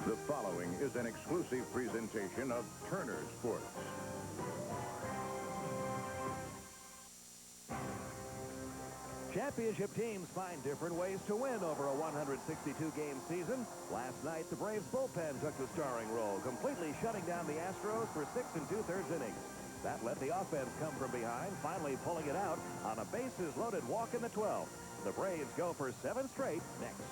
The following is an exclusive presentation of Turner Sports. Championship teams find different ways to win over a 162-game season. Last night, the Braves bullpen took the starring role, completely shutting down the Astros for 6 2/3 innings. That let the offense come from behind, finally pulling it out on a bases-loaded walk in the 12th. The Braves go for 7 straight next.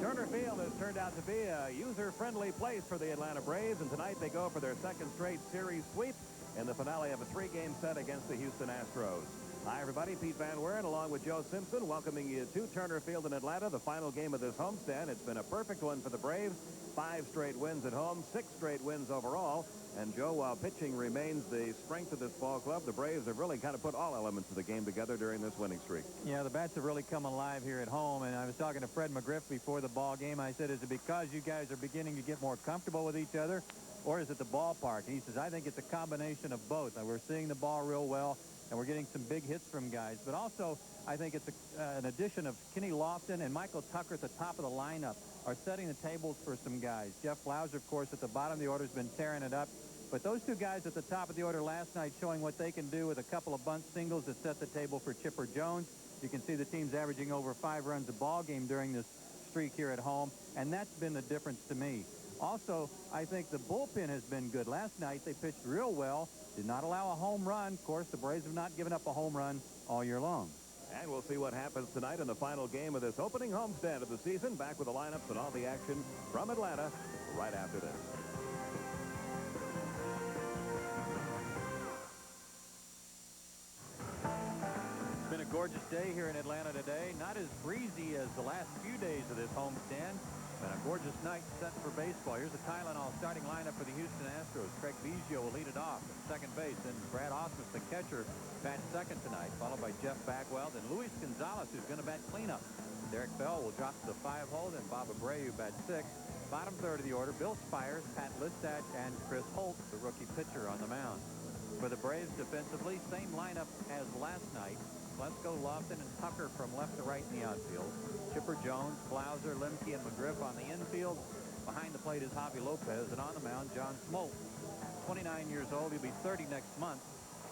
Turner Field has turned out to be a user-friendly place for the Atlanta Braves, and tonight they go for their 2nd straight series sweep in the finale of a 3-game set against the Houston Astros. Hi, everybody. Pete Van Weren along with Joe Simpson welcoming you to Turner Field in Atlanta, the final game of this homestand. It's been a perfect one for the Braves. 5 straight wins at home, 6 straight wins overall. And, Joe, while pitching remains the strength of this ball club, the Braves have really kind of put all elements of the game together during this winning streak. Yeah, the bats have really come alive here at home. And I was talking to Fred McGriff before the ball game. I said, is it because you guys are beginning to get more comfortable with each other, or is it the ballpark? And he says, I think it's a combination of both. We're seeing the ball real well, and we're getting some big hits from guys. But also, I think it's an addition of Kenny Lofton and Michael Tucker at the top of the lineup are setting the tables for some guys. Jeff Blauser, of course, at the bottom of the order has been tearing it up. But those 2 guys at the top of the order last night showing what they can do with a couple of bunt singles that set the table for Chipper Jones. You can see the team's averaging over 5 runs a ball game during this streak here at home, and that's been the difference to me. Also, I think the bullpen has been good. Last night, they pitched real well, did not allow a home run. Of course, the Braves have not given up a home run all year long. And we'll see what happens tonight in the final game of this opening homestand of the season. Back with the lineups and all the action from Atlanta right after this. It's been a gorgeous day here in Atlanta today. Not as breezy as the last few days of this homestand. And a gorgeous night set for baseball. Here's the Tylenol starting lineup for the Houston Astros. Craig Biggio will lead it off at second base. Then Brad Ausmus, the catcher, bats second tonight, followed by Jeff Bagwell. Then Luis Gonzalez, who's going to bat cleanup. Derek Bell will drop to the 5-hole. Then Bob Abreu bats 6th. Bottom third of the order, Bill Spires, Pat Listach, and Chris Holt, the rookie pitcher, on the mound. For the Braves defensively, same lineup as last night. Lesko, Lofton, and Tucker from left to right in the outfield. Chipper Jones, Blauser, Lemke, and McGriff on the infield. Behind the plate is Javi Lopez, and on the mound, John Smoltz. 29 years old. He'll be 30 next month.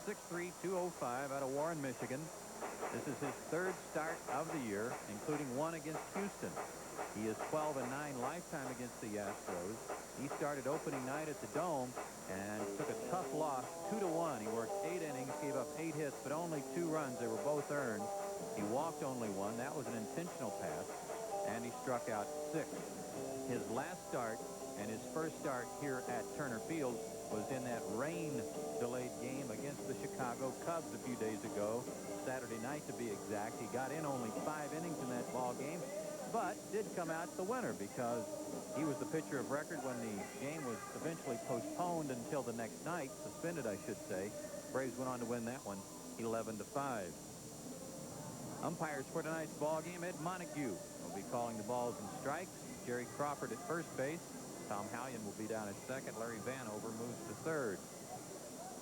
6'3", 205 out of Warren, Michigan. This is his 3rd start of the year, including 1 against Houston. He is 12-9 lifetime against the Astros. He started opening night at the Dome and took a tough loss, 2-1. He worked 8 innings, gave up 8 hits, but only 2 runs. They were both earned. He walked only 1. That was an intentional pass, and he struck out 6. His last start and his first start here at Turner Field was in that rain-delayed game against the Chicago Cubs a few days ago, Saturday night to be exact. He got in only 5 innings in that ball game, but did come out the winner because he was the pitcher of record when the game was eventually postponed until the next night, suspended, I should say. Braves went on to win that one 11-5. Umpires for tonight's ball game, Ed Montague will be calling the balls and strikes. Jerry Crawford at first base. Tom Hallion will be down at second. Larry Vanover moves to third.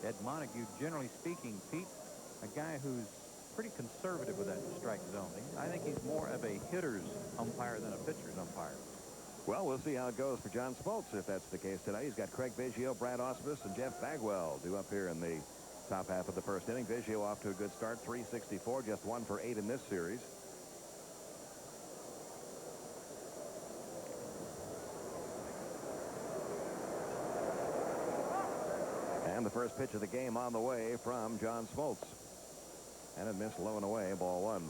Ed Montague, generally speaking, Pete, a guy who's pretty conservative with that strike zone. I think he's more of a hitter's umpire than a pitcher's umpire. Well, we'll see how it goes for John Smoltz if that's the case tonight. He's got Craig Biggio, Brad Ausmus, and Jeff Bagwell due up here in the top half of the 1st inning. Biggio off to a good start, 364, just 1 for 8 in this series. And the first pitch of the game on the way from John Smoltz. And it missed low and away, ball 1.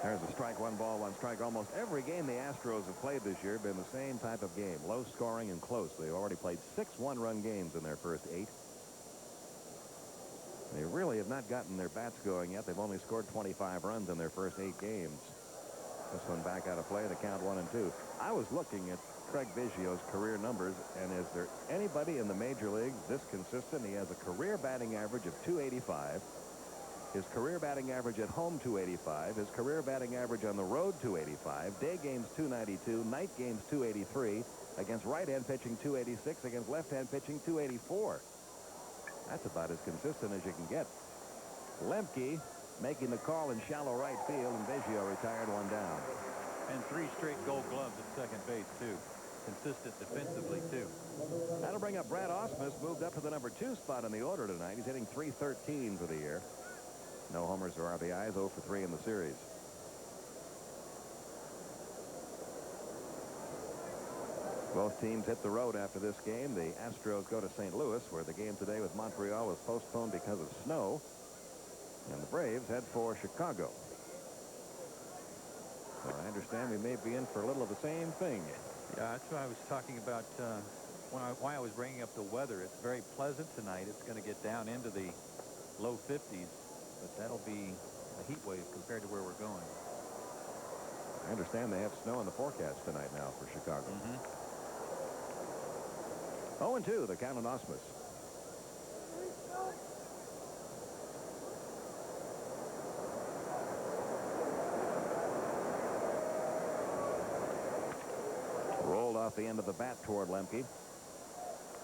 There's a strike, 1 ball, 1 strike. Almost every game the Astros have played this year been the same type of game, low scoring and close. They've already played 6 one-run games in their first 8. They really have not gotten their bats going yet. They've only scored 25 runs in their first 8 games. This one back out of play. The count 1-2. I was looking at Craig Biggio's career numbers, and is there anybody in the major leagues this consistent? He has a career batting average of .285. His career batting average at home, .285. His career batting average on the road, .285. Day games, .292. Night games, .283. Against right-hand pitching, .286. Against left-hand pitching, .284. That's about as consistent as you can get. Lemke making the call in shallow right field, and Biggio retired one down. And 3 straight Gold Gloves at second base, too. Consistent defensively, too. That'll bring up Brad Ausmus, moved up to the number 2 spot in the order tonight. He's hitting .313 for the year. No homers or RBIs, 0 for 3 in the series. Both teams hit the road after this game. The Astros go to St. Louis, where the game today with Montreal was postponed because of snow. And the Braves head for Chicago. So I understand we may be in for a little of the same thing. Yeah, that's what I was talking about why I was bringing up the weather. It's very pleasant tonight. It's going to get down into the low 50s, but that'll be a heat wave compared to where we're going. I understand they have snow in the forecast tonight now for Chicago. 0-2, the count on Ausmus. Rolled off the end of the bat toward Lemke.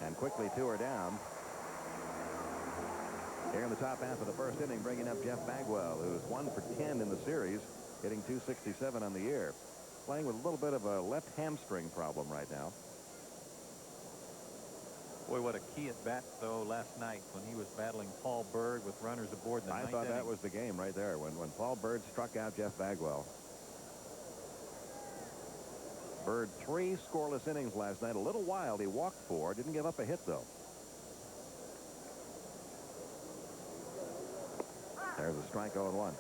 And quickly 2 are down. Here in the top half of the first inning, bringing up Jeff Bagwell, who's 1 for 10 in the series, hitting .267 on the year. Playing with a little bit of a left hamstring problem right now. Boy, what a key at bat, though, last night when he was battling Paul Byrd with runners aboard in the ninth I thought inning. that was the game right there when Paul Byrd struck out Jeff Bagwell. Byrd 3 scoreless innings last night. A little wild. He walked 4. Didn't give up a hit, though. There's a strike 0-1.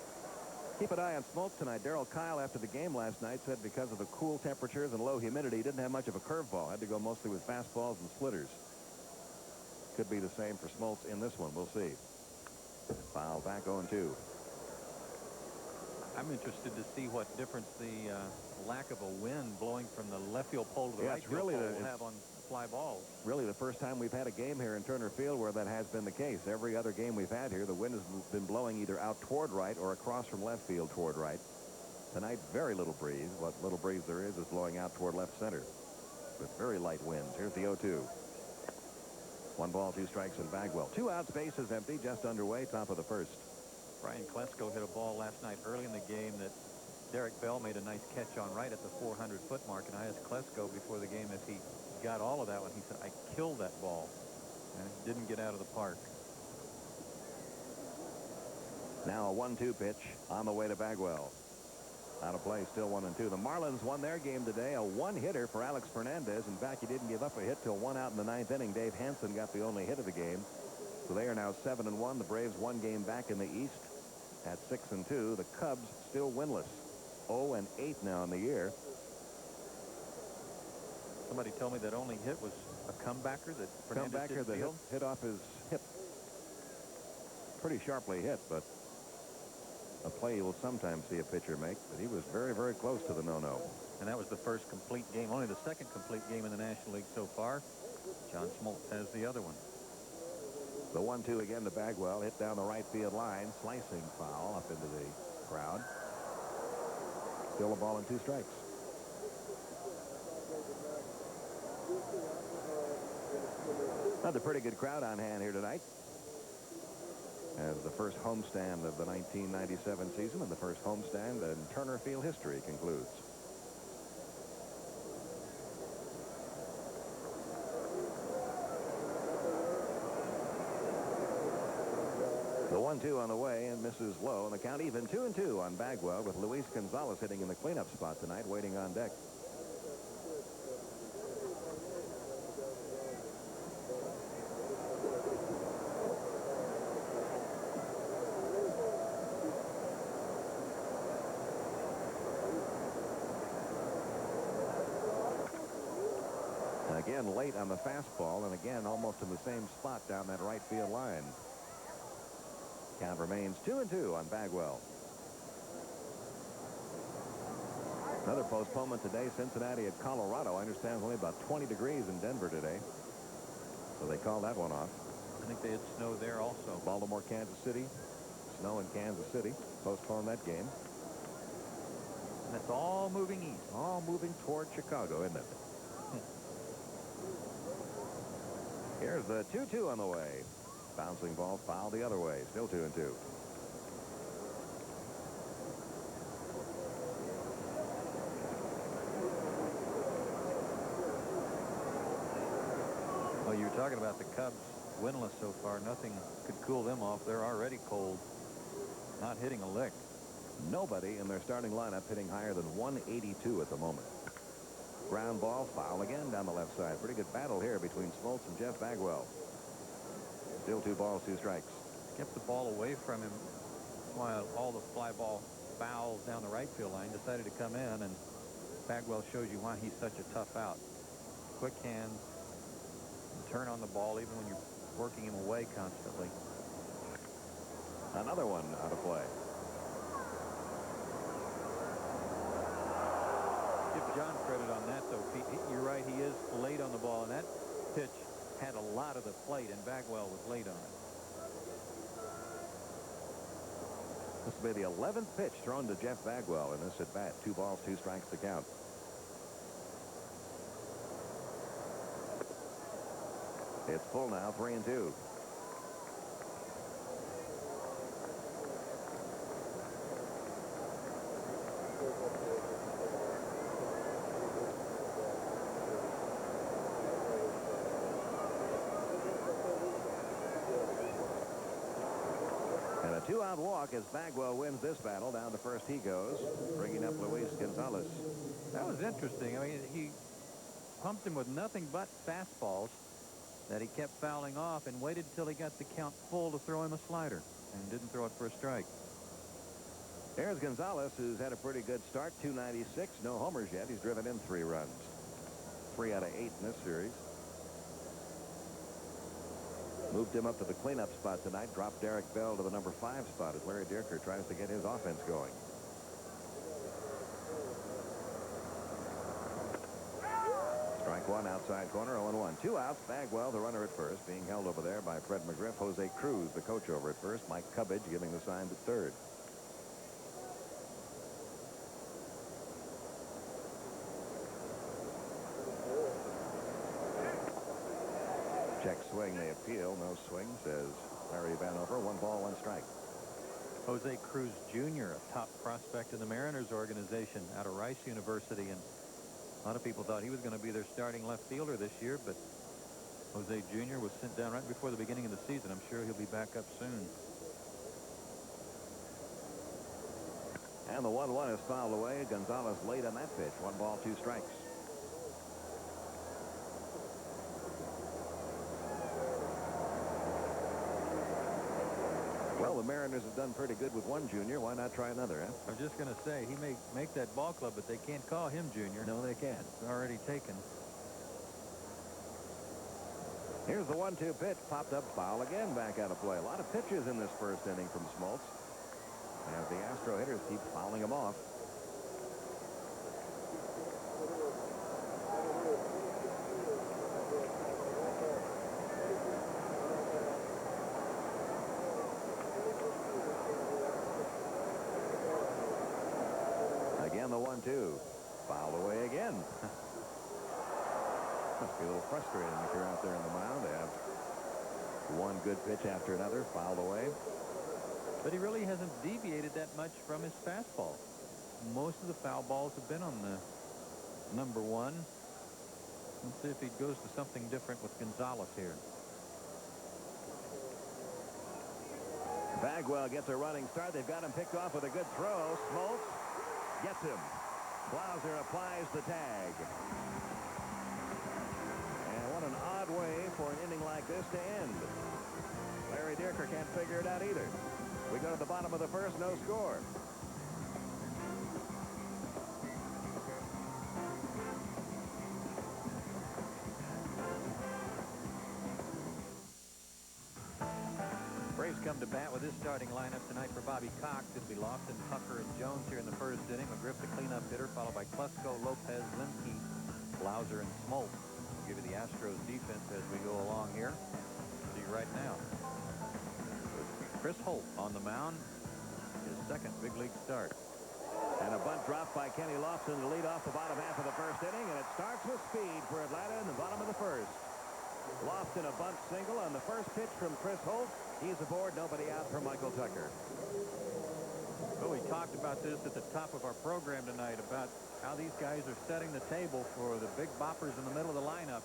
Keep an eye on Smoltz tonight. Darryl Kyle, after the game last night, said because of the cool temperatures and low humidity, he didn't have much of a curveball. Had to go mostly with fastballs and splitters. Could be the same for Smoltz in this one. We'll see. Foul back 0-2. I'm interested to see what difference the lack of a wind blowing from the left field pole to the right field pole will have on fly balls. Really the first time we've had a game here in Turner Field where that has been the case. Every other game we've had here, the wind has been blowing either out toward right or across from left field toward right. Tonight, very little breeze. What little breeze there is blowing out toward left center with very light winds. Here's the 0-2. 1 ball, 2 strikes, and Bagwell. 2 outs, bases empty, just underway, top of the first. Brian Klesko hit a ball last night early in the game that Derek Bell made a nice catch on right at the 400-foot mark, and I asked Klesko before the game if he got all of that one. He said, I killed that ball, and it didn't get out of the park. Now a 1-2 pitch on the way to Bagwell. Out of play, still 1-2. The Marlins won their game today. A 1-hitter for Alex Fernandez. In fact, he didn't give up a hit till 1 out in the 9th inning. Dave Hansen got the only hit of the game. So they are now 7-1. The Braves 1 game back in the East at 6-2. The Cubs still winless. 0-8 now in the year. Somebody told me that only hit was a comebacker that Fernandez didn't field. Hit off his hip. Pretty sharply hit, but a play you will sometimes see a pitcher make. But he was very, very close to the no-no. And that was the first complete game, only the second complete game in the National League so far. John Smoltz has the other one. The 1-2 again to Bagwell, hit down the right field line, slicing foul up into the crowd. Still a ball and 2 strikes. Another pretty good crowd on hand here tonight, as the first homestand of the 1997 season and the first homestand in Turner Field history concludes. The 1-2 on the way and misses low, and the count even 2-2 on Bagwell, with Luis Gonzalez hitting in the cleanup spot tonight, waiting on deck. Again, late on the fastball, and again almost in the same spot down that right field line. Count remains 2-2 on Bagwell. Another postponement today. Cincinnati at Colorado. I understand it's only about 20 degrees in Denver today. So they called that one off. I think they had snow there also. Baltimore, Kansas City. Snow in Kansas City. Postponed that game. And it's all moving east. All moving toward Chicago, isn't it? Here's the 2-2 on the way. Bouncing ball foul the other way. Still 2-2. Well, you were talking about the Cubs winless so far. Nothing could cool them off. They're already cold. Not hitting a lick. Nobody in their starting lineup hitting higher than 182 at the moment. Ground ball, foul again down the left side. Pretty good battle here between Smoltz and Jeff Bagwell. Still 2 balls, 2 strikes. Kept the ball away from him while all the fly ball fouls down the right field line. Decided to come in, and Bagwell shows you why he's such a tough out. Quick hands, turn on the ball even when you're working him away constantly. Another one out of play. Give John credit on that, though, Pete. You're right, he is late on the ball, and that pitch had a lot of the plate, and Bagwell was late on it. This will be the 11th pitch thrown to Jeff Bagwell in this at bat. 2 balls, 2 strikes to count. It's full now, 3-2. And a 2-out walk as Bagwell wins this battle. Down to first he goes, bringing up Luis Gonzalez. That was interesting. I mean, he pumped him with nothing but fastballs that he kept fouling off and waited until he got the count full to throw him a slider and didn't throw it for a strike. Here's Gonzalez, who's had a pretty good start. 296, no homers yet. He's driven in 3 runs. 3 out of 8 in this series. Moved him up to the cleanup spot tonight. Dropped Derek Bell to the number 5 spot as Larry Dierker tries to get his offense going. Strike 1 outside corner, 0-1. 2 outs. Bagwell, the runner at first, being held over there by Fred McGriff. Jose Cruz, the coach, over at first. Mike Cubbage giving the sign to third. Check swing, they appeal. No swing, says Larry Vanover. 1 ball, 1 strike. Jose Cruz Jr., a top prospect in the Mariners organization out of Rice University, and a lot of people thought he was going to be their starting left fielder this year, but Jose Jr. was sent down right before the beginning of the season. I'm sure he'll be back up soon. And the 1-1 is fouled away. Gonzalez late on that pitch. 1 ball, 2 strikes. Well, the Mariners have done pretty good with 1 junior. Why not try another, huh? I was just going to say, he may make that ball club, but they can't call him junior. No, they can't. It's already taken. Here's the 1-2 pitch. Popped up, foul again, back out of play. A lot of pitches in this first inning from Smoltz. As the Astro hitters keep fouling him off. Again, the 1-2. Fouled away again. Must be a little frustrating if you're out there on the mound. They have 1 good pitch after another, fouled away. But he really hasn't deviated that much from his fastball. Most of the foul balls have been on the number 1. Let's see if he goes to something different with Gonzalez here. Bagwell gets a running start. They've got him picked off with a good throw. Smoltz gets him. Blauser applies the tag. And what an odd way for an inning like this to end. Larry Dierker can't figure it out either. We go to the bottom of the first, no score. Braves come to bat with his starting lineup tonight for Bobby Cox. It'll be Lofton, Tucker, and Jones here in the first inning. McGriff, the cleanup hitter, followed by Klesko, Lopez, Limke, Blauser, and Smoltz. We'll give you the Astros defense as we go along here. See right now. Chris Holt on the mound. His second big league start. And a bunt dropped by Kenny Lofton to lead off the bottom half of the first inning, and it starts with speed for Atlanta in the bottom of the first. Lofton a bunt single on the first pitch from Chris Holt. He's aboard, nobody out for Michael Tucker. Well, we talked about this at the top of our program tonight about how these guys are setting the table for the big boppers in the middle of the lineup.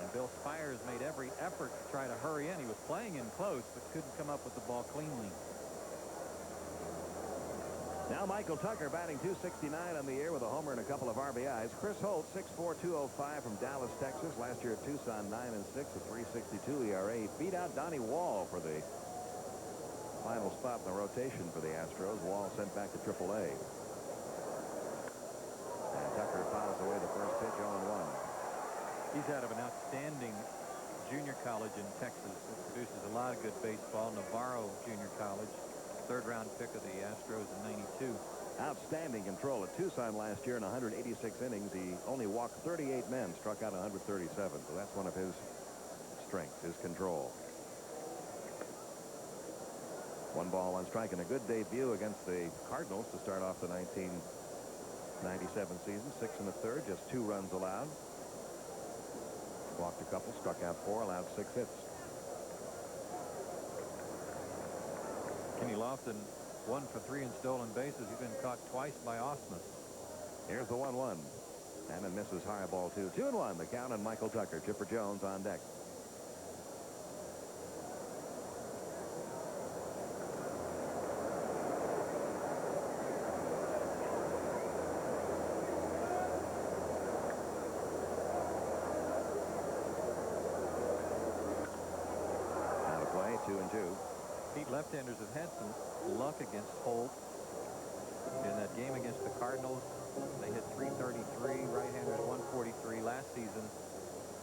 And Bill Spires made every effort to try to hurry in. He was playing in close, but couldn't come up with the ball cleanly. Now Michael Tucker batting .269 on the year with a homer and a couple of RBIs. Chris Holt, 6'4", 205 from Dallas, Texas. Last year at Tucson, 9-6, a 3.62 ERA. He beat out Donnie Wall for the final spot in the rotation for the Astros. Wall sent back to AAA. And Tucker fouls away the first pitch, 0-1. He's out of an outstanding junior college in Texas that produces a lot of good baseball. Navarro Junior College. Third-round pick of the Astros in '92. Outstanding control at Tucson last year in 186 innings. He only walked 38 men, struck out 137. So that's one of his strengths, his control. 1 ball, 1 strike, and a good debut against the Cardinals to start off the 1997 season. 6 1/3, just 2 runs allowed. Walked a couple, struck out 4, allowed 6 hits. Kenny Lofton 1 for 3 in stolen bases. He's been caught twice by Ausmus. Here's the 1-1. And it misses high ball 2. 2-1 the count on Michael Tucker. Chipper Jones on deck. Now to play, 2-2. Pete, left-handers have had some luck against Holt. In that game against the Cardinals, they hit .333. Right-handers 143. Last season,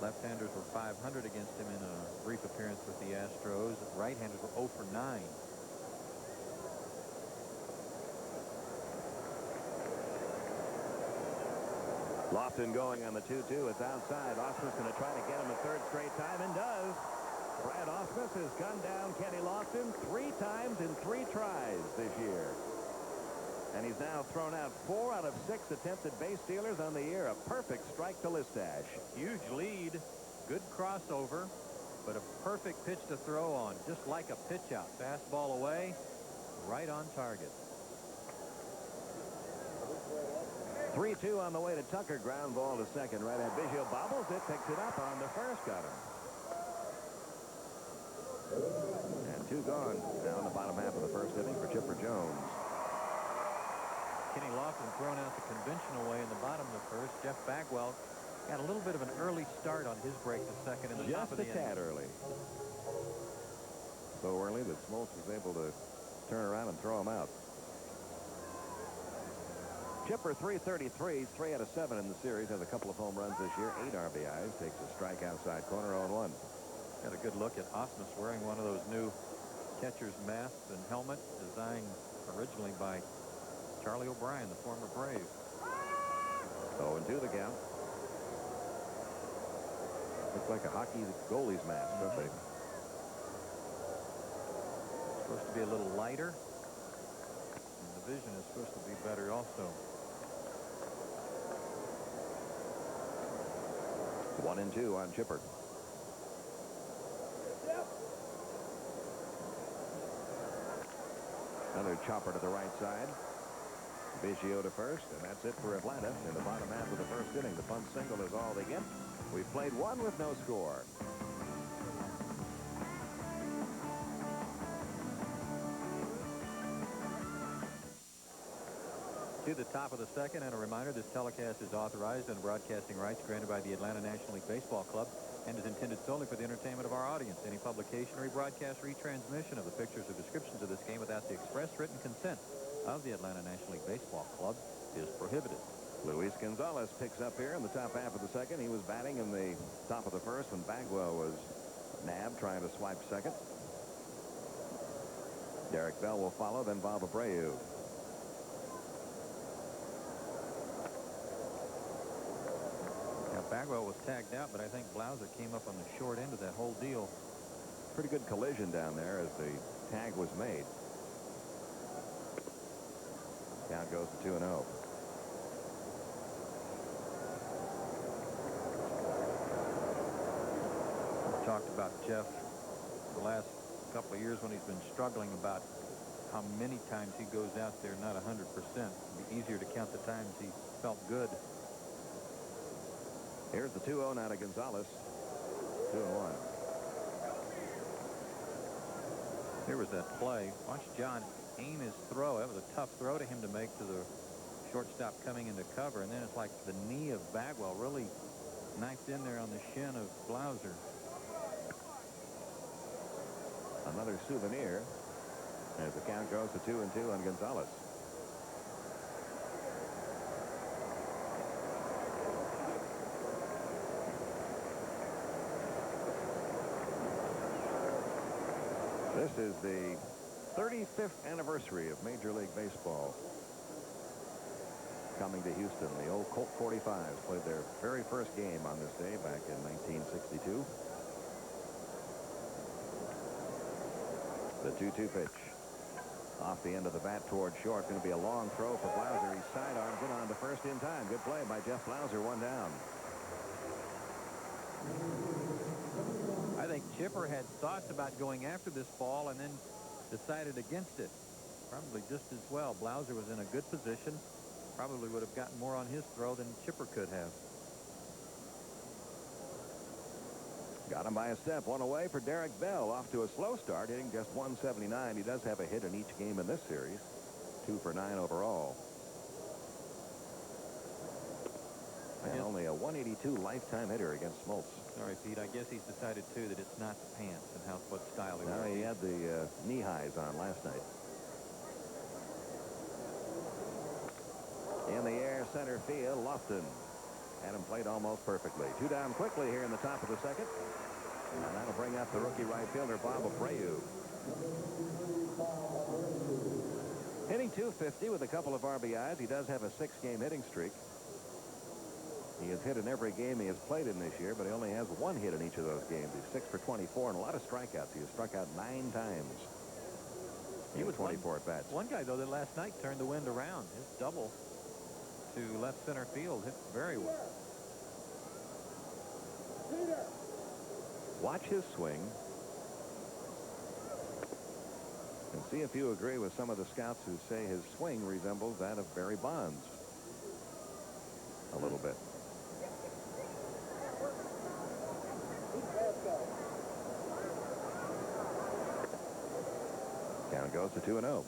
left-handers were .500 against him in a brief appearance with the Astros. Right-handers were 0 for 9. Lofton going on the 2-2. It's outside. Ausmus going to try to get him a third straight time, and does. Brad Ausmus has gunned down Kenny Lofton 3 times in 3 tries this year. And he's now thrown out 4 out of 6 attempted base stealers on the year. A perfect strike to Listash. Huge lead. Good crossover, but a perfect pitch to throw on. Just like a pitch out. Fastball away, right on target. 3-2 on the way to Tucker. Ground ball to second. Right at Biggio bobbles it, picks it up on the first. Got him. And 2 gone now in the bottom half of the first inning for Chipper Jones. Kenny Lofton thrown out the conventional way in the bottom of the first. Jeff Bagwell got a little bit of an early start on his break to second in the top of the Just a tad early. So early that Smoltz was able to turn around and throw him out. Chipper 333, 3 out of 7 in the series. Has a couple of home runs this year, 8 RBIs. Takes a strike outside corner, 0-1. Got a good look at Ausmus wearing one of those new catcher's masks and helmet designed originally by Charlie O'Brien, the former Brave. 0-2 the count. Looks like a hockey goalie's mask, don't they? Supposed to be a little lighter. And the vision is supposed to be better also. 1-2 on Chipper. Another chopper to the right side. Biggio to first, and that's it for Atlanta in the bottom half of the first inning. The bunt single is all they get. We've played 1 with no score. To the top of the second, and a reminder, this telecast is authorized under broadcasting rights granted by the Atlanta National League Baseball Club and is intended solely for the entertainment of our audience. Any publication, rebroadcast, retransmission of the pictures or descriptions of this game without the express written consent of the Atlanta National League Baseball Club is prohibited. Luis Gonzalez picks up here in the top half of the second. He was batting in the top of the first when Bagwell was nabbed trying to swipe second. Derek Bell will follow, then Bob Abreu. Now, Bagwell was tagged out, but I think Blauser came up on the short end of that whole deal. Pretty good collision down there as the tag was made. Count goes to 2-0. We talked about Jeff the last couple of years when he's been struggling about how many times he goes out there not 100%. It'd be easier to count the times he felt good. Here's the 2-0 now to Gonzalez. 2-1. Here was that play. Watch John aim his throw. That was a tough throw to him to make to the shortstop coming into cover. And then it's like the knee of Bagwell really knifed in there on the shin of Blauser. Another souvenir as the count goes to 2-2 on Gonzalez. This is the 35th anniversary of Major League Baseball coming to Houston. The old Colt 45s played their very first game on this day back in 1962. The 2-2 pitch. Off the end of the bat toward short. Going to be a long throw for Blauser. He sidearms it on to first in time. Good play by Jeff Blauser. One down. I think Chipper had thoughts about going after this ball and then decided against it. Probably just as well. Blauser was in a good position. Probably would have gotten more on his throw than Chipper could have. Got him by a step. One away for Derek Bell. Off to a slow start, hitting just 179. He does have a hit in each game in this series. 2 for 9 overall. And only a 182 lifetime hitter against Smoltz. Sorry, Pete. I guess he's decided, too, that it's not the pants and what style he No, wears. he had the knee highs on last night. In the air, center field, Lofton. Had him played almost perfectly. 2 down quickly here in the top of the second. And that'll bring up the rookie right fielder, Bob Abreu. Hitting .250 with a couple of RBIs. He does have a 6-game hitting streak. He has hit in every game he has played in this year, but he only has 1 hit in each of those games. He's 6 for 24 and a lot of strikeouts. He has struck out 9 times. He was 24 at bats. One guy, though, that last night turned the wind around. His double to left center field hit very well. Watch his swing and see if you agree with some of the scouts who say his swing resembles that of Barry Bonds a little bit. Count goes to 2-0.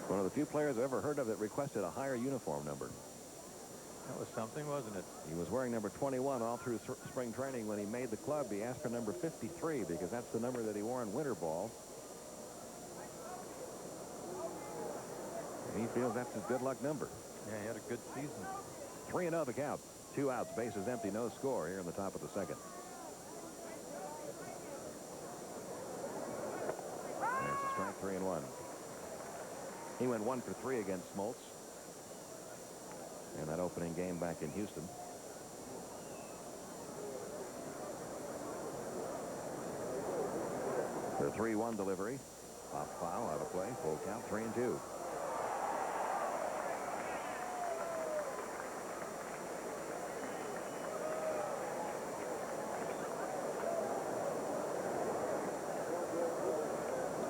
One of the few players I've ever heard of that requested a higher uniform number. That was something, wasn't it? He was wearing number 21 all through spring training. When he made the club, he asked for number 53 because that's the number that he wore in winter ball. And he feels that's his good luck number. Yeah, he had a good season. 3-0 the count. 2 outs, bases empty, no score here in the top of the second. There's a strike, 3-1. He went 1 for 3 against Smoltz in that opening game back in Houston. The 3-1 delivery. Pop foul, out of play. Full count, 3-2.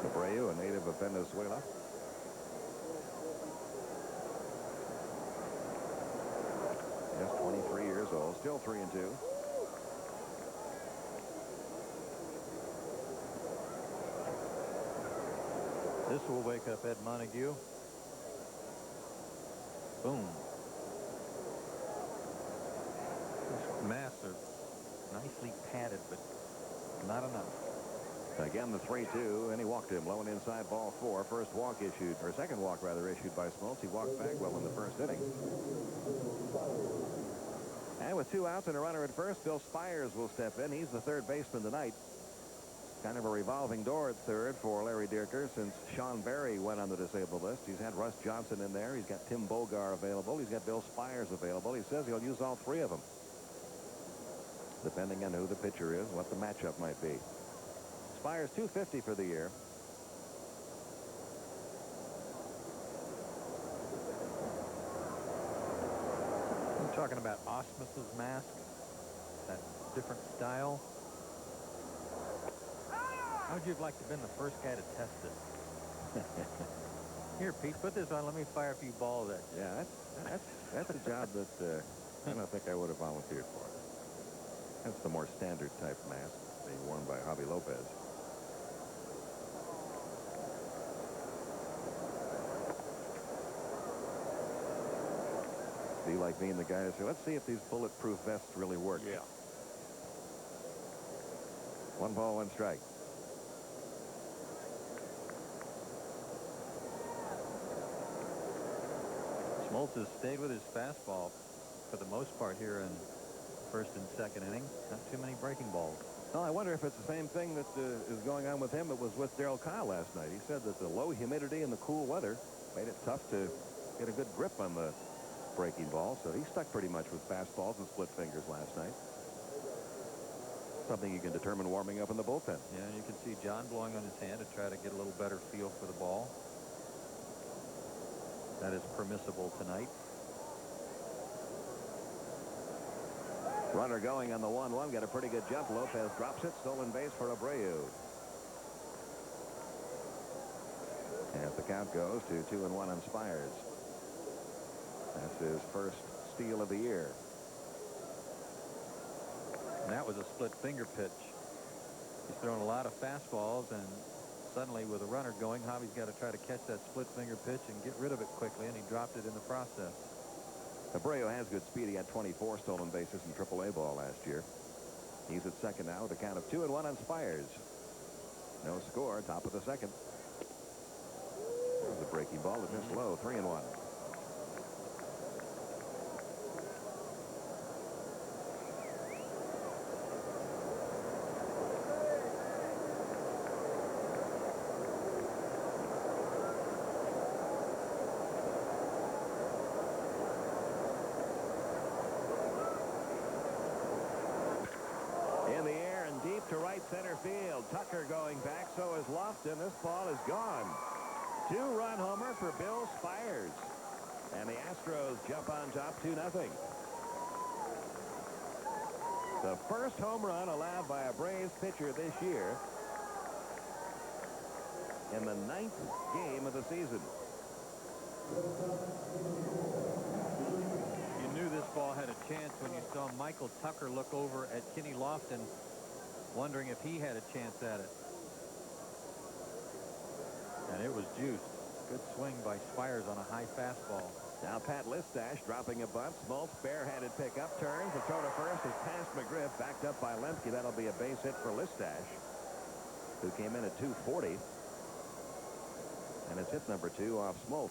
Abreu, a native of Venezuela. Just 23 years old, still 3-2. This will wake up Ed Montague. Boom. These masks are nicely padded, but not enough. Again, the 3-2, and he walked him low and inside, ball 4. First walk issued, or second walk rather, issued by Smoltz. He walked Bagwell in the first inning. And with 2 outs and a runner at first, Bill Spires will step in. He's the third baseman tonight. Kind of a revolving door at third for Larry Dierker since Sean Berry went on the disabled list. He's had Russ Johnson in there. He's got Tim Bogar available. He's got Bill Spires available. He says he'll use all 3 of them, depending on who the pitcher is, what the matchup might be. Spires .250 for the year. I'm talking about Ausmus's mask, that different style. How would you have liked to have been the first guy to test it? Here, Pete, put this on. Let me fire a few balls at you. Yeah, that's a job that I don't think I would have volunteered for. That's the more standard type mask being worn by Javi Lopez. Be like being the guy to say, let's see if these bulletproof vests really work. Yeah. 1 ball, 1 strike. Smoltz has stayed with his fastball for the most part here in first and second inning. Not too many breaking balls. Well, I wonder if it's the same thing that is going on with him. It was with Darryl Kyle last night. He said that the low humidity and the cool weather made it tough to get a good grip on the breaking ball. So he stuck pretty much with fastballs and split fingers last night. Something you can determine warming up in the bullpen. Yeah, you can see John blowing on his hand to try to get a little better feel for the ball. That is permissible tonight. Runner going on the 1-1. Got a pretty good jump. Lopez drops it. Stolen base for Abreu. As the count goes to 2-1 on Spires. That's his first steal of the year. And that was a split finger pitch. He's thrown a lot of fastballs, and suddenly with a runner going, Javi's got to try to catch that split finger pitch and get rid of it quickly, and he dropped it in the process. Abreu has good speed. He had 24 stolen bases in AAA ball last year. He's at second now with a count of 2-1 on Spires. No score, top of the second. There's a breaking ball that missed low, 3-1. To right center field. Tucker going back, so is Lofton. This ball is gone. 2-run homer for Bill Spires. And the Astros jump on top 2-0. The first home run allowed by a Braves pitcher this year in the 9th game of the season. You knew this ball had a chance when you saw Michael Tucker look over at Kenny Lofton, wondering if he had a chance at it. And it was juiced. Good swing by Spires on a high fastball. Now Pat Listash dropping a bunt. Smoltz barehanded pickup, turns. The throw to first is past McGriff, backed up by Lemke. That'll be a base hit for Listash, who came in at 240. And it's hit number 2 off Smoltz.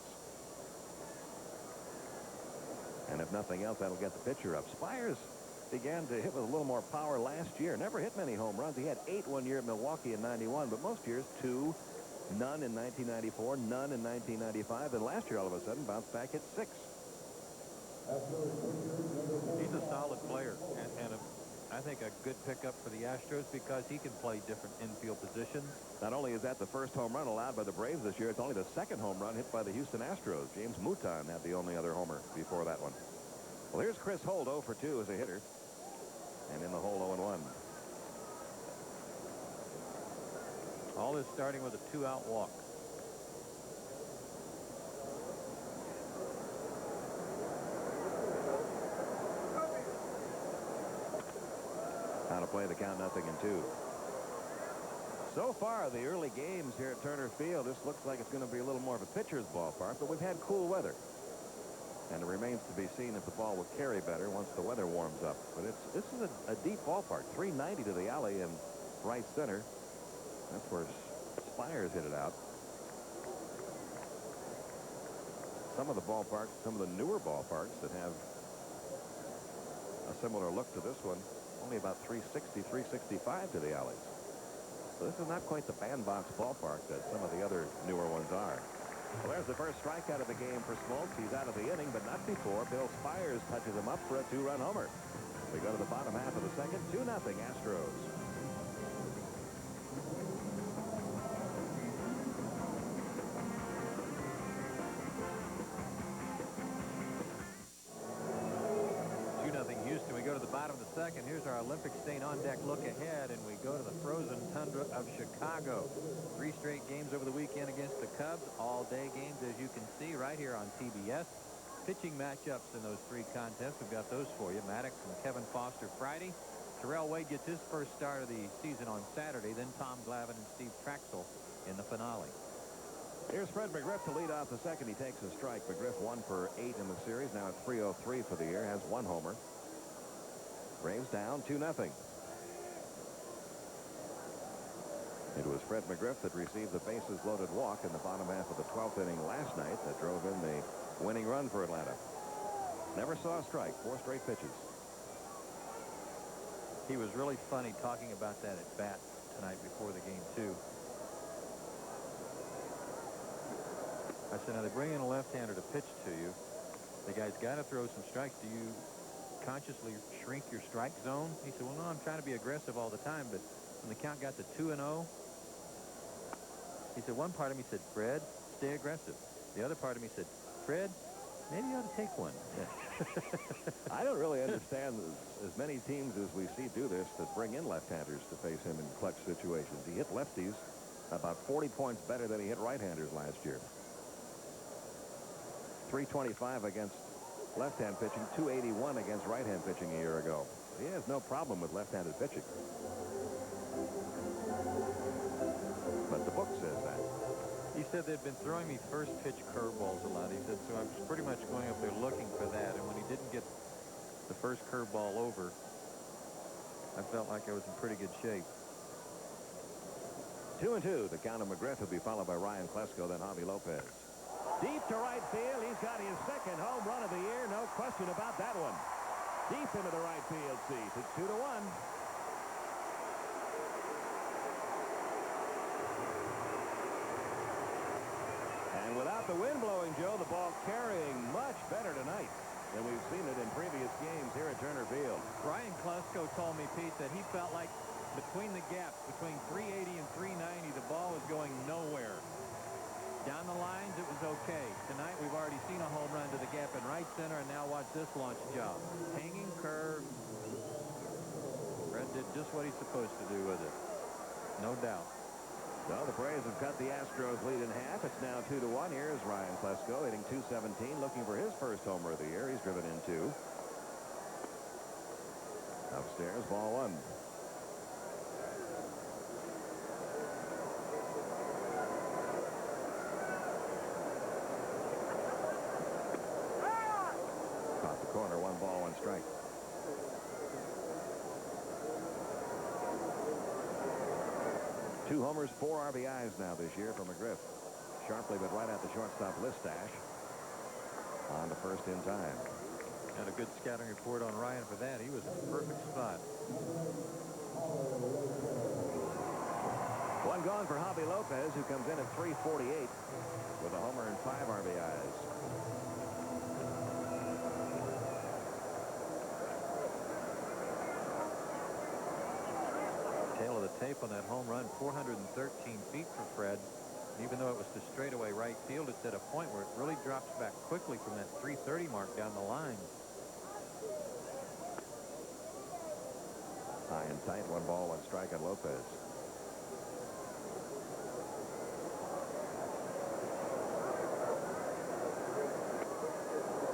And if nothing else, that'll get the pitcher up. Spires began to hit with a little more power last year. Never hit many home runs. He had 8 one year at Milwaukee in '91, but most years 2, none in 1994, none in 1995, and last year all of a sudden bounced back at 6. He's a solid player, and I think a good pickup for the Astros because he can play different infield positions. Not only is that the first home run allowed by the Braves this year, it's only the second home run hit by the Houston Astros. James Mouton had the only other homer before that one. Well, here's Chris Holt, 0 for 2 as a hitter. And in the hole, 0-1. All this starting with a 2-out walk. How to play the count, 0-2. So far, the early games here at Turner Field, this looks like it's going to be a little more of a pitcher's ballpark, but we've had cool weather. And it remains to be seen if the ball will carry better once the weather warms up. But this is a deep ballpark. 390 to the alley in right center. That's where Spires hit it out. Some of the ballparks, some of the newer ballparks that have a A similar look to this one. Only about 360, 365 to the alleys. So this is not quite the bandbox ballpark that some of the other newer ones are. Well, there's the first strikeout of the game for Smoltz. He's out of the inning, but not before Bill Spires touches him up for a 2-run homer. We go to the bottom half of the second. 2-0 Astros. Houston. We go to the bottom of the second. Here's our Olympic State on-deck look ahead, and we go to the frozen tundra of Chicago. 3 straight games over the weekend against the Cubs. All-day games, as you can see, right here on TBS. Pitching matchups in those 3 contests. We've got those for you. Maddox and Kevin Foster Friday. Terrell Wade gets his first start of the season on Saturday. Then Tom Glavine and Steve Traxel in the finale. Here's Fred McGriff to lead off the second. He takes a strike. McGriff 1 for 8 in the series. Now at 303 for the year. Has 1 homer. Braves down 2-0. It was Fred McGriff that received the bases loaded walk in the bottom half of the 12th inning last night that drove in the winning run for Atlanta. Never saw a strike. 4 straight pitches. He was really funny talking about that at bat tonight before the game too. I said, now they bring in a left-hander to pitch to you. The guy's got to throw some strikes. Do you consciously shrink your strike zone? He said, well, no, I'm trying to be aggressive all the time, but when the count got to 2-0, he said, one part of me said, Fred, stay aggressive. The other part of me said, Fred, maybe you ought to take one. I don't really understand as many teams as we see do this that bring in left-handers to face him in clutch situations. He hit lefties about 40 points better than he hit right-handers last year. 325 against left-hand pitching, 281 against right-hand pitching a year ago. He has no problem with left-handed pitching. But the book says that. He said they'd been throwing me first pitch curveballs a lot. He said, so I was pretty much going up there looking for that. And when he didn't get the first curveball over, I felt like I was in pretty good shape. 2-2. The count of McGriff will be followed by Ryan Klesko, then Javi Lopez. Deep to right field. He's got his second home run of the year. No question about that one. Deep into the right field seat. It's 2-1. And without the wind blowing, Joe, the ball carrying much better tonight than we've seen it in previous games here at Turner Field. Ryan Klesko told me, Pete, that he felt like between the gaps, between 380 and 390, the ball was going nowhere. Down the lines, it was okay. Tonight, we've already seen a home run to the gap in right center, and now watch this launch job. Hanging curve. Fred did just what he's supposed to do with it. No doubt. Well, the Braves have cut the Astros lead in half. It's now 2-1. Here's Ryan Klesko hitting .217, looking for his first homer of the year. He's driven in 2. Upstairs, ball 1. Caught the corner, 1 ball, 1 strike. Two homers, 4 RBIs now this year for McGriff. Sharply, but right at the shortstop Listash. On to first in time. Had a good scouting report on Ryan for that. He was in a perfect spot. 1 gone for Javi Lopez, who comes in at .348 with a homer and 5 RBIs. Tail of the tape on that home run, 413 feet for Fred. Even though it was to straightaway right field, it's at a point where it really drops back quickly from that 330 mark down the line. High and tight, 1 ball, 1 strike on Lopez.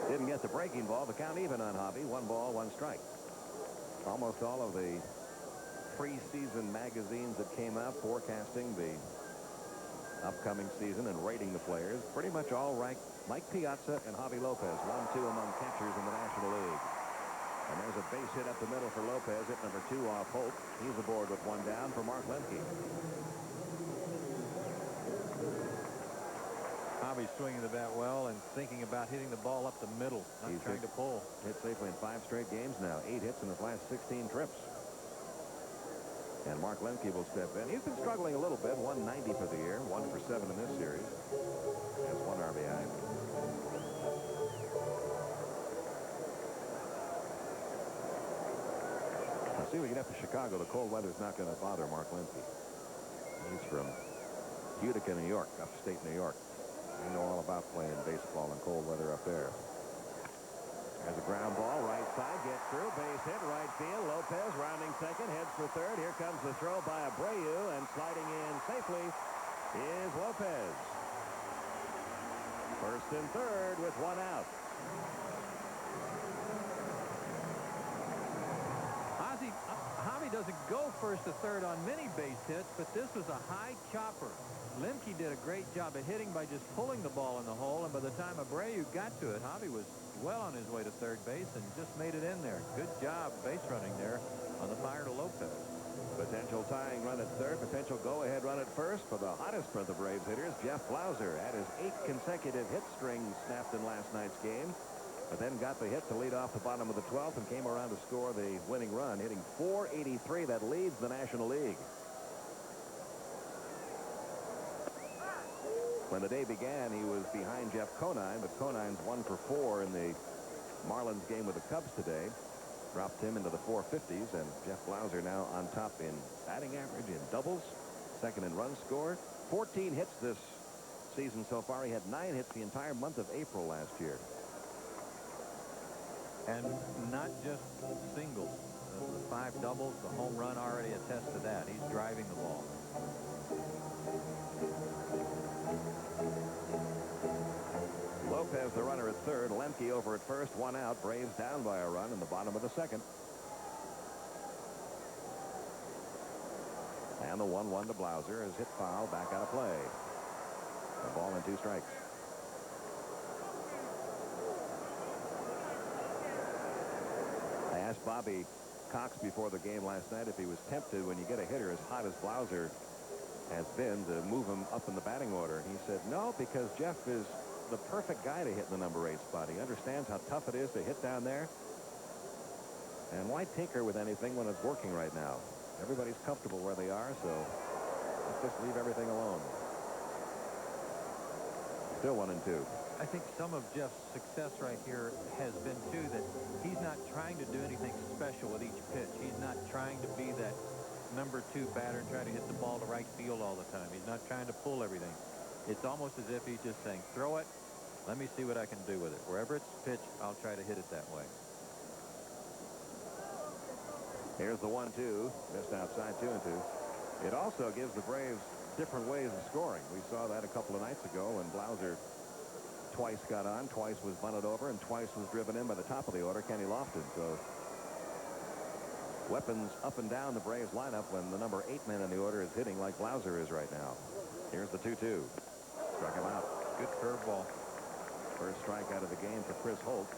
Didn't get the breaking ball. The count even on Javi. 1 ball, 1 strike. Almost all of the preseason magazines that came out forecasting the upcoming season and rating the players pretty much all ranked Mike Piazza and Javi Lopez 1-2 among catchers in the National League. And there's a base hit up the middle for Lopez at number 2 off Hope. He's aboard with 1 down for Mark Lemke. Javi Harvey swinging the bat well and thinking about hitting the ball up the middle, not He's trying to pull. Hit safely in 5 straight games now. 8 hits in his last 16 trips. And Mark Lemke will step in. He's been struggling a little bit. 190 for the year. 1 for 7 in this series. Has 1 RBI. Now see, we get up to Chicago. The cold weather's not going to bother Mark Lemke. He's from Utica, New York, upstate New York. They know all about playing baseball in cold weather up there. There's a ground ball, right side, gets through, base hit, right field. Lopez rounding second, heads for third. Here comes the throw by Abreu, and sliding in safely is Lopez. First and third with 1 out. Javi doesn't go first to third on many base hits, but this was a high chopper. Lemke did a great job of hitting by just pulling the ball in the hole, and by the time Abreu got to it, Javi was well on his way to third base and just made it in there. Good job base running there on the fire to Lopez. Potential tying run at third, potential go-ahead run at first for the hottest of the Braves hitters, Jeff Blauser. Had his 8th consecutive hit string snapped in last night's game, but then got the hit to lead off the bottom of the 12th and came around to score the winning run, hitting .483. That leads the National League. When the day began, he was behind Jeff Conine, but Conine's 1 for 4 in the Marlins game with the Cubs today. Dropped him into the 450s, and Jeff Blauser now on top in batting average, in doubles, second in runs scored. 14 hits this season so far. He had 9 hits the entire month of April last year. And not just singles. The 5 doubles, the home run already attests to that. He's driving the ball. Lopez, the runner at third. Lemke over at first. 1 out. Braves down by a run in the bottom of the second. And the 1-1 to Blauser is hit foul, back out of play. A ball and 2 strikes. I asked Bobby Cox before the game last night if he was tempted when you get a hitter as hot as Blauser has been to move him up in the batting order. He said no, because Jeff is the perfect guy to hit in the number 8 spot. He understands how tough it is to hit down there. And why tinker with anything when it's working right now? Everybody's comfortable where they are, so let's just leave everything alone. Still 1-2. I think some of Jeff's success right here has been, too, that he's not trying to do anything special with each pitch. He's not trying to be that number 2 batter and try to hit the ball to right field all the time. He's not trying to pull everything. It's almost as if he's just saying, throw it, let me see what I can do with it. Wherever it's pitched, I'll try to hit it that way. Here's the 1-2, just outside 2-2. It also gives the Braves different ways of scoring. We saw that a couple of nights ago when Blauser twice got on, twice was bunted over, and twice was driven in by the top of the order, Kenny Lofton. So weapons up and down the Braves lineup when the number 8 man in the order is hitting like Blauser is right now. Here's the 2-2. Struck him out. Good curveball. First strikeout of the game for Chris Holt.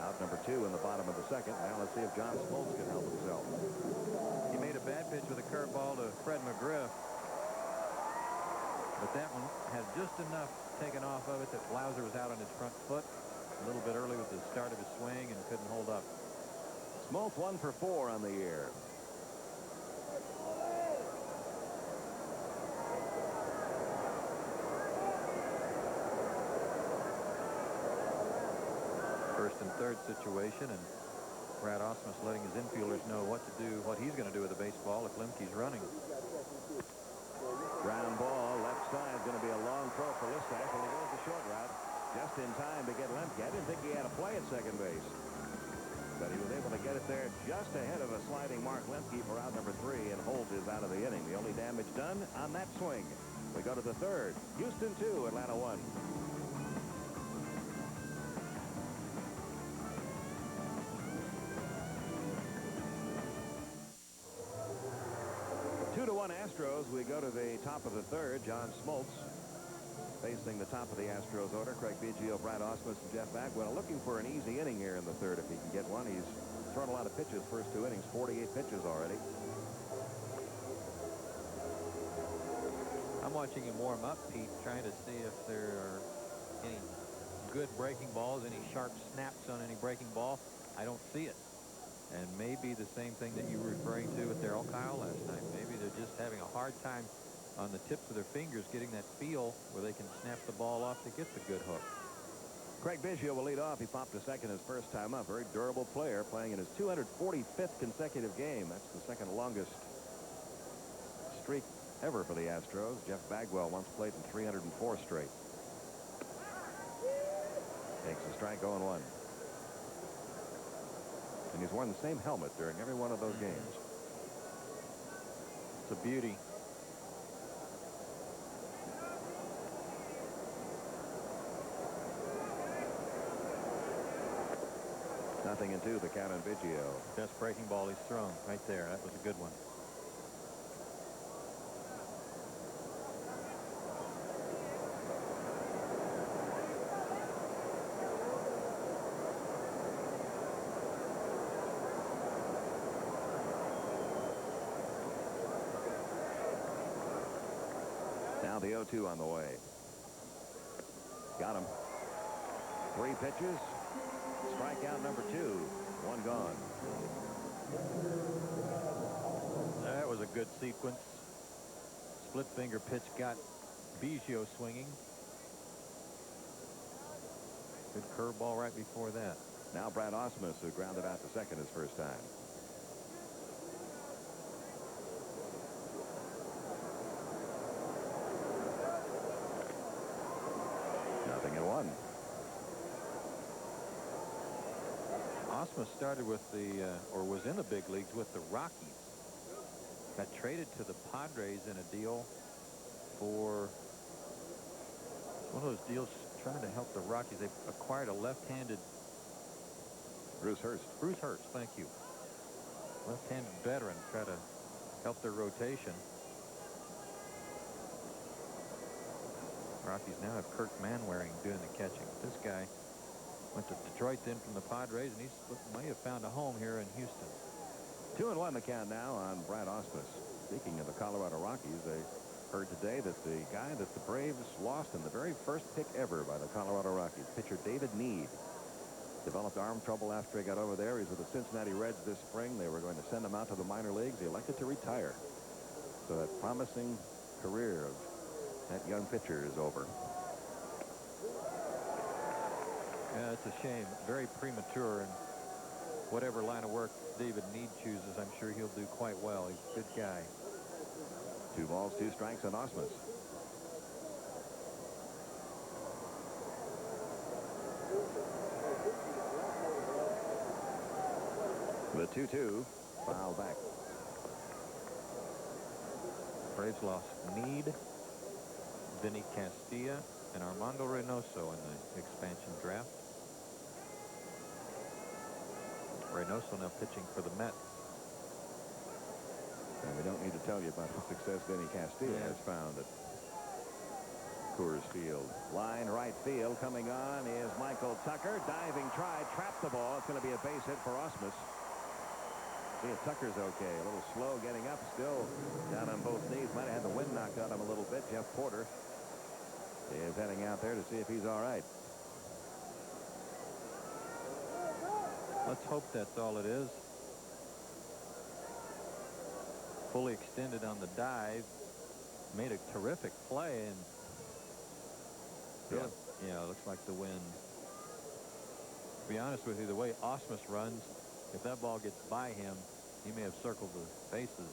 Out number 2 in the bottom of the second. Now let's see if John Smoltz can help himself. He made a bad pitch with a curveball to Fred McGriff. But that one had just enough taken off of it that Blauser was out on his front foot a little bit early with the start of his swing and couldn't hold up. Smoltz 1 for 4 on the year. First and third situation, and Brad Ausmus letting his infielders know what to do, what he's going to do with the baseball if Lemke's running. Ground ball, left side, going to be a long throw for Listach, and he goes the short route just in time to get Lemke. I didn't think he had a play at second base, but he was able to get it there just ahead of a sliding Mark Lemke for out number 3, and Holt is out of the inning. The only damage done on that swing. We go to the third. Houston 2, Atlanta 1. 2-1 Astros. We go to the top of the third. John Smoltz facing the top of the Astros order. Craig Biggio, Brad Ausmus, and Jeff Bagwell looking for an easy inning here in the third if he can get one. He's thrown a lot of pitches first 2 innings, 48 pitches already. I'm watching him warm up, Pete, trying to see if there are any good breaking balls, any sharp snaps on any breaking ball. I don't see it. And maybe the same thing that you were referring to with Darryl Kyle last night. Maybe they're just having a hard time on the tips of their fingers getting that feel where they can snap the ball off to get the good hook. Craig Biggio will lead off. He popped to second his first time up. Very durable player, playing in his 245th consecutive game. That's the second longest streak ever for the Astros. Jeff Bagwell once played in 304 straight. Takes a strike, 0-1. And he's worn the same helmet during every one of those games. It's a beauty. Nothing in 2, the count on Biggio. Best breaking ball he's thrown right there. That was a good one. Now the 0-2 on the way. Got him. 3 pitches. Strikeout number 2. 1 gone. That was a good sequence. Split finger pitch got Biggio swinging. Good curveball right before that. Now Brad Ausmus, who grounded out to second his first time. Nothing in 1. Ausmus started with the, or was in the big leagues with the Rockies. Got traded to the Padres in a deal for one of those deals trying to help the Rockies. They acquired a left-handed Bruce Hurst. Bruce Hurst, thank you. Left-handed veteran, try to help their rotation. Rockies now have Kirk Manwaring doing the catching. This guy went to Detroit then from the Padres, and he may have found a home here in Houston. 2-1 the count now on Brad Ausmus. Speaking of the Colorado Rockies, they heard today that the guy that the Braves lost in the very first pick ever by the Colorado Rockies, pitcher David Need, developed arm trouble after he got over there. He's with the Cincinnati Reds this spring. They were going to send him out to the minor leagues. He elected to retire. So that promising career of that young pitcher is over. Yeah, it's a shame. Very premature, and whatever line of work David Need chooses, I'm sure he'll do quite well. He's a good guy. 2 balls, 2 strikes on Ausmus. The 2-2 foul back. Braves lost Need, Vinny Castilla, and Armando Reynoso in the expansion draft. Reynoso now pitching for the Mets. And we don't need to tell you about the success Vinny Castilla has found at Coors Field. Line right field coming on is Michael Tucker. Diving try, trapped the ball. It's going to be a base hit for Ausmus. See if Tucker's okay. A little slow getting up, still down on both knees. Might have had the wind knocked out of him a little bit. Jeff Porter is heading out there to see if he's all right. Let's hope that's all it is. Fully extended on the dive. Made a terrific play, and yeah, looks like the wind. To be honest with you, the way Ausmus runs, if that ball gets by him, he may have circled the bases.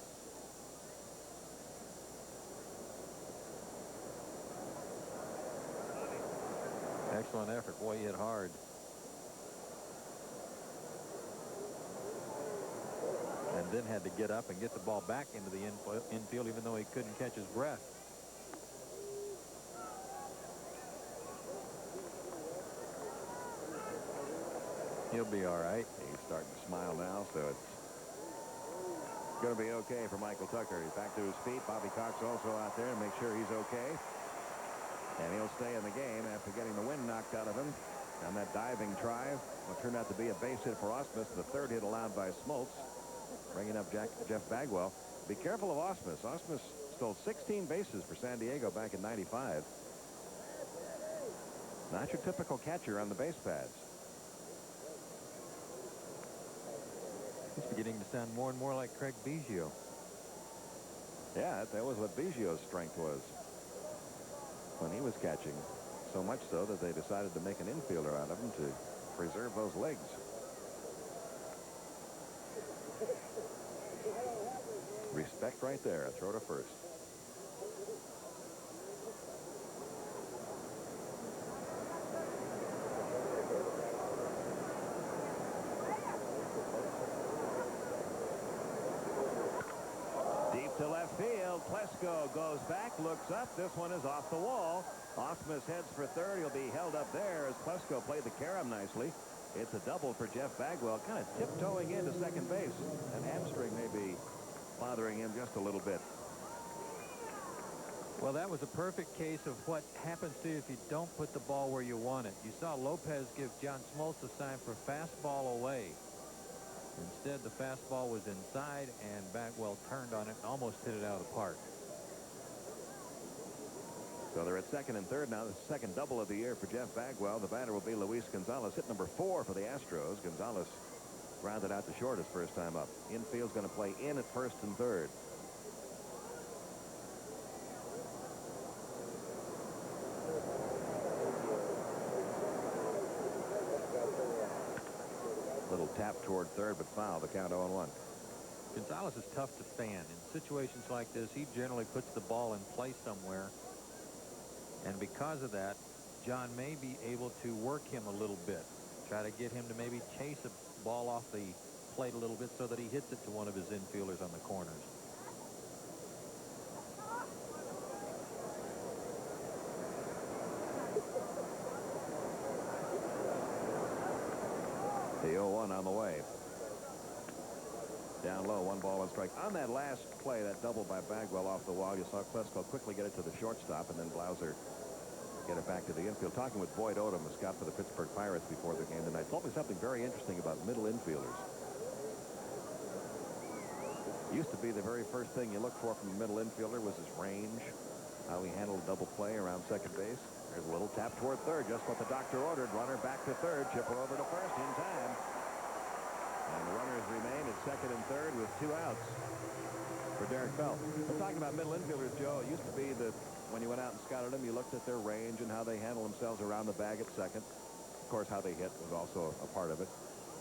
Excellent effort. Boy, he hit hard. And then had to get up and get the ball back into the infield, even though he couldn't catch his breath. He'll be all right. He's starting to smile now, so it's going to be okay for Michael Tucker. He's back to his feet. Bobby Cox also out there to make sure he's okay. And he'll stay in the game after getting the wind knocked out of him on that diving try. What turned out to be a base hit for Ausmus, the 3rd hit allowed by Smoltz, bringing up Jeff Bagwell. Be careful of Ausmus. Ausmus stole 16 bases for San Diego back in '95. Not your typical catcher on the base paths. He's beginning to sound more and more like Craig Biggio. Yeah, that was what Biggio's strength was when he was catching. So much so that they decided to make an infielder out of him to preserve those legs. Respect right there. A throw to first. Deep to left field. Plesko goes back, looks up. This one is off the wall. Ausmus heads for third. He'll be held up there as Plesko played the carom nicely. It's a double for Jeff Bagwell, kind of tiptoeing into second base. An hamstring may be bothering him just a little bit. Well, that was a perfect case of what happens to you if you don't put the ball where you want it. You saw Lopez give John Smoltz a sign for fastball away. Instead, the fastball was inside, and Bagwell turned on it and almost hit it out of the park. So they're at second and third now. The second double of the year for Jeff Bagwell. The batter will be Luis Gonzalez, hit number 4 for the Astros. Gonzalez grounded out to short his first time up. Infield's going to play in at first and third. Little tap toward third, but foul. The count 0-1. Gonzalez is tough to fan. In situations like this, he generally puts the ball in play somewhere. And because of that, John may be able to work him a little bit. Try to get him to maybe chase a ball off the plate a little bit so that he hits it to one of his infielders on the corners. The 0-1 on the way. Down low, 1 ball, 1 strike. On that last play, that double by Bagwell off the wall, you saw Klesko quickly get it to the shortstop, and then Blauser get it back to the infield. Talking with Boyd Odom, a scout for the Pittsburgh Pirates before the game tonight, told me something very interesting about middle infielders. Used to be the very first thing you look for from a middle infielder was his range, how he handled a double play around second base. There's a little tap toward third, just what the doctor ordered. Runner back to third, chipper over to first in time. And the runners remain at second and third with 2 outs for Derek Bell. We're talking about middle infielders, Joe. It used to be that when you went out and scouted them, you looked at their range and how they handle themselves around the bag at second. Of course, how they hit was also a part of it.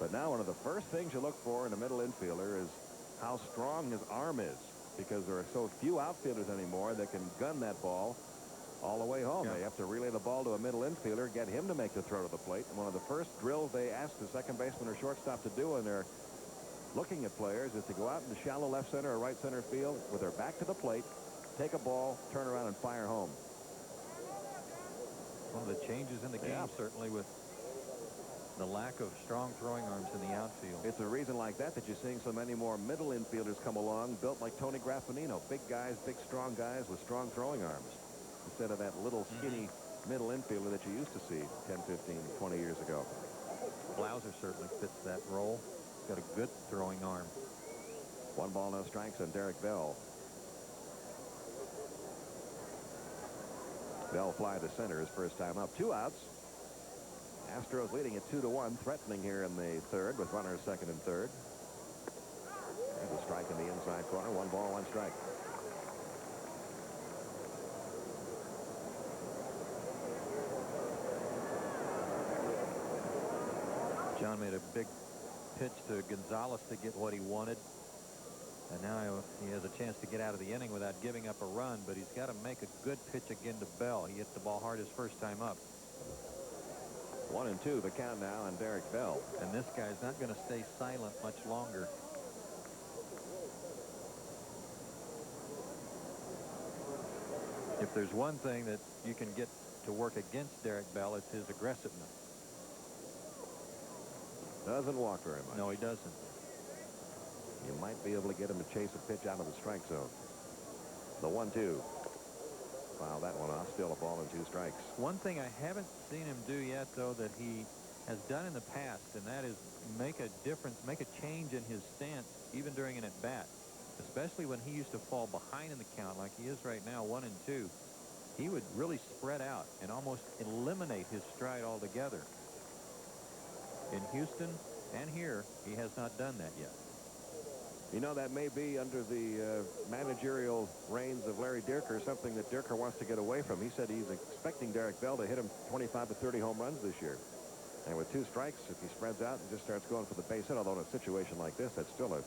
But now one of the first things you look for in a middle infielder is how strong his arm is, because there are so few outfielders anymore that can gun that ball all the way home. They have to relay the ball to a middle infielder, get him to make the throw to the plate. And one of the first drills they ask the second baseman or shortstop to do when they're looking at players is to go out in the shallow left center or right center field with their back to the plate, take a ball, turn around, and fire home. One of the changes in the game, certainly, with the lack of strong throwing arms in the outfield. It's a reason like that that you're seeing so many more middle infielders come along, built like Tony Graffinino. Big guys, big strong guys with strong throwing arms, instead of that little skinny middle infielder that you used to see 10, 15, 20 years ago. Blauser certainly fits that role. He's got a good throwing arm. 1 ball, no strikes on Derek Bell. Bell fly to center his first time up. 2 outs. Astros leading at 2-1, threatening here in the third with runners second and third. There's a strike in the inside corner. 1 ball, 1 strike. John made a big pitch to Gonzalez to get what he wanted. And now he has a chance to get out of the inning without giving up a run, but he's got to make a good pitch again to Bell. He hit the ball hard his first time up. 1-2 the count now on Derek Bell. And this guy's not going to stay silent much longer. If there's one thing that you can get to work against Derek Bell, it's his aggressiveness. Doesn't walk very much. No, he doesn't. You might be able to get him to chase a pitch out of the strike zone. The 1-2. Foul that one off. Still a ball and 2 strikes. One thing I haven't seen him do yet, though, that he has done in the past, and that is make a difference, make a change in his stance, even during an at-bat, especially when he used to fall behind in the count like he is right now, 1-2. he would really spread out and almost eliminate his stride altogether. In Houston and here, he has not done that yet. You know, that may be under the managerial reins of Larry Dierker, something that Dierker wants to get away from. He said he's expecting Derek Bell to hit him 25 to 30 home runs this year. And with 2 strikes, if he spreads out and just starts going for the base hit, although in a situation like this, that's still a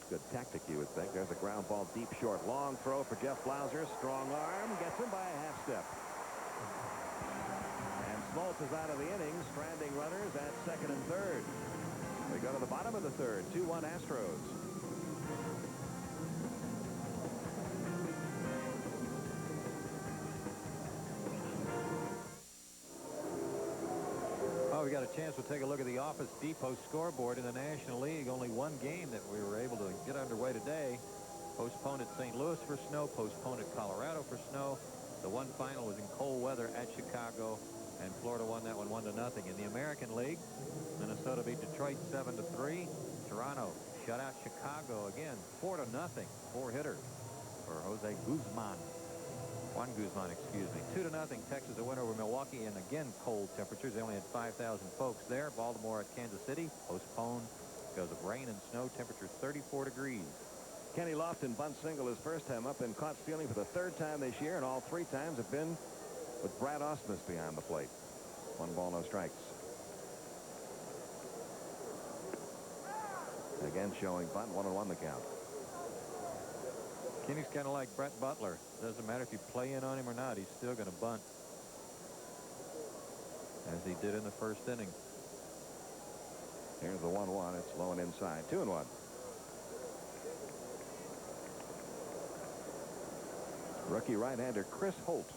good tactic, you would think. There's a ground ball, deep short, long throw for Jeff Blauser. Strong arm, gets him by a half step. And Smoltz is out of the inning, stranding runners at second and third. We go to the bottom of the third, 2-1 Astros. Oh, we got a chance to take a look at the Office Depot scoreboard in the National League. Only one game that we were able to get underway today. Postponed at St. Louis for snow, postponed at Colorado for snow. The one final was in cold weather at Chicago, and Florida won that one 1-0. In the American League, Minnesota beat Detroit 7-3. Toronto shut out Chicago again 4-0. 4-hitter for Jose Guzman. Juan Guzman, excuse me. 2-0. Texas a win over Milwaukee, and again cold temperatures. They only had 5,000 folks there. Baltimore at Kansas City postponed because of rain and snow. Temperature 34 degrees. Kenny Lofton bunt single his first time up, and caught stealing for the 3rd time this year, and all 3 times have been with Brad Ausmus behind the plate. 1 ball, no strikes. Again showing bunt, 1-1 the count. Kenny's kind of like Brett Butler. Doesn't matter if you play in on him or not, he's still going to bunt, as he did in the first inning. Here's the 1-1. It's low and inside. 2-1. Rookie right-hander Chris Holt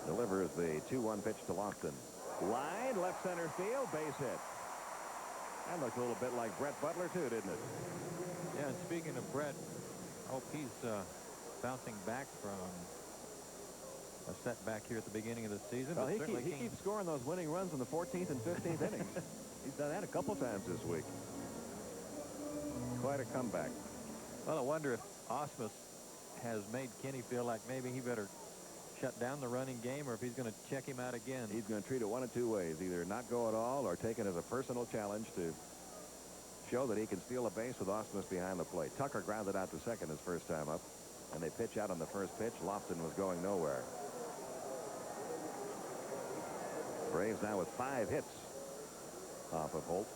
delivers the 2-1 pitch to Lofton. Line, left center field, base hit. That looked a little bit like Brett Butler, too, didn't it? Yeah, and speaking of Brett, I hope he's bouncing back from a setback here at the beginning of the season. Well, but he keeps scoring those winning runs in the 14th and 15th innings. He's done that a couple times this week. Quite a comeback. Well, I wonder if Ausmus has made Kenny feel like maybe he better shut down the running game, or if he's going to check him out again. He's going to treat it one of 2 ways, either not go at all or take it as a personal challenge to show that he can steal a base with Ausmus behind the plate. Tucker grounded out to second his first time up, and they pitch out on the first pitch. Lofton was going nowhere. Braves now with 5 hits off of Holt.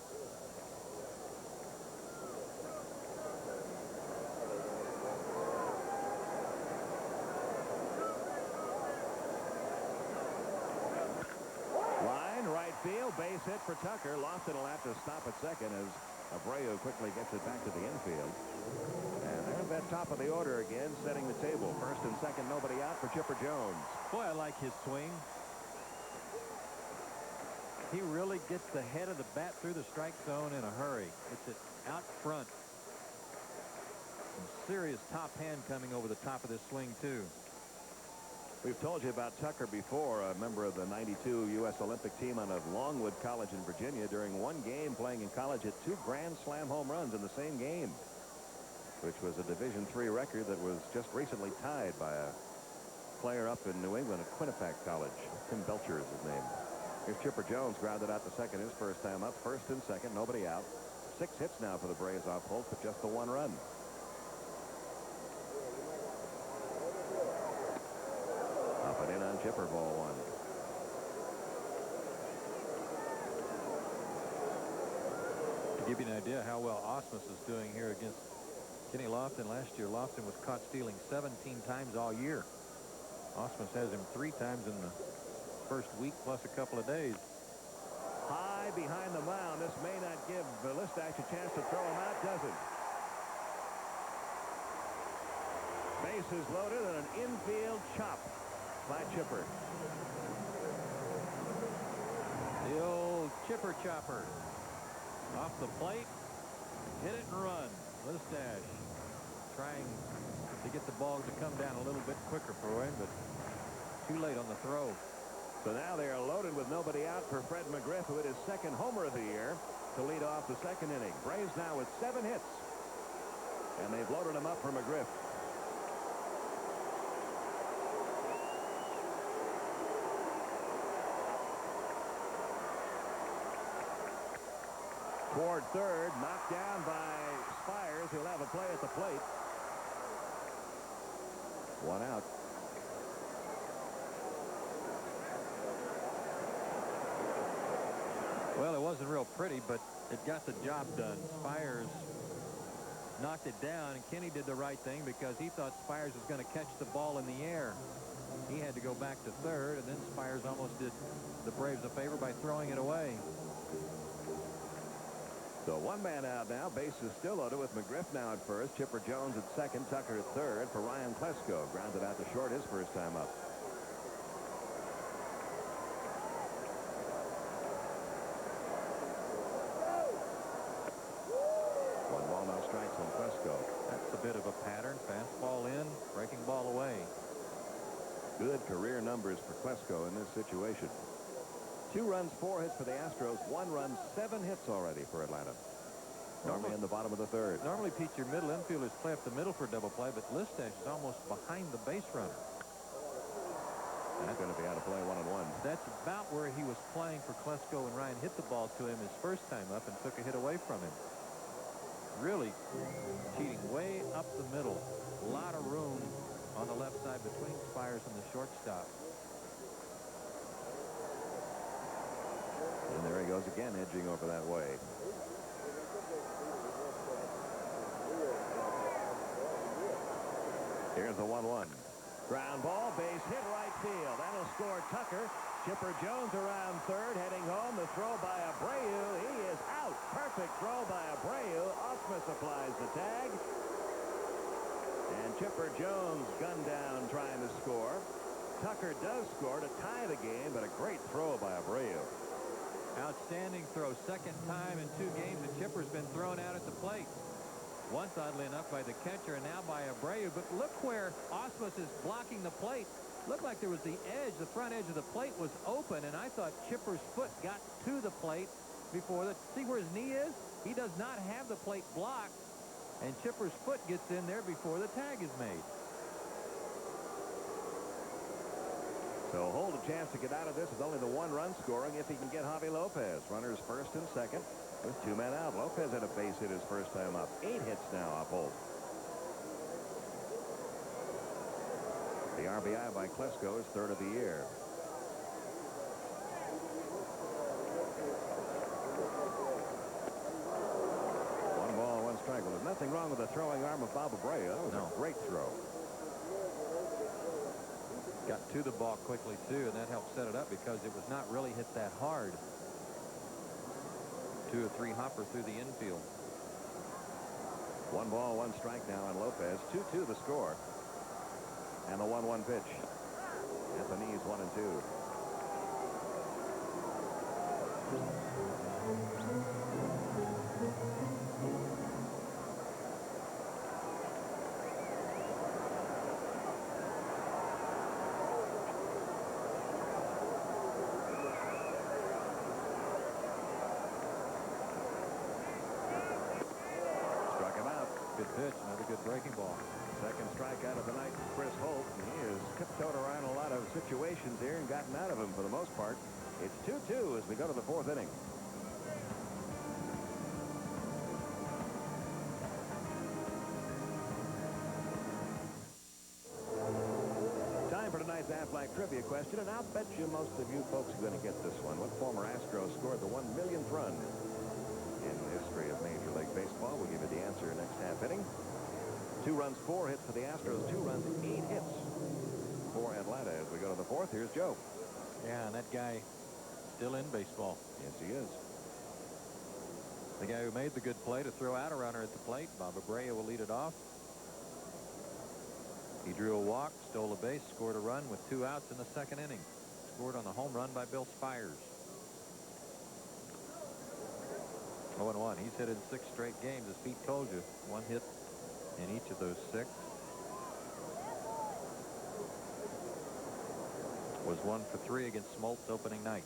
Line, right field, base hit for Tucker. Lofton will have to stop at second as Abreu quickly gets it back to the infield. And there's that top of the order again, setting the table. First and second, nobody out for Chipper Jones. Boy, I like his swing. He really gets the head of the bat through the strike zone in a hurry. It's it out front. Some serious top hand coming over the top of this swing, too. We've told you about Tucker before, a member of the '92 U.S. Olympic team out of Longwood College in Virginia. During one game playing in college, hit 2 grand slam home runs in the same game, which was a Division III record that was just recently tied by a player up in New England at Quinnipiac College. Tim Belcher is his name. Here's Chipper Jones, grounded out to second his first time up. First and second, nobody out. 6 hits now for the Braves off Holt, but just the 1 run. Up and in on Chipper, ball 1. To give you an idea how well Ausmus is doing here against Kenny Lofton, last year Lofton was caught stealing 17 times all year. Ausmus has him 3 times in the first week plus a couple of days. High behind the mound. This may not give Listach a chance to throw him out, does it? Bases loaded and an infield chop by Chipper. The old Chipper chopper. Off the plate. Hit it and run. Listach trying to get the ball to come down a little bit quicker for him, but too late on the throw. So now they are loaded with nobody out for Fred McGriff, who hit his 2nd homer of the year to lead off the 2nd inning. Braves now with 7 hits, and they've loaded him up for McGriff. toward third, knocked down by Spires. He'll have a play at the plate. One out. Well, it wasn't real pretty, but it got the job done. Spires knocked it down, and Kenny did the right thing because he thought Spires was going to catch the ball in the air. He had to go back to third, and then Spires almost did the Braves a favor by throwing it away. So one man out now. Bases still loaded with McGriff now at first. Chipper Jones at second. Tucker at third for Ryan Klesko. Grounded out to short his first time up. One ball, no strikes on Klesko. That's a bit of a pattern. Fastball in, breaking ball away. Good career numbers for Klesko in this situation. 2 runs, 4 hits for the Astros. 1 run, 7 hits already for Atlanta. Normally in the bottom of the third. Normally, Pete, your middle infielders play up the middle for double play, but Listach is almost behind the base runner. That's going to be out of play 1-1. That's about where he was playing for Klesko, and Ryan hit the ball to him his first time up and took a hit away from him. Really cheating way up the middle. A lot of room on the left side between Spires and the shortstop. And there he goes again, edging over that way. Here's the 1-1. Ground ball, base hit right field. That'll score Tucker. Chipper Jones around third, heading home. The throw by Abreu. He is out. Perfect throw by Abreu. Ausmus applies the tag. And Chipper Jones gunned down trying to score. Tucker does score to tie the game, but a great throw by Abreu. Outstanding throw. Second time in 2 games that Chipper's been thrown out at the plate. Once, oddly enough, by the catcher, and now by Abreu. But look where Ausmus is blocking the plate. Looked like there was the edge. The front edge of the plate was open, and I thought Chipper's foot got to the plate before the... See where his knee is? He does not have the plate blocked, and Chipper's foot gets in there before the tag is made. So hold a chance to get out of this with only the 1 run scoring if he can get Javi Lopez. Runners first and second with 2 men out. Lopez had a base hit his first time up. 8 hits now up hold. The RBI by Klesko is 3rd of the year. One ball, 1 strike. Well, there's nothing wrong with the throwing arm of Bob Abreu. That was a great throw. Got to the ball quickly, too, and that helped set it up because it was not really hit that hard. 2 or 3 hopper through the infield. 1 ball, 1 strike now on Lopez. 2-2 the score. And the 1-1 pitch. At the knees, 1-2. Struck him out. Good pitch, another good breaking ball. Second strikeout of the night for Chris Holt. And he has tiptoed around a lot of situations here and gotten out of them for the most part. It's 2-2 as we go to the 4th inning. Time for tonight's Aflac trivia question, and I'll bet you most of you folks are going to get this one. What former Astro scored the 1 millionth run in the history of Major League Baseball? We'll give you the answer next half inning. 2 runs, 4 hits for the Astros. 2 runs, 8 hits for Atlanta. As we go to the 4th, here's Joe. Yeah, and that guy still in baseball. Yes, he is. The guy who made the good play to throw out a runner at the plate. Bob Abreu will lead it off. He drew a walk, stole a base, scored a run with 2 outs in the 2nd inning. Scored on the home run by Bill Spires. 0-1. He's hit in 6 straight games, as Pete told you. 1 hit in each of those 6. Was 1 for 3 against Smoltz opening night.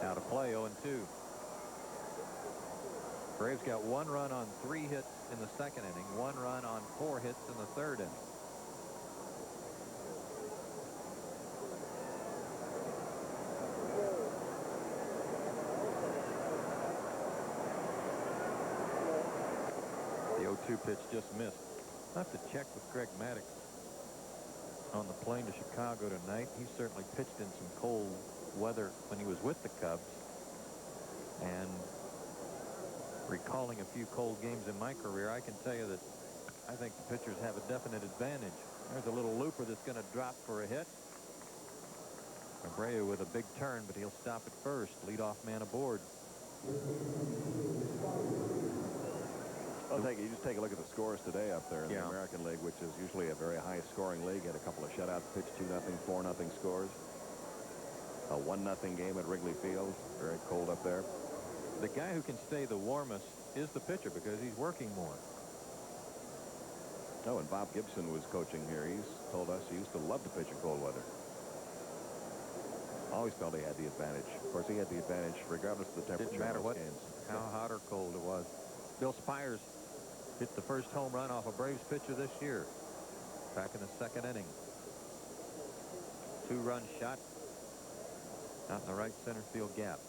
Now to play, 0-2. Braves got 1 run on 3 hits in the 2nd inning, 1 run on 4 hits in the 3rd inning. 0-2 pitch just missed. I have to check with Greg Maddux on the plane to Chicago tonight. He certainly pitched in some cold weather when he was with the Cubs. And recalling a few cold games in my career, I can tell you that I think the pitchers have a definite advantage. There's a little looper that's going to drop for a hit. Abreu with a big turn, but he'll stop at first. Leadoff man aboard. I'll take it. You just take a look at the scores today up there in the American League, which is usually a very high-scoring league. Had a couple of shutouts, pitched 2-0, 4-0 scores. A 1-0 game at Wrigley Field. Very cold up there. The guy who can stay the warmest is the pitcher because he's working more. Oh, and Bob Gibson was coaching here. He's told us he used to love to pitch in cold weather. Always felt he had the advantage. Of course, he had the advantage regardless of the temperature. Didn't matter of what, games. how hot or cold it was. Bill Spires hit the first home run off a Braves pitcher this year, back in the second inning. 2-run shot out in the right center field gap.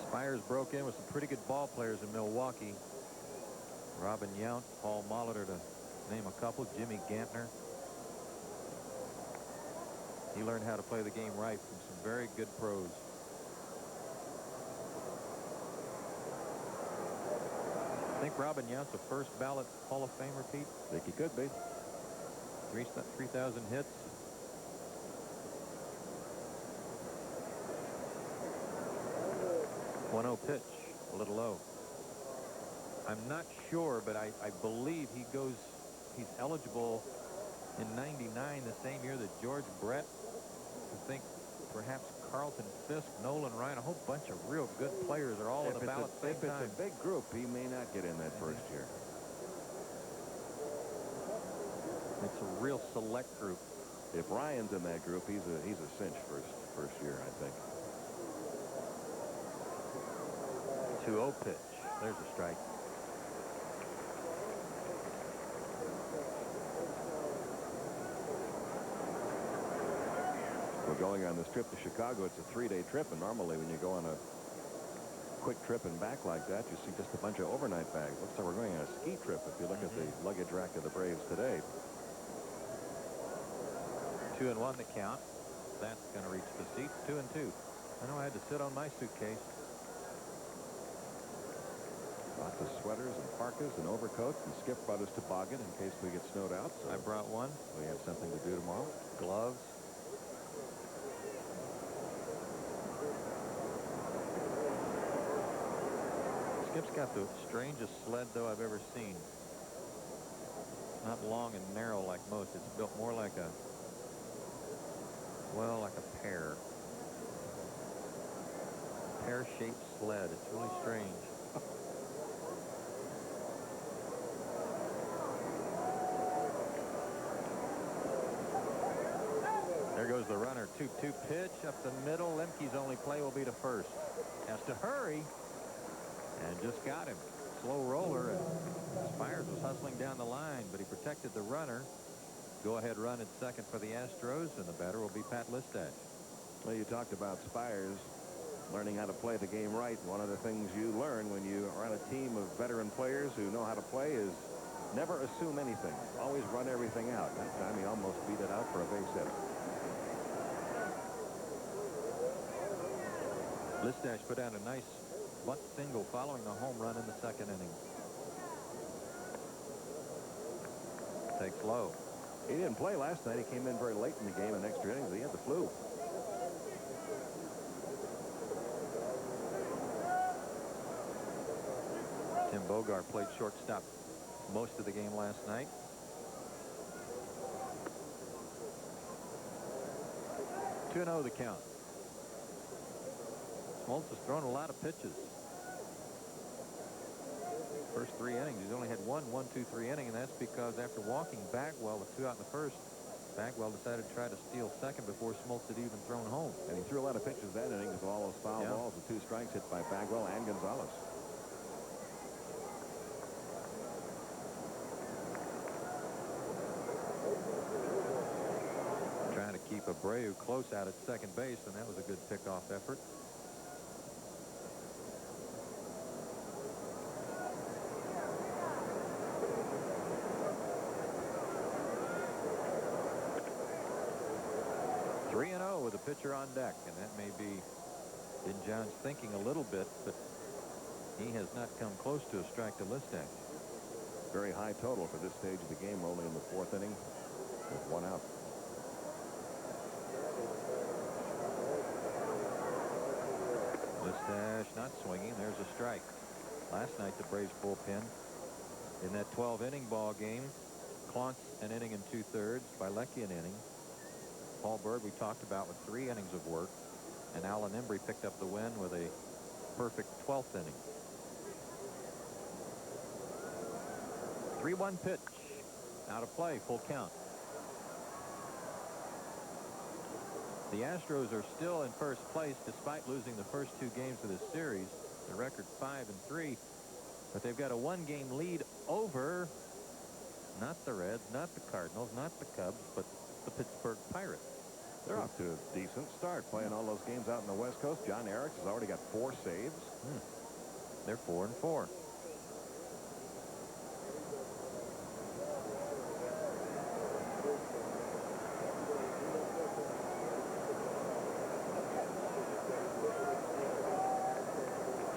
Spires broke in with some pretty good ball players in Milwaukee. Robin Yount, Paul Molitor, to name a couple. Jimmy Gantner. He learned how to play the game right from some very good pros. I think Robin Yount's a first ballot Hall of Famer, Pete. I think he could be. 3,000 hits. 1-0 pitch, a little low. I'm not sure, but I believe he's eligible in '99, the same year that George Brett. I think perhaps Carlton Fisk, Nolan Ryan, a whole bunch of real good players are all on the ballot at the same time. If it's a big group, he may not get in that first year. It's a real select group. If Ryan's in that group, he's a cinch first year, I think. 2-0 pitch. There's a strike. We're going on this trip to Chicago. It's a 3-day trip, and normally when you go on a quick trip and back like that, you see just a bunch of overnight bags. Looks like we're going on a ski trip if you look at the luggage rack of the Braves today. 2-1 the count. That's going to reach the seat. 2-2. I know I had to sit on my suitcase. Lots of sweaters and parkas and overcoats, and Skip brought his toboggan in case we get snowed out. So I brought one. We have something to do tomorrow. Gloves. Skip's got the strangest sled, though, I've ever seen. Not long and narrow like most. It's built more like a, well, like a pear. Pear-shaped sled. It's really strange. There goes the runner. 2-2 pitch up the middle. Lemke's only play will be to first. Has to hurry. And just got him. Slow roller. And Spires was hustling down the line, but he protected the runner. Go-ahead run at second for the Astros, and the batter will be Pat Listach. Well, you talked about Spires learning how to play the game right. One of the things you learn when you are on a team of veteran players who know how to play is never assume anything. Always run everything out. That time he almost beat it out for a base hit. Listach put out a nice bunt single following the home run in the second inning. Takes low. He didn't play last night. He came in very late in the game in extra innings. He had the flu. Tim Bogart played shortstop most of the game last night. 2-0 the count. Smoltz has thrown a lot of pitches. First 3 innings, he's only had 1 1-2-3 inning, and that's because after walking Bagwell with 2 out in the first, Bagwell decided to try to steal second before Smoltz had even thrown home. And he threw a lot of pitches that inning with all those foul balls with 2 strikes hit by Bagwell and Gonzalez. Trying to keep Abreu close out at second base, and that was a good pickoff effort. pitcher on deck, and that may be in John's thinking a little bit, but he has not come close to a strike to Listach. Very high total for this stage of the game, only in the 4th inning with 1 out. Listach not swinging. There's a strike. Last night the Braves bullpen in that 12-inning ball game, Klontz an inning and 2/3, Bilecki an inning. Paul Bird we talked about with 3 innings of work, and Alan Embry picked up the win with a perfect 12th inning. 3-1 pitch. Out of play, full count. The Astros are still in first place despite losing the first 2 games of this series. The record 5-3, but they've got a 1-game lead over not the Reds, not the Cardinals, not the Cubs, but the Pittsburgh Pirates. They're off to a decent start playing all those games out in the West Coast. John Eriks has already got 4 saves. They're 4-4.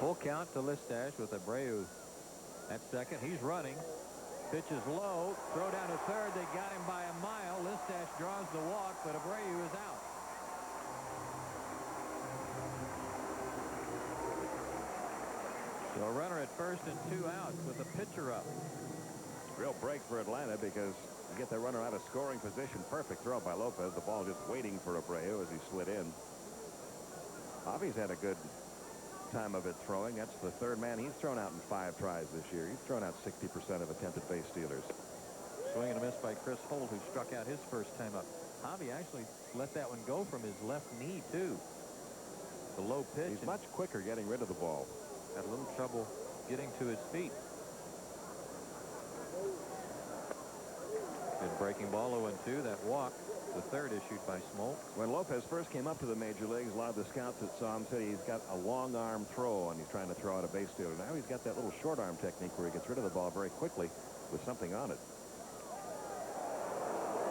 Full count to Listach with Abreu at second. He's running. Pitch is low. Throw down to third. They got him by a mile. Listach draws the walk, but Abreu is out. So a runner at first and 2 outs with a pitcher up. Real break for Atlanta because you get the runner out of scoring position. Perfect throw by Lopez. The ball just waiting for Abreu as he slid in. Javi's had a good time of it throwing. That's the 3rd man he's thrown out in 5 tries this year. He's thrown out 60% of attempted base stealers. Swing and a miss by Chris Holt, who struck out his first time up. Javi actually let that one go from his left knee, too. The low pitch. He's much quicker getting rid of the ball. Had a little trouble getting to his feet. Good breaking ball, 0-2. That walk, the 3rd issued by Smoltz. When Lopez first came up to the major leagues, a lot of the scouts that saw him said he's got a long arm throw and he's trying to throw out a base stealer. Now he's got that little short arm technique where he gets rid of the ball very quickly with something on it.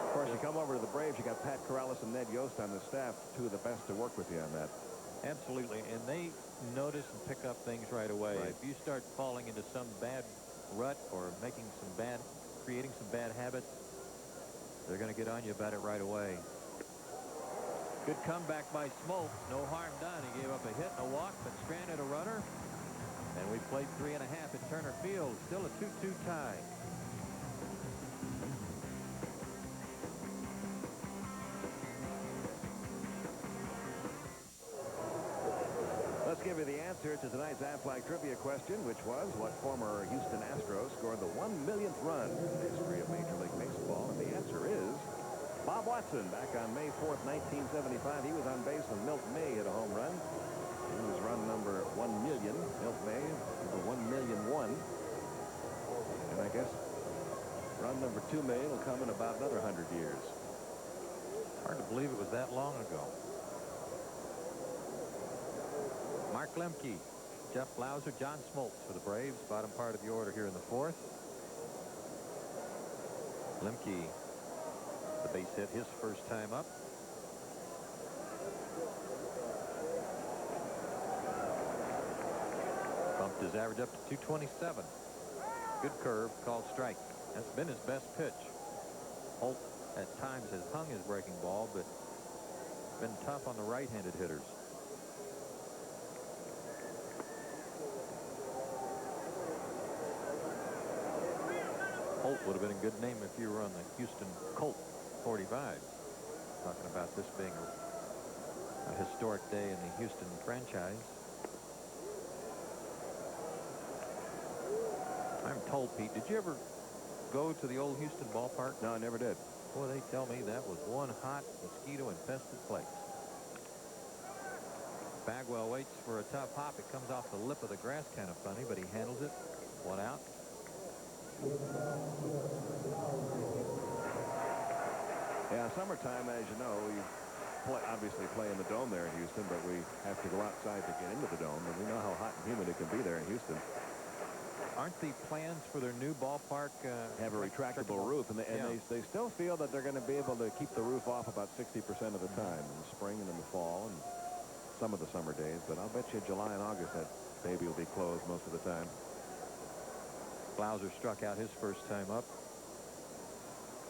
Of course, you come over to the Braves, you got Pat Corrales and Ned Yost on the staff, 2 of the best to work with you on that. Absolutely, and they notice and pick up things right away. Right. If you start falling into some bad rut or creating some bad habits, they're going to get on you about it right away. Good comeback by Smoltz. No harm done. He gave up a hit and a walk, but stranded a runner. And we played 3.5 at Turner Field. Still a 2-2 tie. Let's give you the answer to tonight's Aflac Trivia question, which was, what former Houston Astros scored the 1 millionth run in the history of Major League Baseball? And the answer is Bob Watson. Back on May 4th, 1975, he was on base when Milt May hit a home run. He was run number 1 million. Milt May, number 1,000,001. And I guess run number 2 million will come in about another 100 years. Hard to believe it was that long ago. Mark Lemke, Jeff Blauser, John Smoltz for the Braves. Bottom part of the order here in the 4th. Lemke, the base hit his first time up. Bumped his average up to 227. Good curve, called strike. That's been his best pitch. Holt at times has hung his breaking ball, but been tough on the right-handed hitters. Holt would have been a good name if you were on the Houston Colt 45. Talking about this being a historic day in the Houston franchise. I'm told, Pete, did you ever go to the old Houston ballpark? No, I never did. Boy, they tell me that was one hot, mosquito-infested place. Bagwell waits for a tough hop. It comes off the lip of the grass, kind of funny, but he handles it. 1 out. Yeah, summertime, as you know, we obviously play in the dome there in Houston, but we have to go outside to get into the dome, and we know how hot and humid it can be there in Houston. Aren't the plans for their new ballpark have a retractable roof, and they still feel that they're going to be able to keep the roof off about 60% of the time in the spring and in the fall and some of the summer days. But I'll bet you July and August that baby will be closed most of the time. Blauser struck out his first time up.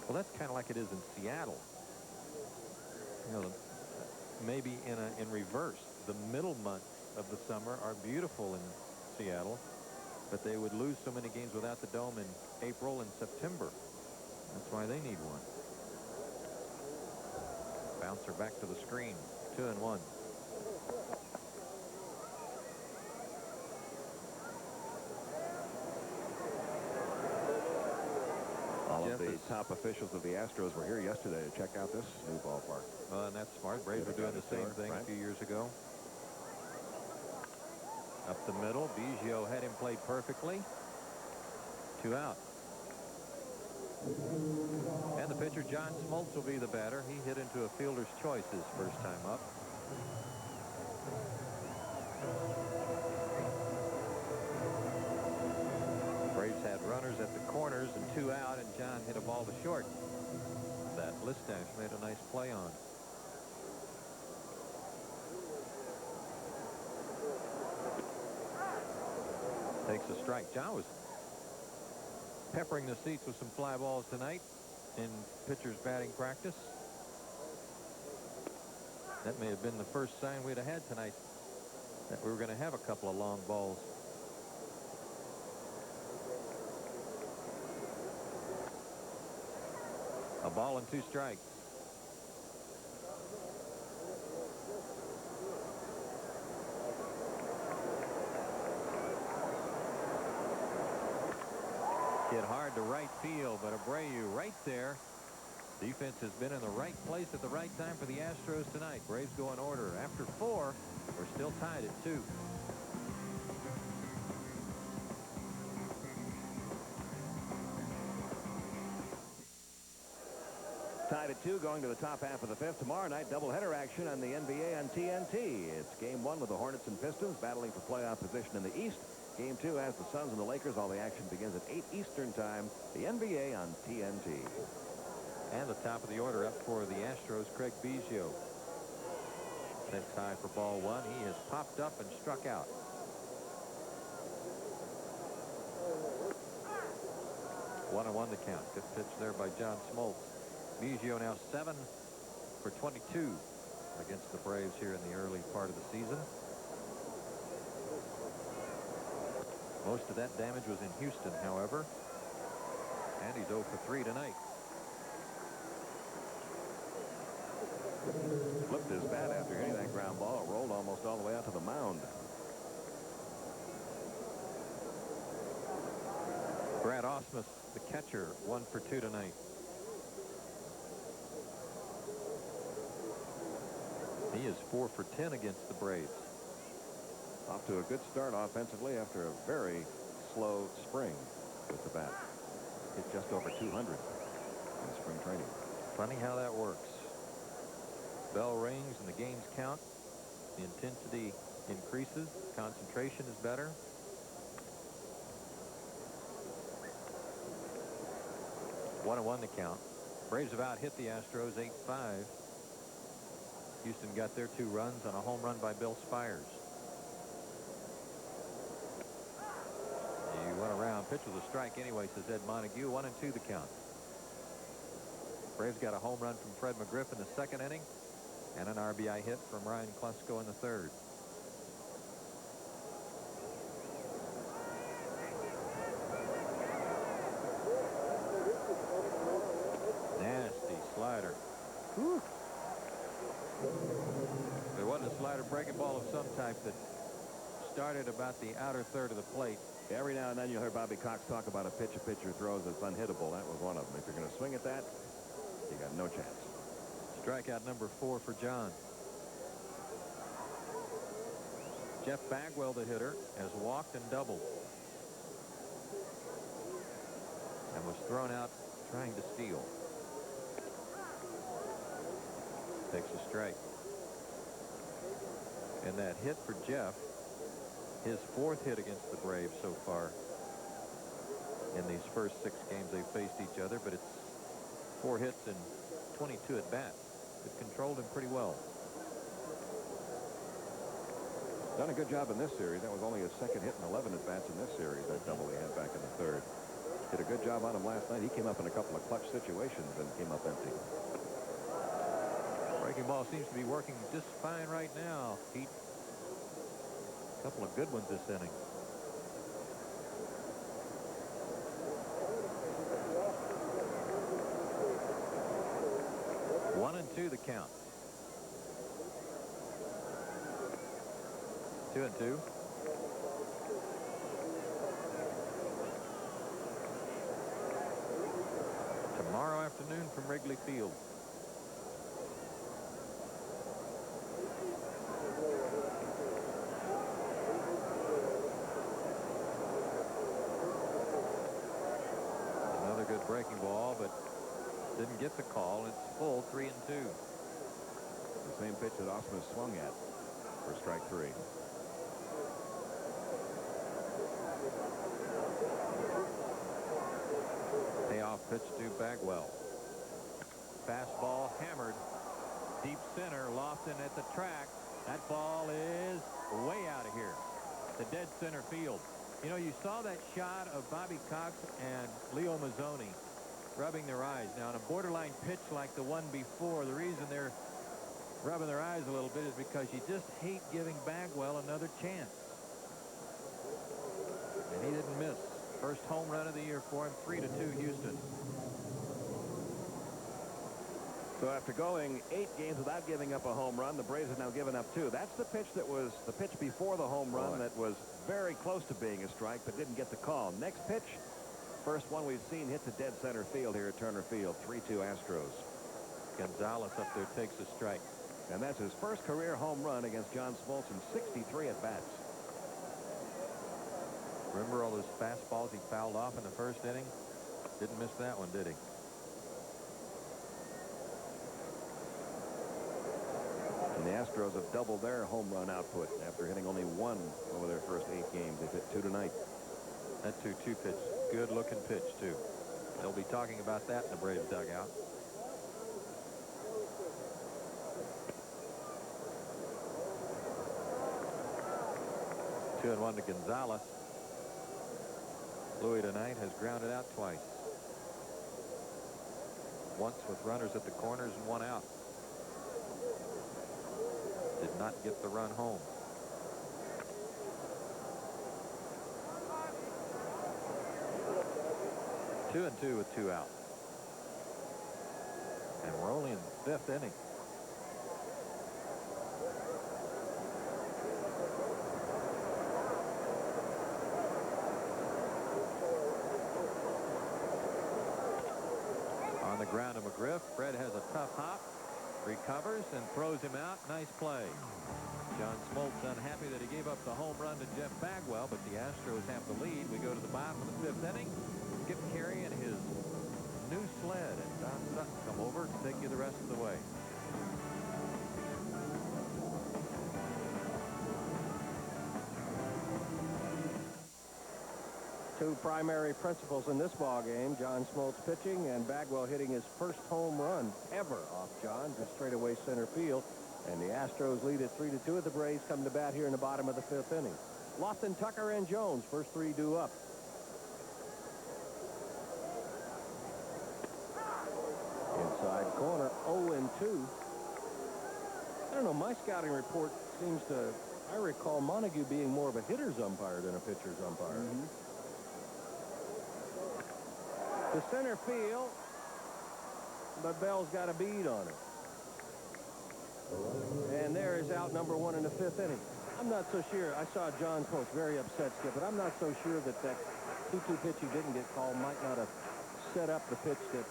Well, that's kind of like it is in Seattle. You know, maybe in reverse. The middle months of the summer are beautiful in Seattle, but they would lose so many games without the dome in April and September. That's why they need one. Bouncer back to the screen. 2-1. All of the top officials of the Astros were here yesterday to check out this new ballpark. And that's smart. Braves were doing the same thing a few years ago. Up the middle, Biggio had him played perfectly. 2 out. And the pitcher, John Smoltz, will be the batter. He hit into a fielder's choice his first time up. Braves had runners at the corners and 2 out, and John hit a ball to short that Listash made a nice play on. Takes a strike. John was peppering the seats with some fly balls tonight in pitcher's batting practice. That may have been the first sign we'd have had tonight that we were going to have a couple of long balls. A ball and 2 strikes. Hit hard to right field, but Abreu right there. Defense has been in the right place at the right time for the Astros tonight. Braves go in order. After 4, we're still tied at 2. Tied at 2 going to the top half of the 5th. Tomorrow night, doubleheader action on the NBA on TNT. It's Game 1 with the Hornets and Pistons battling for playoff position in the East. Game 2 has the Suns and the Lakers. All the action begins at 8 Eastern time. The NBA on TNT. And the top of the order up for the Astros, Craig Biggio. Sets high for ball 1. He has popped up and struck out. One and 1 to count. Good pitch there by John Smoltz. Biggio now 7 for 22 against the Braves here in the early part of the season. Most of that damage was in Houston, however. And he's 0 for 3 tonight. Flipped his bat after hitting that ground ball. It rolled almost all the way out to the mound. Brad Ausmus, the catcher, 1 for 2 tonight. He is 4 for 10 against the Braves. Off to a good start offensively after a very slow spring with the bat. Hit just over 200 in spring training. Funny how that works. Bell rings and the games count. The intensity increases. Concentration is better. One and 1 to count. Braves have out hit the Astros 8-5. Houston got their 2 runs on a home run by Bill Spires. He went around. Pitch was a strike anyway, says Ed Montague. 1 and 2 the count. Braves got a home run from Fred McGriff in the 2nd inning and an RBI hit from Ryan Klesko in the 3rd. Nasty slider. Whew. There wasn't a slider breaking ball of some type that started about the outer third of the plate. Every now and then you'll hear Bobby Cox talk about a pitch a pitcher throws that's unhittable. That was one of them. If you're going to swing at that, you got no chance. Strikeout number 4 for John. Jeff Bagwell, the hitter, has walked and doubled and was thrown out trying to steal. Takes a strike. And that hit for Jeff, his 4th hit against the Braves so far. first 6 games they faced each other, but it's 4 hits and 22 at bats. It controlled him pretty well. Done a good job in this series. That was only his second hit and 11 at bats in this series. That double he had back in the 3rd. Did a good job on him last night. He came up in a couple of clutch situations and came up empty. Breaking ball seems to be working just fine right now. Pete, a couple of good ones this inning. One and 2 the count. 2-2. Tomorrow afternoon from Wrigley Field. Another good breaking ball, but didn't get the call. It's full, 3-2. The same pitch that Ausmus swung at for strike 3. Payoff pitch to Bagwell. Fastball hammered. Deep center. Lofton at the track. That ball is way out of here. The dead center field. You know, you saw that shot of Bobby Cox and Leo Mazzoni rubbing their eyes. Now, on a borderline pitch like the one before, the reason they're rubbing their eyes a little bit is because you just hate giving Bagwell another chance. And he didn't miss. First home run of the year for him. 3-2 Houston. So after going 8 games without giving up a home run, the Braves have now given up 2. That's the pitch that was the pitch before the home run that was very close to being a strike but didn't get the call. Next pitch, first one we've seen hit to dead center field here at Turner Field. 3-2 Astros. Gonzalez up there takes a strike. And that's his first career home run against John Smoltz in 63 at bats. Remember all those fastballs he fouled off in the first inning? Didn't miss that one, did he? And the Astros have doubled their home run output after hitting only 1 over their first 8 games. They've hit 2 tonight. That 2-2 pitch. Good looking pitch, too. They'll be talking about that in the Braves dugout. Two and 1 to Gonzalez. Louis tonight has grounded out twice. Once with runners at the corners and 1 out. Did not get the run home. Two and 2 with 2 outs. And we're only in the 5th inning. On the ground to McGriff. Fred has a tough hop. Recovers and throws him out. Nice play. John Smoltz unhappy that he gave up the home run to Jeff Bagwell, but the Astros have the lead. We go to the bottom of the 5th inning. Skip Carey and his new sled, and Don Sutton come over to take you the rest of the way. Two primary principles in this ball game. John Smoltz pitching and Bagwell hitting his first home run ever off John, just straightaway center field. And the Astros lead at 3-2 at the Braves come to bat here in the bottom of the 5th inning. Lofton, Tucker, and Jones, first 3 due up. Inside corner, 0-2. I don't know, my scouting report seems to, I recall Montague being more of a hitter's umpire than a pitcher's umpire. To center field, but Bell's got a bead on it. And there is out number 1 in the 5th inning. I'm not so sure. I saw John Smoltz very upset, Skip, but I'm not so sure that 2-2 pitch he didn't get called might not have set up the pitch that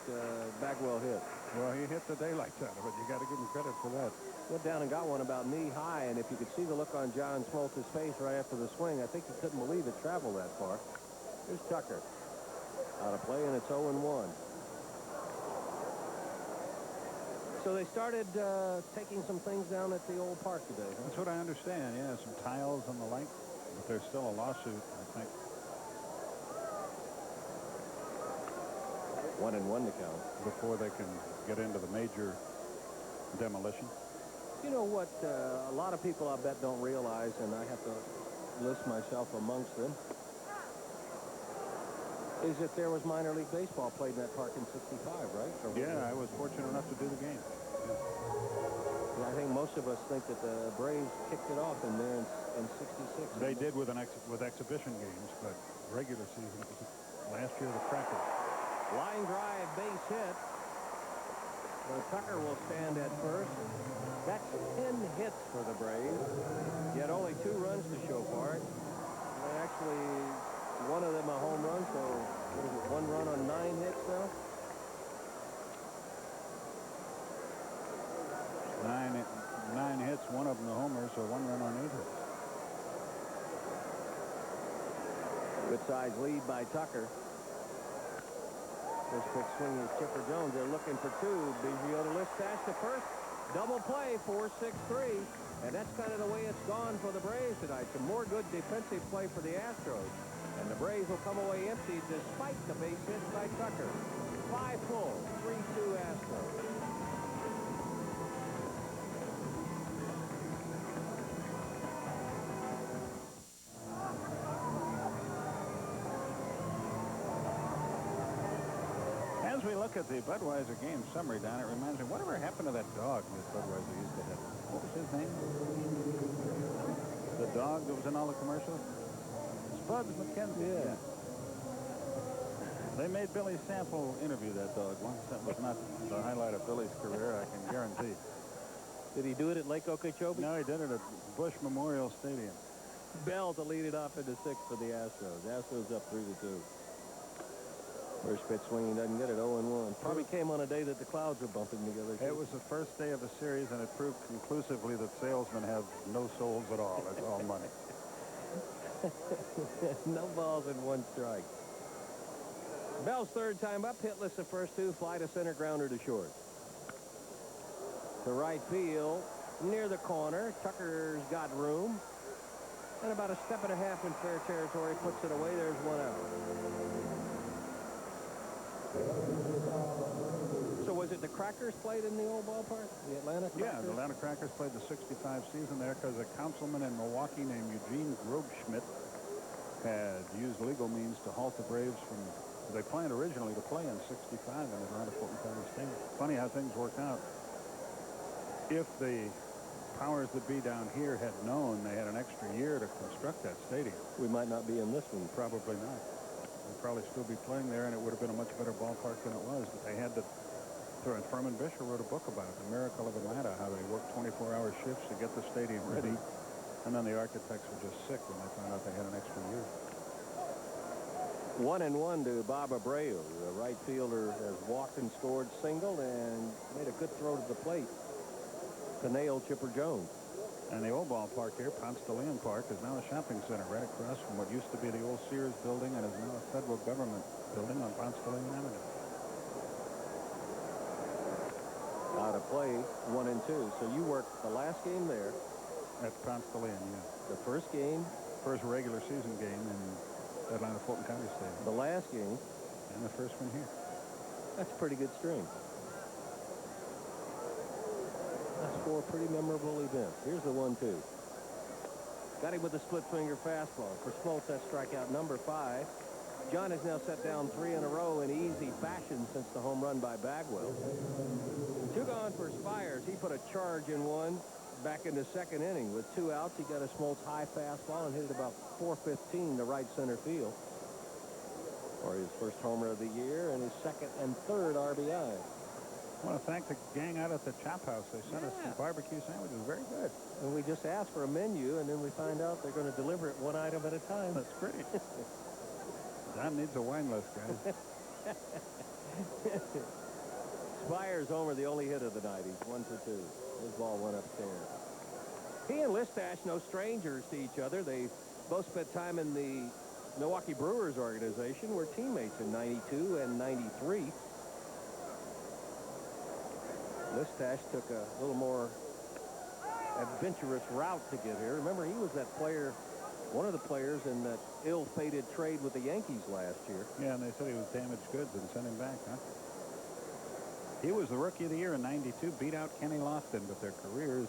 Bagwell hit. Well, he hit the daylights out of it. You got to give him credit for that. Went down and got one about knee high, and if you could see the look on John Smoltz's face right after the swing, I think he couldn't believe it traveled that far. Here's Tucker. Out of play, and it's 0-1. So they started taking some things down at the old park today, huh? That's what I understand, yeah, some tiles and the like, but there's still a lawsuit, I think. 1-1 to count. before they can get into the major demolition. You know what a lot of people I bet don't realize, and I have to list myself amongst them, is that there was minor league baseball played in that park in '65, right? Yeah, I was fortunate enough to do the game. And I think most of us think that the Braves kicked it off in there in '66. They did with exhibition games, but regular season last year the Crackers. Line drive, base hit. So Tucker will stand at first. That's 10 hits for the Braves, yet only 2 runs to show for it. And actually, one of them a home run, so what is it, 1 run on 9 hits now? Nine hits, one of them a homer, so 1 run on 8 hits. Good size lead by Tucker. This pitch swing is Chipper Jones. They're looking for 2. Biggio to Listach to first. Double play, 4-6-3. And that's kind of the way it's gone for the Braves tonight. Some more good defensive play for the Astros. And the Braves will come away empty despite the base hit by Tucker. 5 full, 3-2 Astros. As we look at the Budweiser game summary, Don, it reminds me, whatever happened to that dog that Budweiser used to have? What was his name? The dog that was in all the commercials? Spuds McKenzie. Yeah. They made Billy Sample interview that dog once. That was not the highlight of Billy's career, I can guarantee. Did he do it at Lake Okeechobee? No, he did it at Bush Memorial Stadium. Bell to lead it off into 6 for the Astros. Astros up 3-2. First pitch swinging, doesn't get it, 0-1. Probably came on a day that the clouds were bumping together. It was the first day of the series, and it proved conclusively that salesmen have no souls at all. It's all money. No balls and 1 strike. Bell's third time up, hitless the first 2, fly to center, grounder to short. To right field, near the corner. Tucker's got room. And about a step and a half in fair territory, puts it away. There's 1 out. So was it the Crackers played in the old ballpark? The Atlanta Crackers? Yeah, the Atlanta Crackers played the '65 season there because a councilman in Milwaukee named Eugene Grobschmidt had used legal means to halt the Braves from... They planned originally to play in '65 in Atlanta Fulton County Stadium. Funny how things worked out. If the powers that be down here had known they had an extra year to construct that stadium, We might not be in this one. probably not. They'd probably still be playing there, and it would have been a much better ballpark than it was. But they had to throw it. Furman Bisher wrote a book about it, The Miracle of Atlanta, how they worked 24-hour shifts to get the stadium ready. And then the architects were just sick when they found out they had an extra year. 1-1 to Bob Abreu. The right fielder has walked and scored single and made a good throw to the plate to nail Chipper Jones. And the old ballpark here, Ponce de Leon Park, is now a shopping center right across from what used to be the old Sears building and is now a federal government building on Ponce de Leon Avenue. Out of play, 1-2. So you worked the last game there. At Ponce de Leon, yeah. The first game. First regular season game in Atlanta Fulton County Stadium. The last game. And the first one here. That's a pretty good string. That's 4 pretty memorable events. Here's the 1-2. Got him with a split finger fastball. For Smoltz, that's strikeout number 5. John has now set down 3 in a row in easy fashion since the home run by Bagwell. 2 gone for Spires. He put a charge in 1 back in the second inning. With 2 outs, he got a Smoltz high fastball and hit it about 415 to right center field for his first homer of the year and his second and third RBI. I want to thank the gang out at the Chop House. They sent us some barbecue sandwiches. Very good. And we just asked for a menu, and then we find out they're going to deliver it 1 item at a time. That's great. Don needs a wine list, guys. Spires homer, the only hit of the night. He's 1 for 2. His ball went upstairs. He and Listach, no strangers to each other. They both spent time in the Milwaukee Brewers organization, were teammates in '92 and '93. Listach took a little more adventurous route to get here. Remember, he was that player one of the players in that ill-fated trade with the Yankees last year. Yeah, and they said he was damaged goods and sent him back, huh? He was the Rookie of the Year in '92, beat out Kenny Lofton, but their careers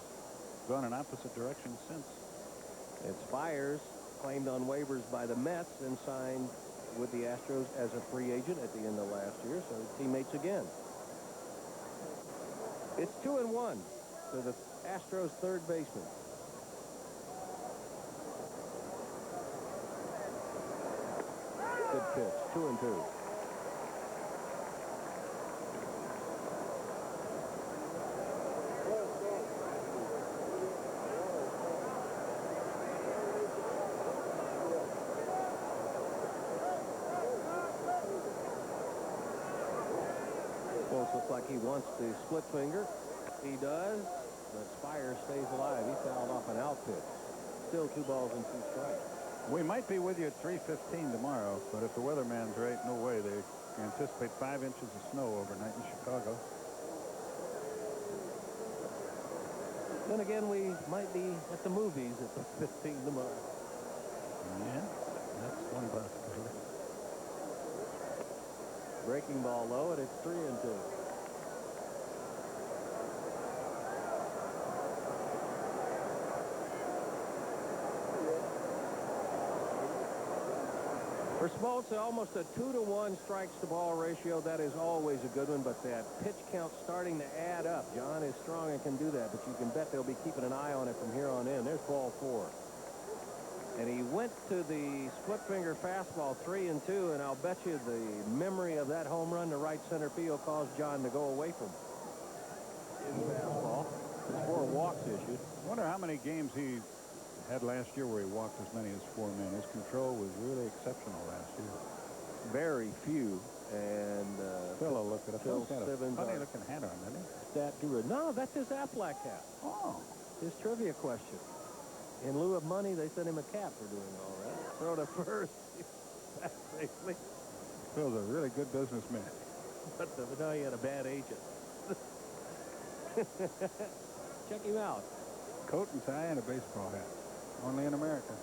gone in opposite directions since. It's Spires, claimed on waivers by the Mets and signed with the Astros as a free agent at the end of last year, so teammates again. It's 2-1 to the Astros third baseman. Good pitch, 2-2. Looks like he wants the split finger. He does, but Spires stays alive. He fouled off an out pitch. Still 2 balls and 2 strikes. We might be with you at 3:15 tomorrow, but if the weatherman's right, no way. They anticipate 5 inches of snow overnight in Chicago. Then again, we might be at the movies at the 15 tomorrow. Yeah, that's one possibility. Breaking ball low, and it's 3-2. For Smoltz, almost a 2-to-1 strikes to ball ratio. That is always a good one, but that pitch count starting to add up. John is strong and can do that, but you can bet they'll be keeping an eye on it from here on in. There's ball 4. And he went to the split finger fastball 3-2, and I'll bet you the memory of that home run to right center field caused John to go away from his fastball. There's 4 walks issued. I wonder how many games he had last year where he walked as many as 4 men. His control was really exceptional last year. Very few. And Phil will look at it. Phil Phil's got a Simmons, funny looking hat on, doesn't he? stat guru. No, that's his Aflac hat. Oh. His trivia question. In lieu of money, they sent him a cap for doing all right. Throw to first. Safely. Phil's a really good businessman. But now he had a bad agent. Check him out. Coat and tie and a baseball hat. Only in America.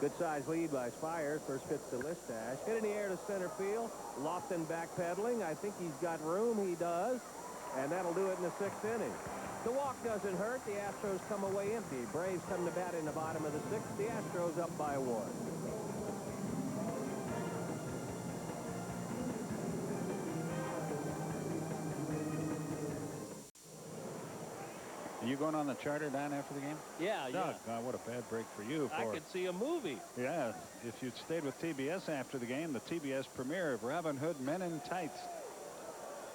Good size lead by Spires. First pitch to Listash. Hit in the air to center field. Lofton backpedaling. I think he's got room. He does. And that'll do it in the 6th inning. The walk doesn't hurt. The Astros come away empty. Braves come to bat in the bottom of the 6th. The Astros up by 1. Are you going on the charter, Don, after the game? Yeah. God, what a bad break for you. I could see a movie. Yeah, if you'd stayed with TBS after the game, the TBS premiere of Robin Hood Men in Tights.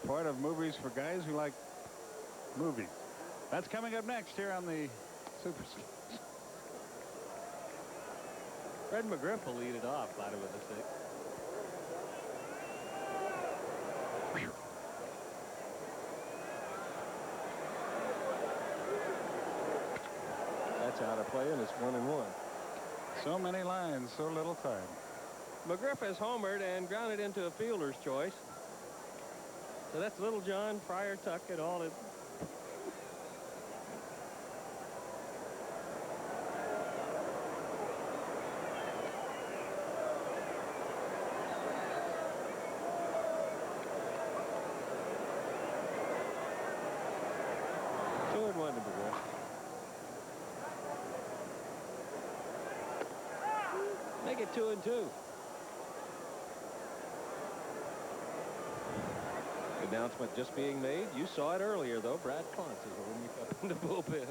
Part of movies for guys who like movies. That's coming up next here on the Super. Fred McGriff will lead it off, bottom of the 6th. That's out of play, and it's 1-1. So many lines, so little time. McGriff has homered and grounded into a fielder's choice. So that's Little John, Friar Tuck, and all it. Make it 2-2. Announcement just being made. You saw it earlier, though. Brad Clance is warming up in the bullpen.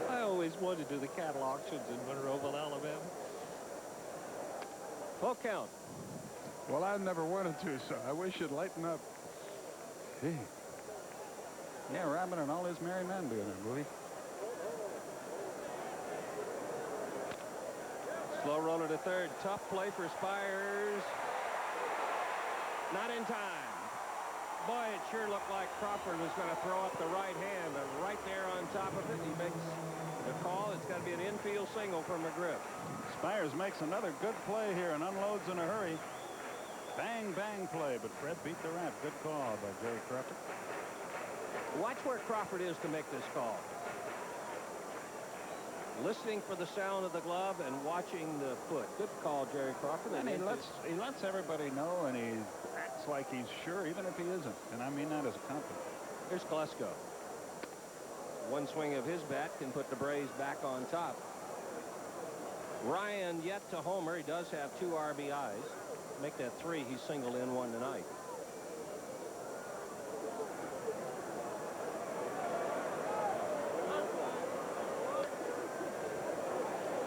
I always wanted to do the cattle auctions in Monroeville, Alabama. Full count. Well, I've never wanted to, so I wish you'd lighten up. Gee. Yeah, Robin and all his merry men doing it, movie. Slow roller to third. Tough play for Spires. Not in time. Boy, it sure looked like Crawford was going to throw up the right hand, but right there on top of it, he makes the call. It's got to be an infield single for McGriff. Spires makes another good play here and unloads in a hurry. Bang, bang play, but Fred beat the rap. Good call by Jerry Crawford. Watch where Crawford is to make this call. Listening for the sound of the glove and watching the foot. Good call, Jerry Crawford. And he lets everybody know, and he acts like he's sure, even if he isn't. And I mean that as a compliment. Here's Klesko. One swing of his bat can put the Braves back on top. Ryan yet to homer. He does have 2 RBIs. Make that 3. He's singled in 1 tonight.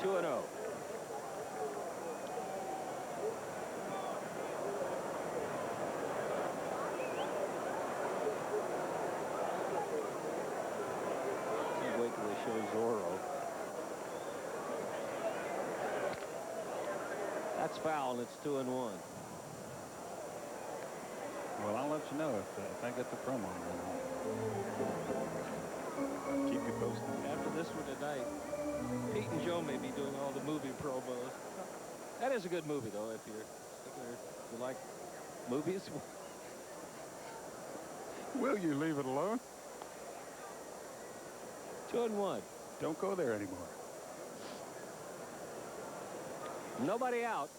Two and 0. Wait till they show Zorro. That's foul, and it's 2 and 1. Well, I'll let you know if I get the promo. Keep you posted. After this one tonight, Pete and Joe may be doing all the movie promos. That is a good movie, though, if you like movies. Will you leave it alone? 2 and 1. Don't go there anymore. Nobody out.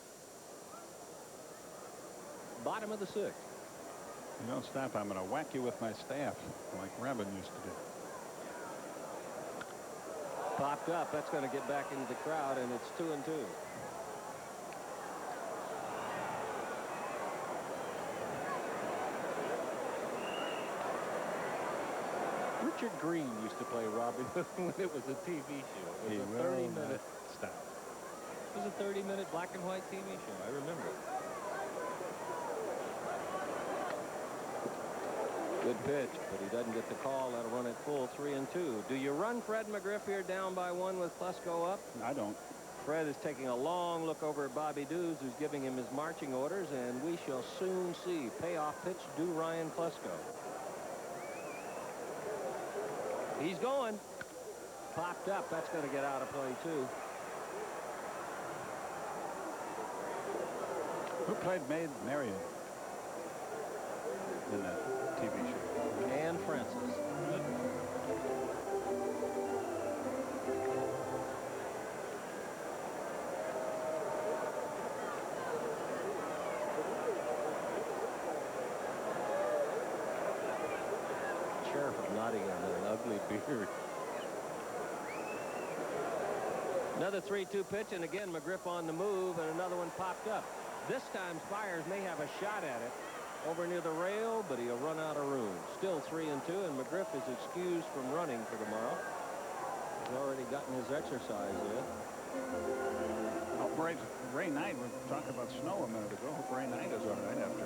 Bottom of the 6th. You don't stop, I'm going to whack you with my staff like Rabin used to do. Popped up. That's going to get back into the crowd, and it's 2 and 2. Richard Green used to play Robin Hood when it was a TV show. It was a 30-minute stop. It was a 30-minute black and white TV show. I remember it. Good pitch, but he doesn't get the call. That'll run it full. 3 and 2. Do you run Fred McGriff here down by 1 with Klesko up? I don't. Fred is taking a long look over at Bobby Dews, who's giving him his marching orders, and we shall soon see. Payoff pitch due Ryan Klesko. He's going. Popped up. That's going to get out of play, too. Who played Maid Marian in that TV show? And Francis. Sheriff of Nottingham with an ugly beard. Another 3-2 pitch, and again McGriff on the move, and another one popped up. This time Spires may have a shot at it over near the rail, but he'll run out of room. Still 3 and 2, and McGriff is excused from running for tomorrow. He's already gotten his exercise in. Oh, Ray Knight, we were talking about snow a minute ago. Hope Ray Knight is all right after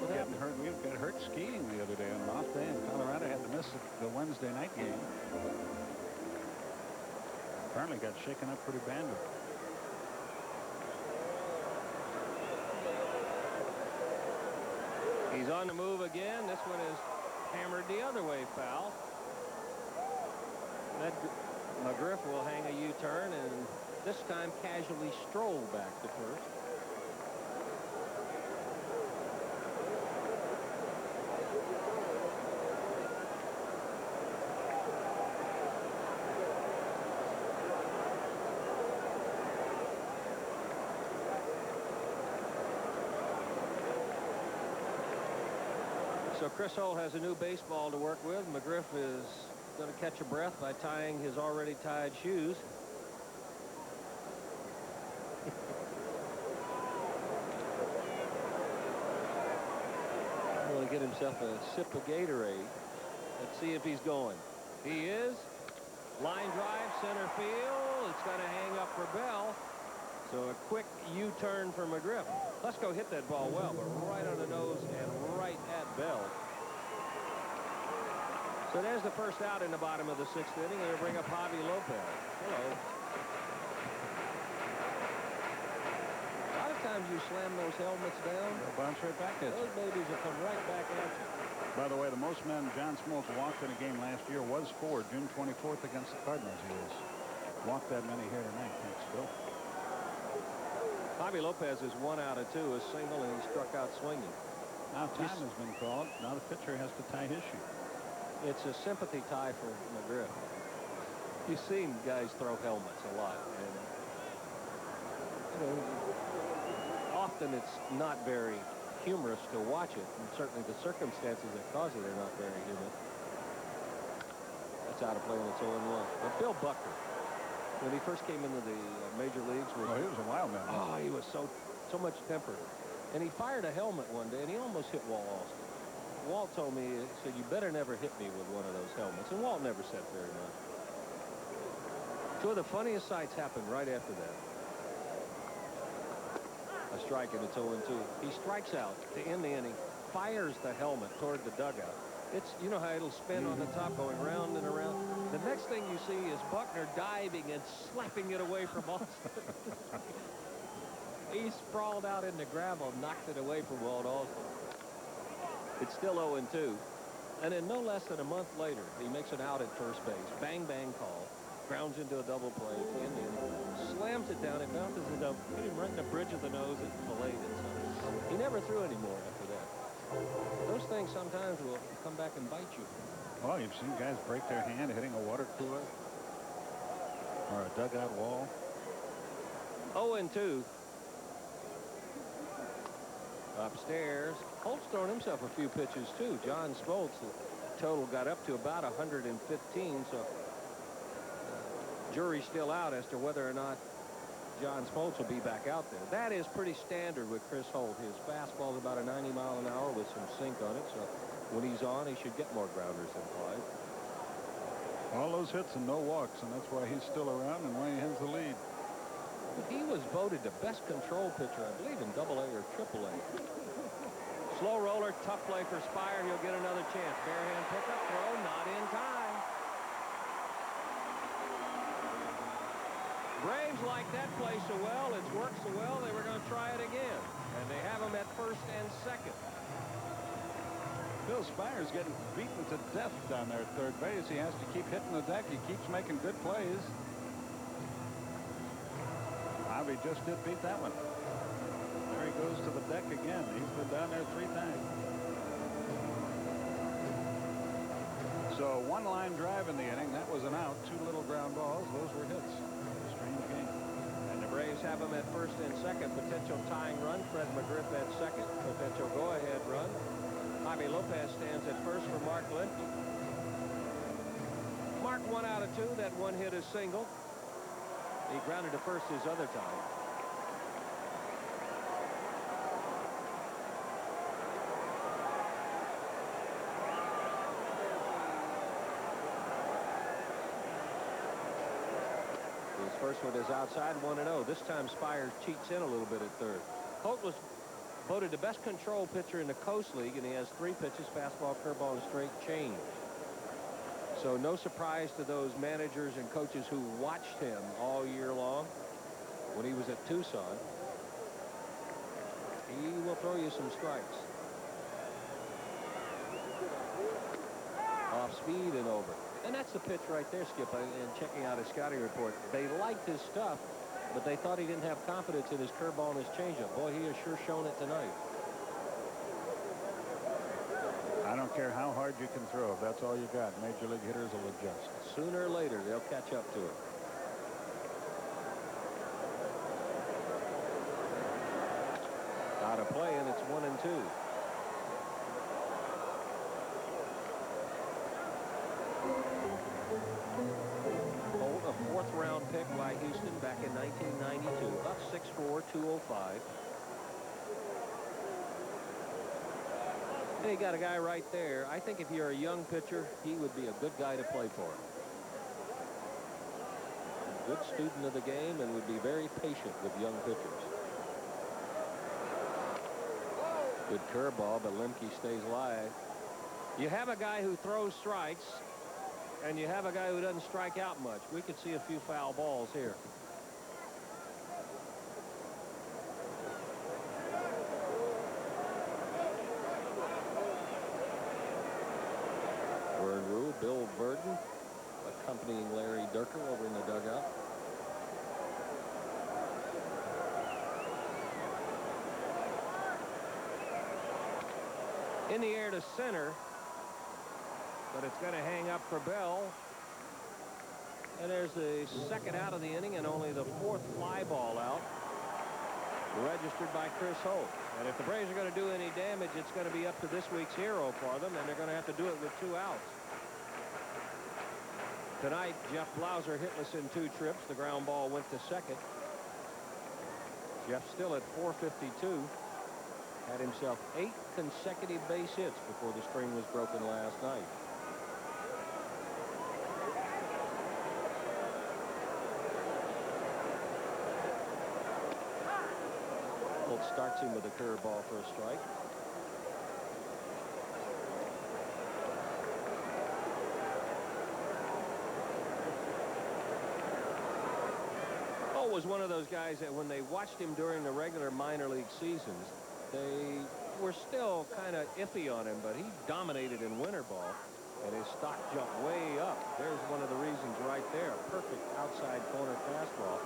getting hurt. We got hurt skiing the other day on an off day in Colorado. Had to miss the Wednesday night game. Apparently got shaken up pretty badly. He's on the move again. This one is hammered the other way, foul. That McGriff will hang a U-turn and this time casually stroll back to first. So Chris Holt has a new baseball to work with. McGriff is going to catch a breath by tying his already tied shoes. He's going to get himself a sip of Gatorade. Let's see if he's going. He is. Line drive, center field. It's going to hang up for Bell. So a quick U-turn for McGriff. Klesko hit that ball well, but right on the nose and right at Bell. So there's the first out in the bottom of the 6th inning. They'll bring up Javi Lopez. Hello. A lot of times you slam those helmets down. They'll bounce right back at you. Those babies will come right back at you. By the way, the most men John Smoltz walked in a game last year was 4, June 24th against the Cardinals. He has walked that many here tonight, thanks, Bill. Javi Lopez is 1 out of 2, a single, and he struck out swinging. Now time has been called. Now the pitcher has to tie his shoe. It's a sympathy tie for McGriff. You've seen guys throw helmets a lot, and you know, often it's not very humorous to watch it, and certainly the circumstances that cause it are not very humorous. That's out of play, and it's 0-1. But Bill Buckner, when he first came into the major leagues, he was a wild man. Oh, he was so much temper. And he fired a helmet one day, and he almost hit Walt Alston. Walt told me, he said, "You better never hit me with one of those helmets." And Walt never said very much. Two of the funniest sights happened right after that. A strike, and it's 0-2. He strikes out to end the inning, fires the helmet toward the dugout. It's, you know how it'll spin on the top, going round and around. The next thing you see is Buckner diving and slapping it away from Alston. He sprawled out in the gravel, knocked it away from Walt Alston. It's still 0-2. And then no less than a month later, he makes an out at first base. Bang, bang call. Grounds into a double play at the end of the inning. Slams it down. It bounces it up. Hit him right in the bridge of the nose and filleted it. So he never threw anymore after that. Those things sometimes will come back and bite you. Well, you've seen guys break their hand hitting a water cooler or a dugout wall. 0-2. Upstairs, Holt's thrown himself a few pitches too. John Smoltz, the total got up to about 115, so jury's still out as to whether or not John Smoltz will be back out there. That is pretty standard with Chris Holt. His fastball's about a 90 mile an hour with some sink on it, so when he's on, he should get more grounders than flies. All those hits and no walks, and that's why he's still around and why he has the lead. He was voted the best control pitcher, I believe, in AA or AAA. Slow roller, tough play for Spire. He'll get another chance. Barehand pickup throw, not in time. Braves like that play so well. It's worked so well, they were going to try it again. And they have him at first and second. Bill Spire's getting beaten to death down there at third base. He has to keep hitting the deck. He keeps making good plays. Javi just did beat that one. There he goes to the deck again. He's been down there 3 times. So 1 line drive in the inning. That was an out. 2 little ground balls. Those were hits. Strange game. And the Braves have him at first and second. Potential tying run. Fred McGriff at second. Potential go-ahead run. Javi Lopez stands at first for Mark Lemke. Mark 1 out of 2. That one hit is single. He grounded to first his other time. His first one is outside, 1-0. This time Spire cheats in a little bit at third. Holt was voted the best control pitcher in the Coast League, and he has 3 pitches, fastball, curveball, and straight change. So no surprise to those managers and coaches who watched him all year long when he was at Tucson. He will throw you some strikes. Off speed and over. And that's the pitch right there, Skip, and checking out his scouting report. They liked his stuff, but they thought he didn't have confidence in his curveball and his changeup. Boy, he has sure shown it tonight. I don't care how hard you can throw. If that's all you got, major league hitters will adjust. Sooner or later, they'll catch up to it. Out of play, and it's 1-2. Holt, a 4th round pick by Houston back in 1992. About 6'4", 205. And you got a guy right there. I think if you're a young pitcher, he would be a good guy to play for. A good student of the game and would be very patient with young pitchers. Good curveball, but Lemke stays live. You have a guy who throws strikes, and you have a guy who doesn't strike out much. We could see a few foul balls here. Bill Burden accompanying Larry Durker over in the dugout. In the air to center. but it's going to hang up for Bell. And there's the second out of the inning and only the fourth fly ball out, registered by Chris Holt. And if the Braves are going to do any damage, it's going to be up to this week's hero for them, and they're going to have to do it with 2 outs. Tonight, Jeff Blauser hitless in 2 trips. The ground ball went to second. Jeff still at 452. Had himself 8 consecutive base hits before the string was broken last night. Holt starts him with a curveball for a strike. Holt was one of those guys that when they watched him during the regular minor league seasons, they were still kind of iffy on him, but he dominated in winter ball, and his stock jumped way up. There's one of the reasons right there. Perfect outside corner fastball.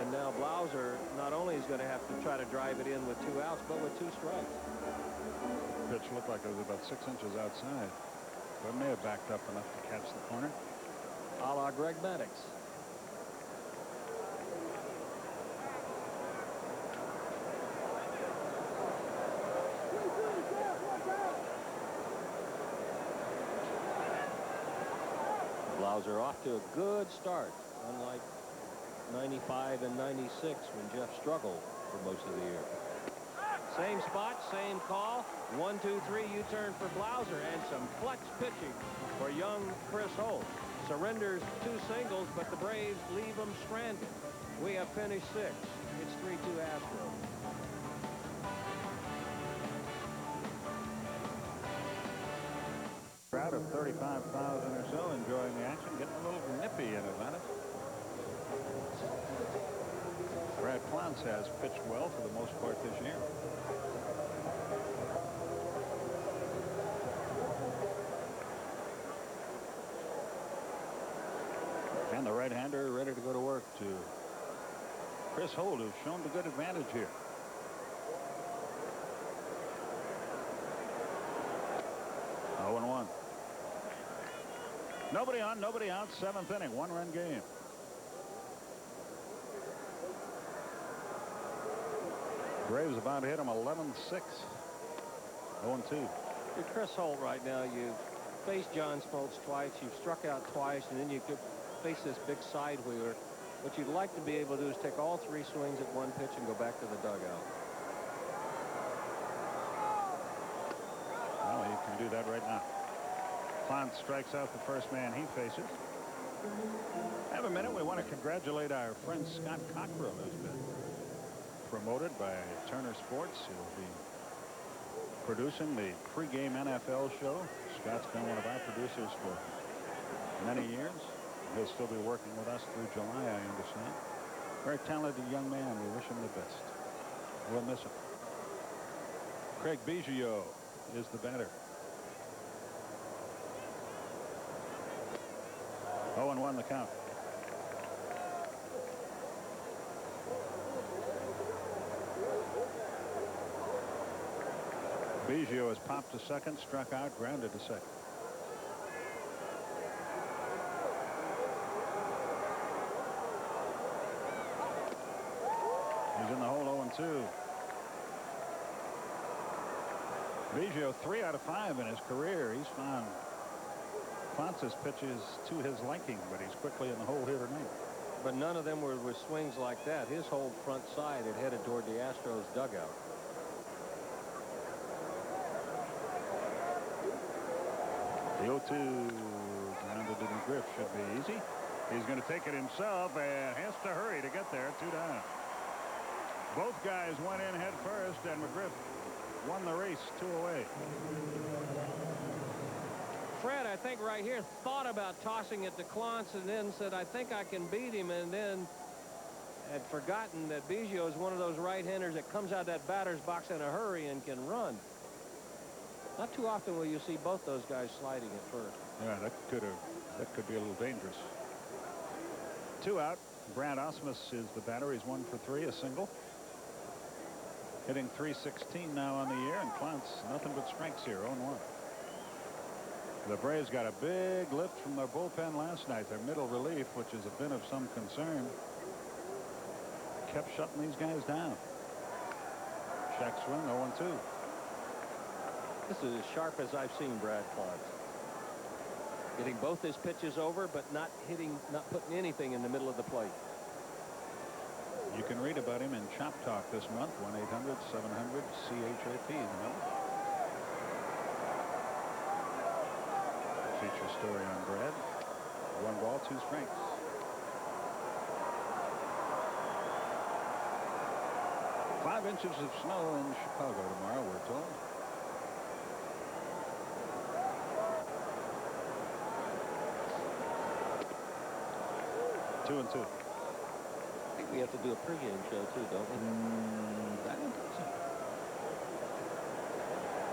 And now Blauser not only is going to have to try to drive it in with 2 outs, but with 2 strikes. Pitch looked like it was about 6 inches outside, but it may have backed up enough to catch the corner. A la Greg Maddux. Blauser off to a good start, unlike 95 and 96 when Jeff struggled for most of the year. Same spot, same call. 1-2-3 U-turn for Blauser, and some flex pitching for young Chris Holt. Surrenders 2 singles, but the Braves leave him stranded. We have finished 6. It's 3-2 Astros. Crowd of 35,000 or so enjoying the action, getting a little nippy in Atlanta. Brad Clounce has pitched well for the most part this year. And the right-hander ready to go to work to Chris Holt, who's shown the good advantage here. Oh, 0-1. Nobody on, nobody out. 7th inning, 1-run game. Braves about to hit him 11-6. 0-2. You're Chris Holt right now. You've faced John Smoltz twice. You've struck out twice, and then you could face this big side wheeler. What you'd like to be able to do is take all 3 swings at one pitch and go back to the dugout. Well, he can do that right now. Clounce strikes out the first man he faces. Have a minute. We want to congratulate our friend Scott Cockrell, who's been promoted by Turner Sports. He'll be producing the pregame NFL show. Scott's been one of our producers for many years. He'll still be working with us through July, I understand. Very talented young man. We wish him the best. We'll miss him. Craig Biggio is the batter. 0-1 the count. Biggio has popped to second, struck out, grounded to second. He's in the hole. 0-2. Biggio 3 out of 5 in his career. He's found Claunce's pitches to his liking, but he's quickly in the hole here tonight. But none of them were with swings like that. His whole front side had headed toward the Astros dugout. The 0-2 grounded to McGriff should be easy. He's going to take it himself and has to hurry to get there. 2 down. Both guys went in head first, and McGriff won the race 2 away. Fred, I think right here, thought about tossing it to Clounce and then said, I think I can beat him, and then had forgotten that Biggio is one of those right-handers that comes out that batter's box in a hurry and can run. Not too often will you see both those guys sliding at first. Yeah, that could be a little dangerous. 2 out. Brad Ausmus is the batter. He's 1 for 3, a single. Hitting .316 now on the year, and Clounce nothing but strikes here. 0-1. The Braves got a big lift from their bullpen last night. Their middle relief, which has been of some concern, kept shutting these guys down. Check swing, 0-2. This is as sharp as I've seen Brad Clontz. Getting both his pitches over, but not putting anything in the middle of the plate. You can read about him in Chop Talk this month, 1-800-700-CHAP. Feature story on Brad. 1 ball, 2 strikes. Five inches of snow in Chicago tomorrow, we're told. Two and two. I think we have to do a pregame show too, don't we? I don't think so.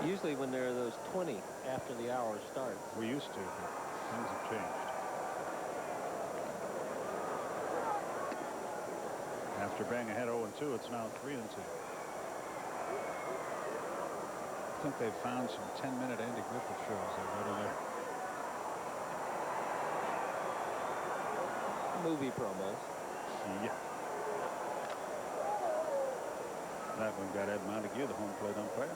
Usually when there are those 20 after the hour starts. We used to, but things have changed. After being ahead 0-2, it's now 3-2. I think they've found some 10-minute Andy Griffith shows over there. Movie promos. Yeah. That one got Ed Montague, the home plate umpire.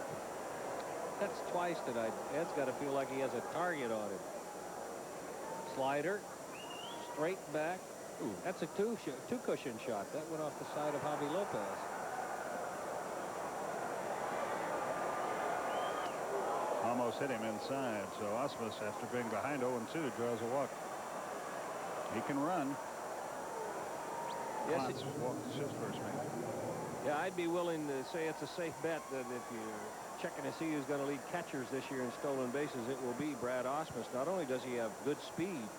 That's twice tonight. Ed's got to feel like he has a target on him. Slider, straight back. Ooh, that's a two cushion shot. That went off the side of Javi Lopez. Almost hit him inside. So Osmus, after being behind 0-2, draws a walk. He can run. Yes, It's his first man. yeah, I'd be willing to say it's a safe bet that if you're checking to see who's going to lead catchers this year in stolen bases, it will be Brad Osmus. Not only does he have good speed,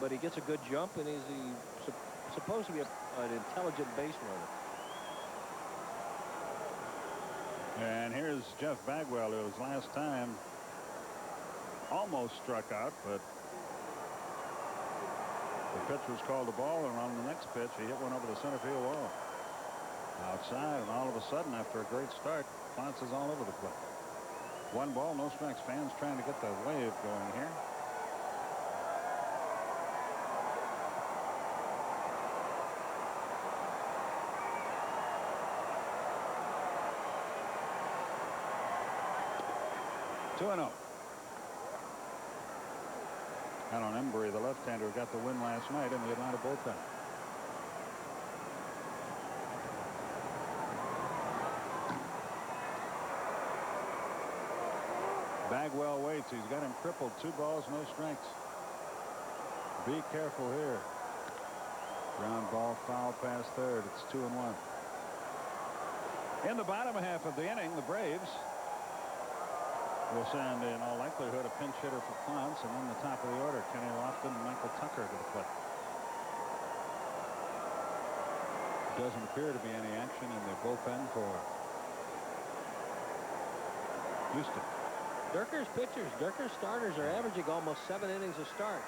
but he gets a good jump, and he's supposed to be an intelligent base runner. And here's Jeff Bagwell, who was last time almost struck out, but the pitch was called a ball, and on the next pitch, he hit one over the center field wall. Outside, and all of a sudden, after a great start, Clontz is all over the place. 1 ball, no strikes. Fans trying to get the wave going here. Two and 0. Alan Embury, the left-hander, got the win last night in the Atlanta bullpen. Bagwell waits. He's got him crippled. 2 balls, no strikes. Be careful here. Ground ball, foul past third. It's 2-1. In the bottom half of the inning, the Braves will send, in all likelihood, a pinch hitter for Clontz, and then the top of the order, Kenny Lofton and Michael Tucker to the plate. Doesn't appear to be any action in the bullpen for Houston. Durker's pitchers, Durker's starters are averaging almost 7 innings a start.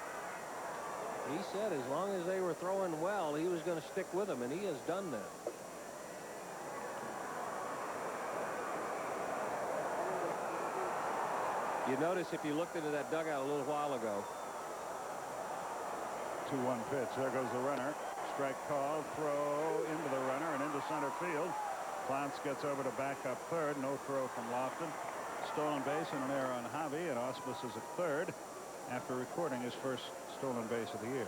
He said as long as they were throwing well, he was going to stick with them, and he has done that. You notice if you looked into that dugout a little while ago. 2-1 pitch. There goes the runner. Strike call. Throw into the runner and into center field. Clontz gets over to back up third. No throw from Lofton. Stolen base and an error on Javi, and Osmus is at third after recording his first stolen base of the year.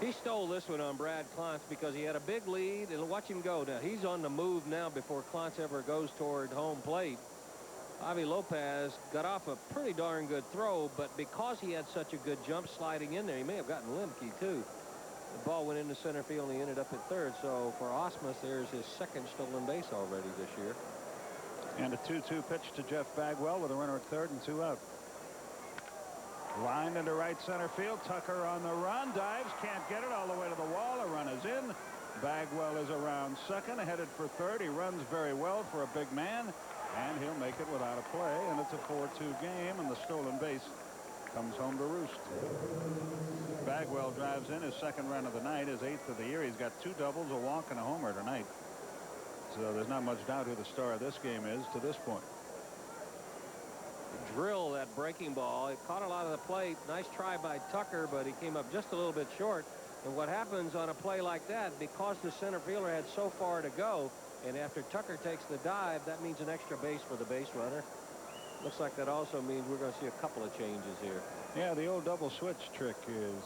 He stole this one on Brad Clontz because he had a big lead, and watch him go. Now he's on the move now before Clontz ever goes toward home plate. Javi Lopez got off a pretty darn good throw, but because he had such a good jump sliding in there, he may have gotten Lemke too. The ball went into center field, and he ended up at third. So for Osmus, there's his second stolen base already this year. And a 2-2 pitch to Jeff Bagwell with a runner at third and 2 out. Line into right center field. Tucker on the run. Dives. Can't get it all the way to the wall. A run is in. Bagwell is around second. Headed for third. He runs very well for a big man. And he'll make it without a play. And it's a 4-2 game. And the stolen base comes home to roost. Bagwell drives in his second run of the night. His 8th of the year. He's got 2 doubles, a walk, and a homer tonight. So there's not much doubt who the star of this game is to this point. drill that breaking ball. It caught a lot of the plate. Nice try by Tucker, but he came up just a little bit short. And what happens on a play like that, because the center fielder had so far to go, and after Tucker takes the dive, that means an extra base for the base runner. Looks like that also means we're going to see a couple of changes here. Yeah, the old double switch trick is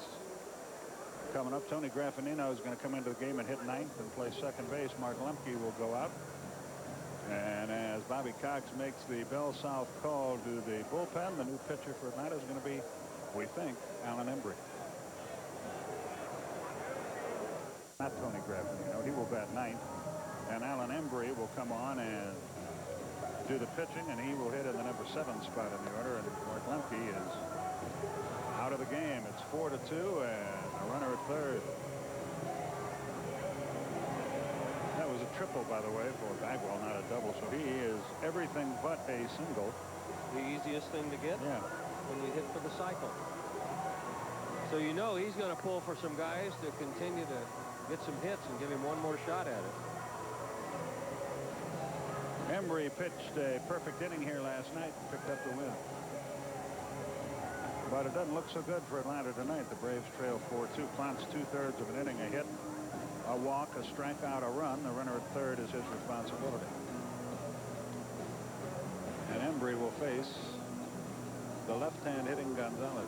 coming up. Tony Graffinino is going to come into the game and hit ninth and play second base. Mark Lemke will go out. And as Bobby Cox makes the Bell South call to the bullpen, the new pitcher for Atlanta is going to be, we think, Alan Embry. Not Tony Graffinino. He will bat ninth. And Alan Embry will come on and do the pitching, and he will hit in the number 7 spot in the order. And Mark Lemke is out of the game. It's 4-2 and a runner at third. That was a triple, by the way, for Bagwell, not a double. So he is everything but a single. The easiest thing to get when you hit for the cycle. So you know he's going to pull for some guys to continue to get some hits and give him one more shot at it. Embry pitched a perfect inning here last night and picked up the win. But it doesn't look so good for Atlanta tonight. The Braves trail 4-2. Clontz 2/3 of an inning, a hit, a walk, a strikeout, a run. The runner at third is his responsibility. And Embry will face the left-hand hitting Gonzalez.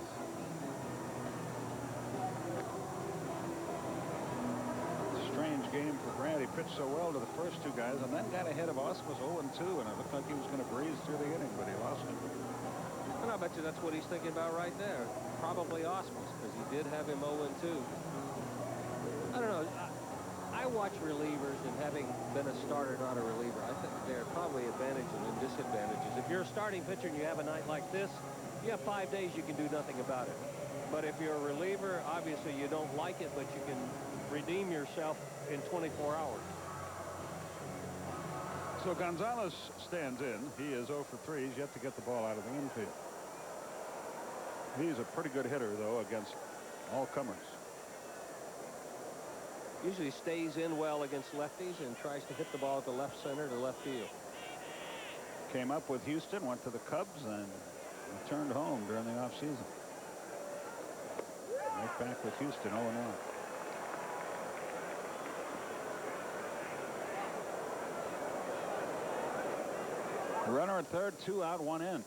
Strange game for Grant. He pitched so well to the first two guys and then got ahead of Ausmus 0-2, and it looked like he was going to breeze through the inning, but he lost him. And I bet you that's what he's thinking about right there. Probably Ausmus, because he did have him 0-2. I don't know. I watch relievers, and having been a starter, not a reliever, I think there are probably advantages and disadvantages. If you're a starting pitcher and you have a night like this, you have 5 days you can do nothing about it. But if you're a reliever, obviously you don't like it, but you can redeem yourself in 24 hours. So Gonzalez stands in. He is 0 for 3. He's yet to get the ball out of the infield. He's a pretty good hitter, though, against all comers. Usually stays in well against lefties and tries to hit the ball at the left center to left field. Came up with Houston, went to the Cubs, and returned home during the offseason. Right back with Houston, 0-1. Runner at third, 2 out, 1 in.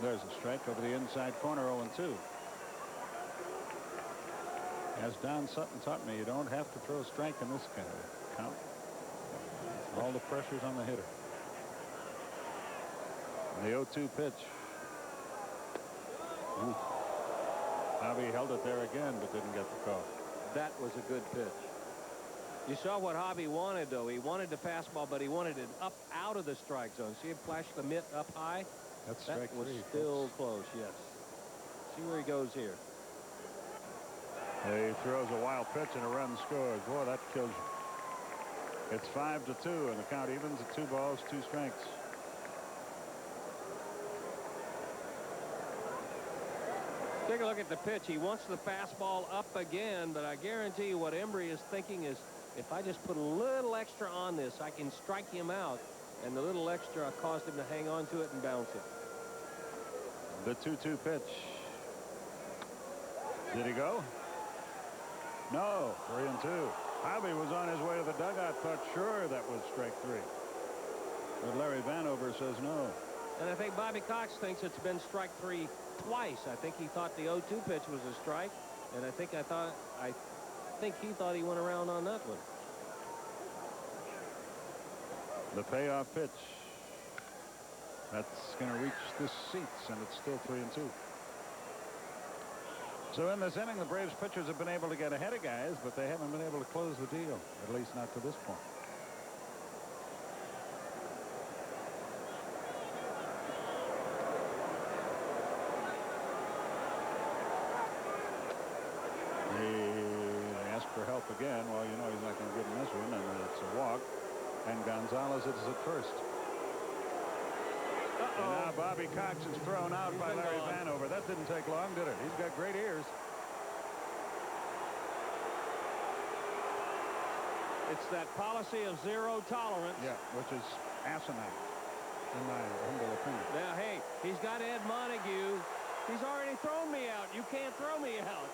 There's a strike over the inside corner, 0-2. As Don Sutton taught me, you don't have to throw a strike in this kind of count. All the pressure's on the hitter. And the 0-2 pitch. Ooh. Hobby held it there again, but didn't get the call. That was a good pitch. You saw what Hobby wanted, though. He wanted the fastball, but he wanted it up out of the strike zone. See him flash the mitt up high? That's strike that was three. still close, yes. See where he goes here. He throws a wild pitch and a run scores. Boy, that kills you. It's 5-2, and the count evens at 2 balls, 2 strikes. Take a look at the pitch. He wants the fastball up again, but I guarantee you what Embry is thinking is, if I just put a little extra on this, I can strike him out. And the little extra caused him to hang on to it and bounce it. The 2-2 pitch. Did he go? No. 3-2. Hobby was on his way to the dugout, thought sure that was strike 3. But Larry Vanover says no. And I think Bobby Cox thinks it's been strike 3 twice. I think he thought the 0-2 pitch was a strike, and I think he thought he went around on that one. The payoff pitch. That's going to reach the seats, and it's still 3-2. So in this inning, the Braves pitchers have been able to get ahead of guys, but they haven't been able to close the deal, at least not to this point. They ask for help again. Well, you know he's not going to give him this one, and it's a walk. And Gonzalez is at first. And now Bobby Cox is thrown out by Larry Vanover. That didn't take long, did it? He's got great ears. It's that policy of zero tolerance. Yeah, which is asinine, in my humble opinion. Now, hey, he's got Ed Montague. He's already thrown me out. You can't throw me out.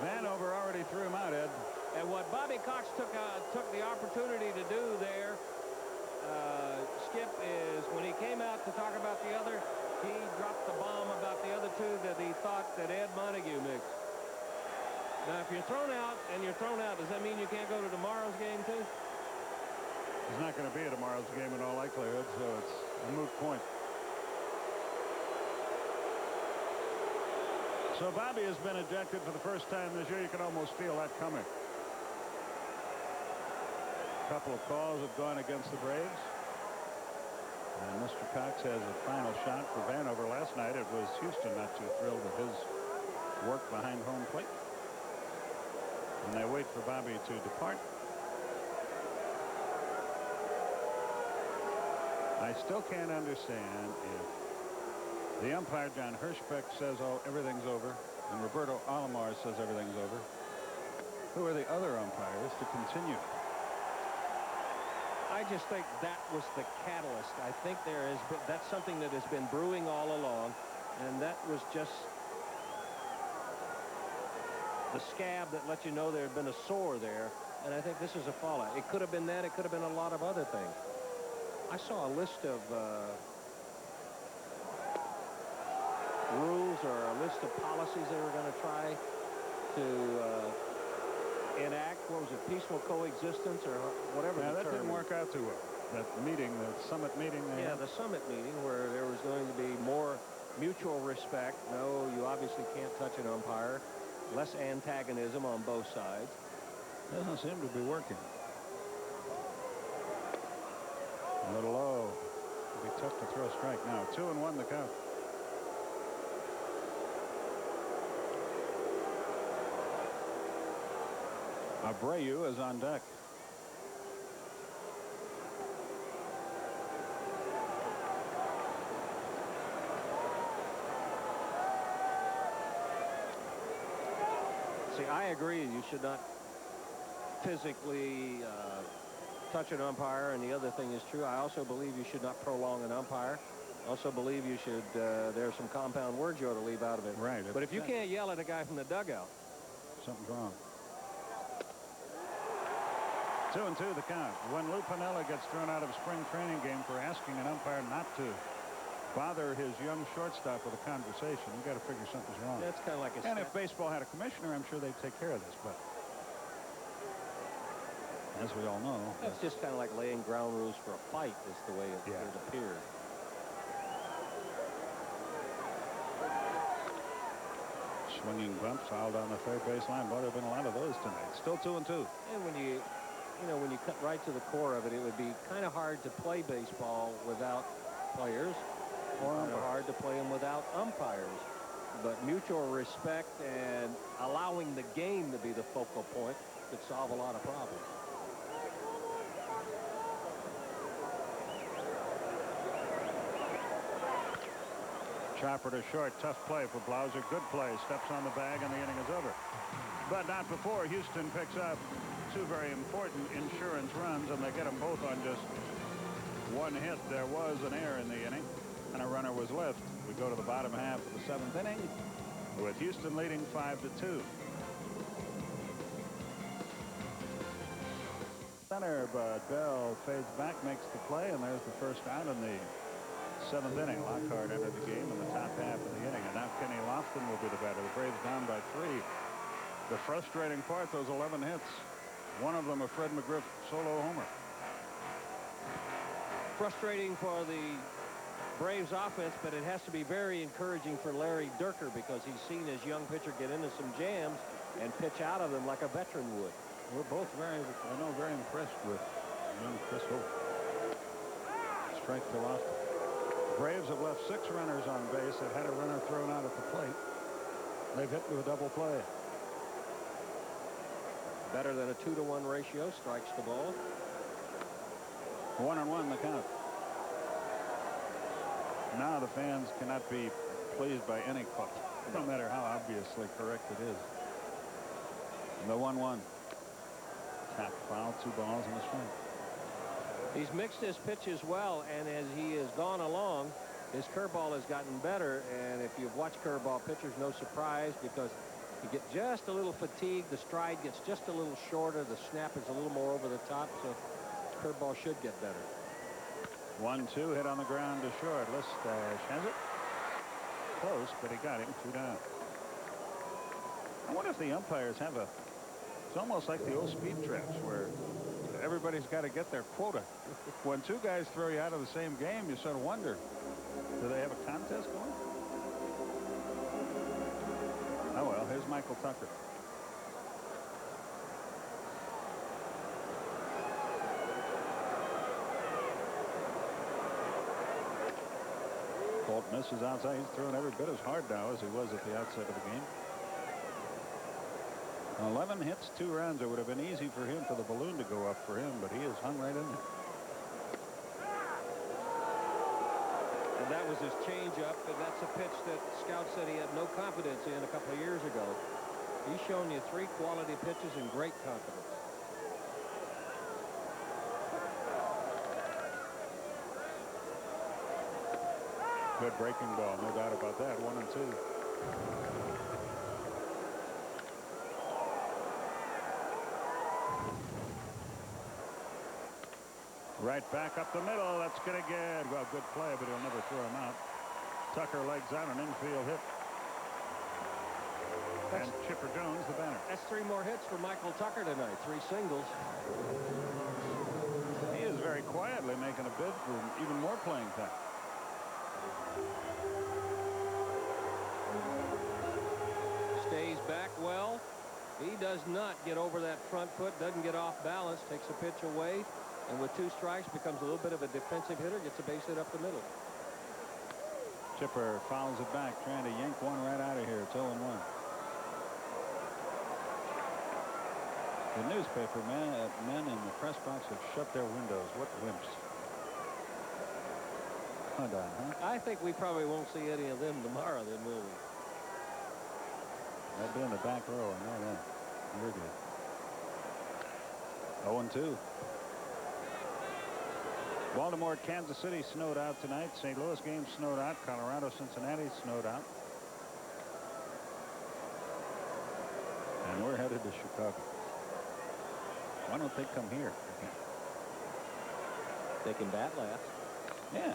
Vanover already threw him out, Ed. And what Bobby Cox took the opportunity to do there, Skip, is when he came out to talk about the other, he dropped the bomb about the other two that he thought that Ed Montague mixed. Now, if you're thrown out and you're thrown out, does that mean you can't go to tomorrow's game, too? He's not going to be at tomorrow's game in all likelihood, so it's a moot point. So Bobby has been ejected for the first time this year. You can almost feel that coming. A couple of calls have gone against the Braves. And Mr. Cox has a final shot for Vanover. Last night it was Houston not too thrilled with his work behind home plate. And they wait for Bobby to depart. I still can't understand if the umpire, John Hirschbeck, says, oh, everything's over, and Roberto Alomar says everything's over. Who are the other umpires to continue? I just think that was the catalyst. I think that's something that has been brewing all along, and that was just the scab that let you know there had been a sore there, and I think this is a fallout. It could have been that. It could have been a lot of other things. I saw a list of rules or a list of policies they were going to try to enact. What was it, peaceful coexistence or whatever the term. That didn't work out too well. That meeting, the summit meeting. Yeah, the summit meeting where there was going to be more mutual respect. No, you obviously can't touch an umpire. Less antagonism on both sides. Doesn't seem to be working. A little low. It'll be tough to throw a strike now. 2-1 the count. Abreu is on deck. See, I agree. You should not physically touch an umpire, and the other thing is true. I also believe you should not prolong an umpire. I also believe you should, there are some compound words you ought to leave out of it. Right. But if you can't yell at a guy from the dugout. Something's wrong. 2-2 the count. When Lou Piniella gets thrown out of a spring training game for asking an umpire not to bother his young shortstop with a conversation, you got to figure something's wrong. That's kind of like a... And if baseball had a commissioner, I'm sure they'd take care of this, but as we all know, That's just kind of like laying ground rules for a fight is the way it appears. swinging bunt fouled on the third baseline. Boy, there have been a lot of those tonight. Still 2-2. And when you cut right to the core of it, it would be kind of hard to play baseball without players, or hard to play them without umpires. But mutual respect and allowing the game to be the focal point could solve a lot of problems. Chopper to short. Tough play for Blauser. Good play. Steps on the bag and the inning is over. But not before Houston picks up two very important insurance runs, and they get them both on just one hit. There was an error in the inning, and a runner was left. We go to the bottom half of the seventh inning with Houston leading 5-2. Center, but Bell fades back, makes the play, and there's the first out in the seventh inning. Lockhart entered the game in the top half of the inning, and now Kenny Lofton will be the batter. The Braves down by 3. The frustrating part, those 11 hits, one of them a Fred McGriff solo homer. Frustrating for the Braves offense, but it has to be very encouraging for Larry Dierker because he's seen his young pitcher get into some jams and pitch out of them like a veteran would. We're both very impressed with young Chris Hope. Strike to Lofton. Braves have left 6 runners on base. They've had a runner thrown out at the plate. They've hit with a double play. Better than a 2-to-1 ratio. Strikes the ball. 1-1 the count. Now the fans cannot be pleased by any call, no matter how obviously correct it is. And the 1-1. Tap foul, 2 balls and a strike. He's mixed his pitches well, and as he has gone along, his curveball has gotten better. And if you've watched curveball pitchers, no surprise, because you get just a little fatigued. The stride gets just a little shorter. The snap is a little more over the top, so curveball should get better. 1-2 hit on the ground to short. Lestache has it. Close, but he got him. 2 down. I wonder if the umpires have a, it's almost like the old speed traps where everybody's got to get their quota. When 2 guys throw you out of the same game, you sort of wonder, do they have a contest going? Oh well, here's Michael Tucker. Holt misses outside. He's throwing every bit as hard now as he was at the outset of the game. 11 hits, 2 runs. It would have been easy for him for the balloon to go up for him, but he has hung right in there. And that was his changeup, and that's a pitch that Scout said he had no confidence in a couple of years ago. He's shown you 3 quality pitches and great confidence. Good breaking ball, no doubt about that. 1-2. Right back up the middle. That's going to get, well, good play, but he'll never throw him out. Tucker legs out an infield hit. And Chipper Jones, the banner. That's 3 more hits for Michael Tucker tonight. 3 singles. He is very quietly making a bid for even more playing time. Stays back well. He does not get over that front foot, doesn't get off balance, takes a pitch away, and with 2 strikes becomes a little bit of a defensive hitter, gets a base hit up the middle. Chipper fouls it back, trying to yank one right out of here. It's 0-1. The newspaper men in the press box have shut their windows. What wimps. Hold on, huh? I think we probably won't see any of them tomorrow, then, will we? I'll be in the back row. I know that. You're good. 0-2. Baltimore, Kansas City snowed out tonight. St. Louis game snowed out. Colorado, Cincinnati snowed out. And we're headed to Chicago. Why don't they come here? They can bat last. Yeah.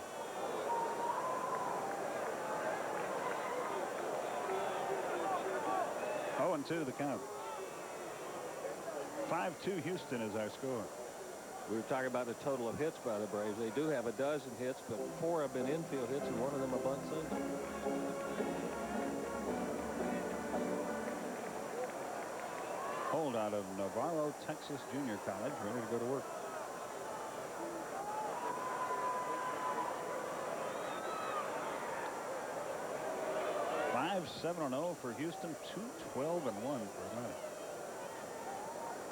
Oh, and 2 the count. 5-2 Houston is our score. We were talking about the total of hits by the Braves. They do have a dozen hits, but 4 have been infield hits, and 1 of them a bunt single. Hold out of Navarro, Texas Junior College, ready to go to work. Five 7-0 for Houston, 2-12-1 for Atlanta.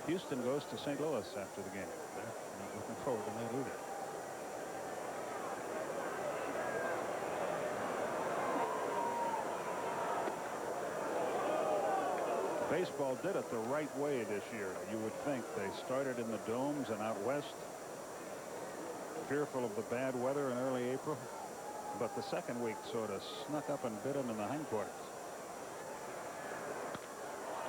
Houston goes to St. Louis after the game. They're not looking forward to that either. Baseball did it the right way this year. You would think they started in the domes and out west, fearful of the bad weather in early April, but the second week sort of snuck up and bit them in the hindquarters.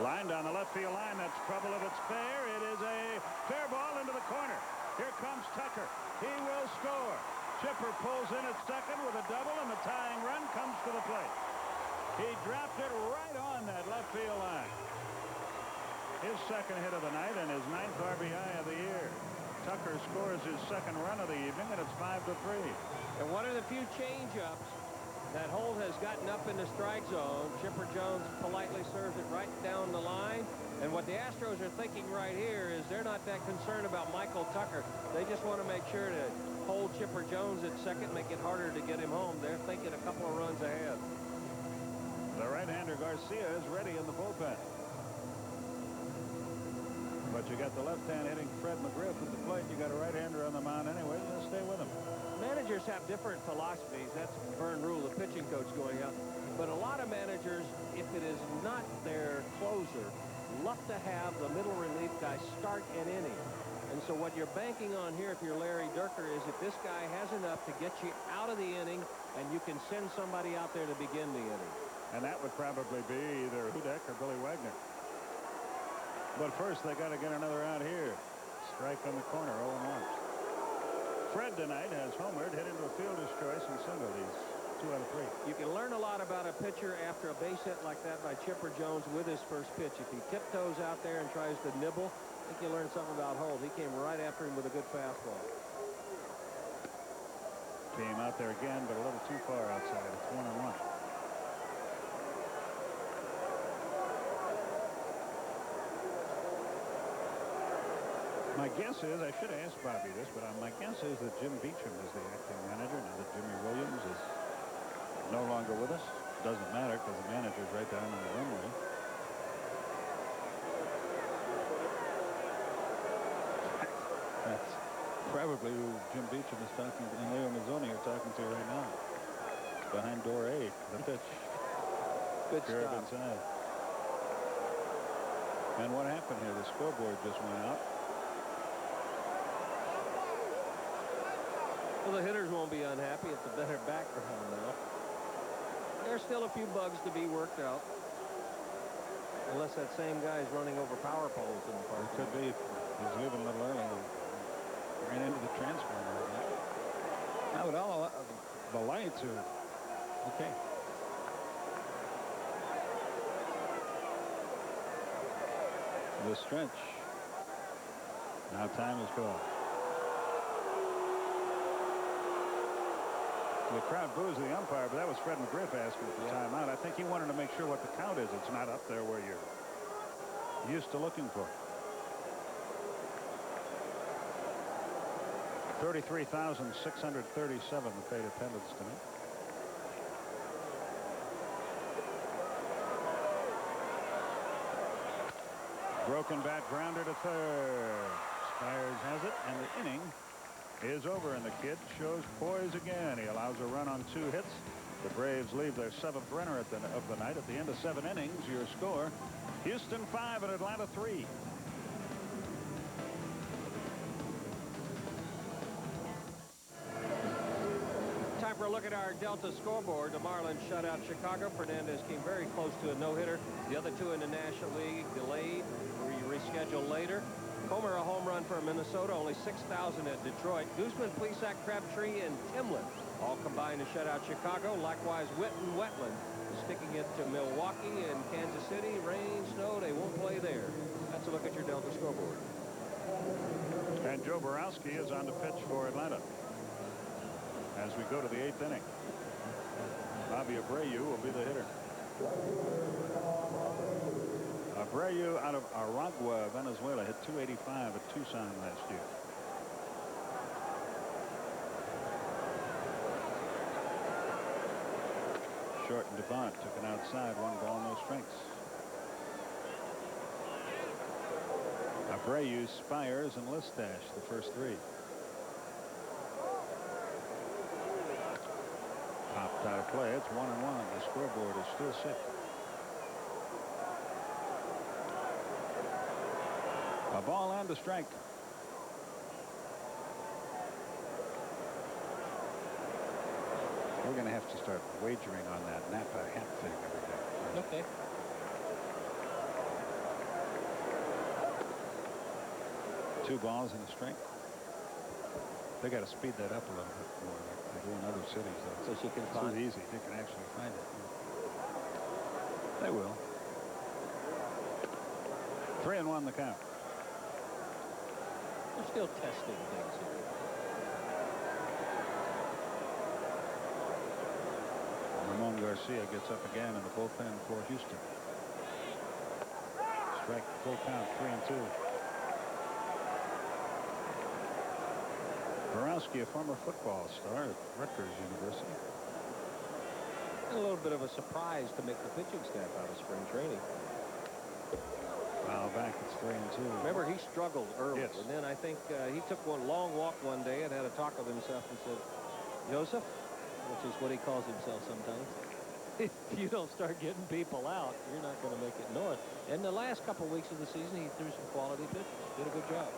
Line down the left field line. That's trouble if it's fair. It is a fair ball into the corner. Here comes Tucker. He will score. Chipper pulls in at second with a double, and the tying run comes to the plate. He dropped it right on that left field line. His second hit of the night and his 9th RBI of the year. Tucker scores his second run of the evening, and it's 5-3. And one of the few change-ups that Holt has gotten up in the strike zone. Chipper Jones politely serves it right down the line. And what the Astros are thinking right here is they're not that concerned about Michael Tucker. They just want to make sure to hold Chipper Jones at second, make it harder to get him home. They're thinking a couple of runs ahead. The right-hander Garcia is ready in the bullpen. But you got the left-hand hitting Fred McGriff at the plate. You got a right-hander on the mound anyway. Let's stay with him. Managers have different philosophies. That's Vern Rule, the pitching coach, going out. But a lot of managers, if it is not their closer, love to have the middle relief guy start an inning. And so what you're banking on here, if you're Larry Dierker, is if this guy has enough to get you out of the inning and you can send somebody out there to begin the inning. And that would probably be either Hudek or Billy Wagner. But first, they got to get another out here. Strike on the corner, 0-1. Fred tonight has homered, hit into a fielder's choice and singled. He's 2 out of 3. You can learn a lot about a pitcher after a base hit like that by Chipper Jones with his first pitch. If he tiptoes out there and tries to nibble, I think you learn something about Holt. He came right after him with a good fastball. Came out there again, but a little too far outside. It's 1-1. My guess is, I should have asked Bobby this, but my guess is that Jim Beecham is the acting manager now that Jimmy Williams is no longer with us. Doesn't matter because the manager's right down on the runway. That's probably who Jim Beecham is talking to, and Leo Mazzoni are talking to right now. Behind door A, the pitch. Good Curve stop. inside. And what happened here? The scoreboard just went out. Well, the hitters won't be unhappy. It's a better background now. There's still a few bugs to be worked out. Unless that same guy is running over power poles in the park. It could be. He's leaving a little early. He ran into the transformer. Now with all the lights are okay. The stretch. Now time is called. The crowd boos the umpire, but that was Fred McGriff asking for timeout. I think he wanted to make sure what the count is. It's not up there where you're used to looking for. 33,637 paid attendance tonight. Broken bat grounder to third. Spires has it, and the inning is over, and the kid shows poise again. He allows a run on 2 hits. The Braves leave their 7th runner of the night at the end of 7 innings. Your score, Houston 5 and Atlanta 3. Time for a look at our Delta scoreboard. The Marlins shut out Chicago. Fernandez came very close to a no-hitter. The other 2 in the National League delayed, rescheduled later. Comer a home run for Minnesota, only 6,000 at Detroit. Guzman, Plesac, Crabtree, and Timlin all combined to shut out Chicago. Likewise, Witten, Wetland sticking it to Milwaukee and Kansas City. Rain, snow, they won't play there. That's a look at your Delta scoreboard. And Joe Borowski is on the pitch for Atlanta as we go to the 8th inning. Bobby Abreu will be the hitter. Abreu out of Aragua, Venezuela, hit .285 at Tucson last year. Short and Devont took an outside, 1 ball, no strikes. Abreu, Spires, and Listash, the first 3. Popped out of play. It's 1-1. The scoreboard is still 6. A ball and a strike. We're going to have to start wagering on that Napa hat thing every day. Okay. Two balls and a strike. They got to speed that up a little bit more like they do in other cities. Though. So she can It's find too easy. They can actually find it. They will. 3-1 the count. They're still testing things here. Ramon Garcia gets up again in the bullpen for Houston. Strike, full count, 3-2. Borowski, a former football star at Rutgers University. A little bit of a surprise to make the pitching staff out of spring training. Foul back, it's 3-2. Remember, he struggled early. Yes. And then I think he took one long walk one day and had a talk with himself and said, Joseph, which is what he calls himself sometimes, if you don't start getting people out, you're not going to make it north. And the last couple weeks of the season, he threw some quality pitches. Did a good job.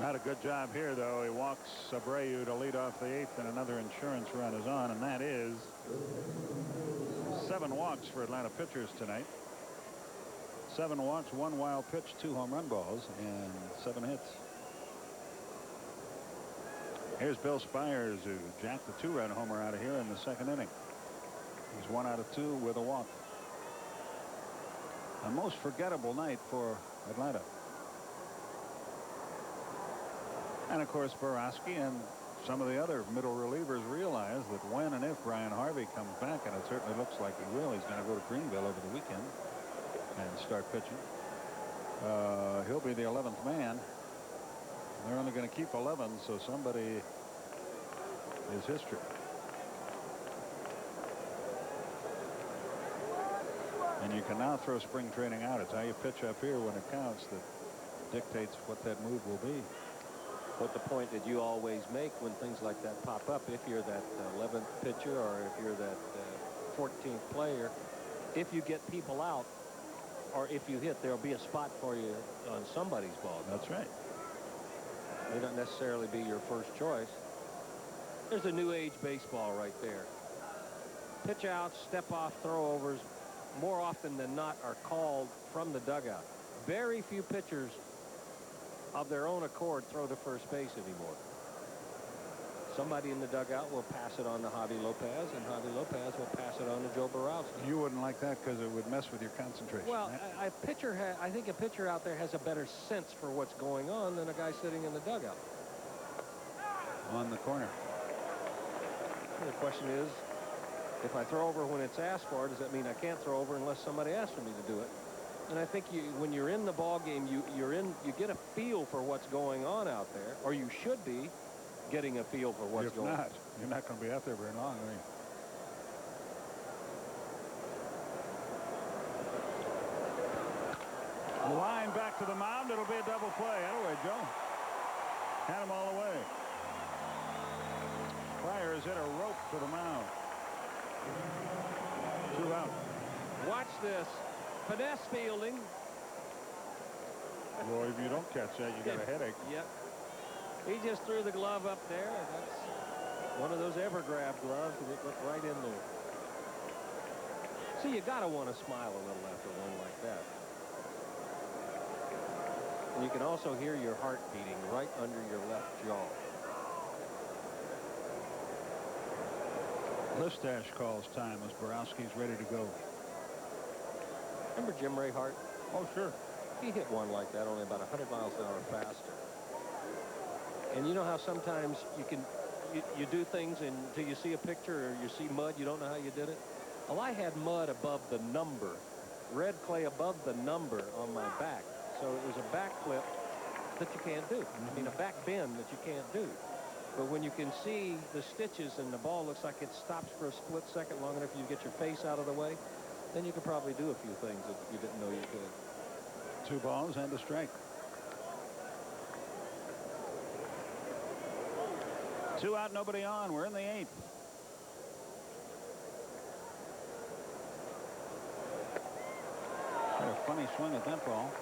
Not a good job here, though. He walks Abreu to lead off the 8th, and another insurance run is on, and that is 7 walks for Atlanta pitchers tonight. 7 walks, 1 wild pitch, 2 home run balls, and 7 hits. Here's Bill Spires, who jacked the 2-run homer out of here in the 2nd inning. He's 1 out of 2 with a walk. A most forgettable night for Atlanta. And of course, Borowski and some of the other middle relievers realize that when and if Brian Harvey comes back, and it certainly looks like he will, he's going to go to Greenville over the weekend and start pitching. He'll be the 11th man. They're only going to keep 11, so somebody is history. And you can now throw spring training out. It's how you pitch up here when it counts that dictates what that move will be. But the point that you always make when things like that pop up, if you're that 11th pitcher or if you're that 14th player, if you get people out or if you hit, there'll be a spot for you on somebody's ball. That's right. May not necessarily be your first choice. There's a new age baseball right there. Pitch outs, step off, throwovers, more often than not are called from the dugout. Very few pitchers of their own accord throw to first base anymore. Somebody in the dugout will pass it on to Javi Lopez, and Javi Lopez will pass it on to Joe Borowski. You wouldn't like that because it would mess with your concentration. Well, right? I think a pitcher out there has a better sense for what's going on than a guy sitting in the dugout. On the corner. The question is, if I throw over when it's asked for, does that mean I can't throw over unless somebody asks for me to do it? And I think when you're in the ball game, you get a feel for what's going on out there, or you should be getting a feel for what's going on. You're not going to be out there very long, are you? Line back to the mound. It'll be a double play. Anyway, Joe. Had him all the way. Spires hit a rope to the mound. 2 out. Watch this. Finesse fielding. Boy, if you don't catch that, you got a headache. Yep. He just threw the glove up there. That's one of those ever-grab gloves, and it went right in there. See, you got to want to smile a little after one like that. And you can also hear your heart beating right under your left jaw. Listash calls time as Borowski's ready to go. Remember Jim Rayhart? Oh, sure. He hit one like that only about 100 miles an hour faster. And you know how sometimes you do things until you see a picture or you see mud, you don't know how you did it? Well, I had mud above the number, red clay above the number on my back. So it was a back flip that you can't do. I mean, a back bend that you can't do. But when you can see the stitches and the ball looks like it stops for a split second long enough for you to get your face out of the way, then you can probably do a few things that you didn't know you could. 2 balls and a strike. 2 out, nobody on. We're in the 8th. Had a funny swing at that ball.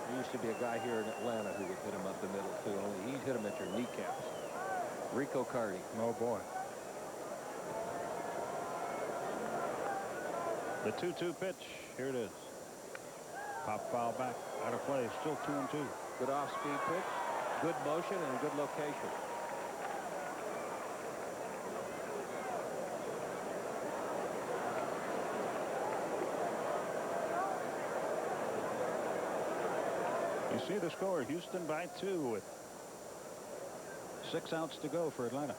There used to be a guy here in Atlanta who would hit him up the middle, too, only he'd hit him at your kneecaps. Rico Carty. Oh, boy. The 2-2 pitch. Here it is. Pop foul back. Out of play. Still 2-2. Good off-speed pitch. Good motion and good location. You see the score. Houston by 2 with 6 outs to go for Atlanta.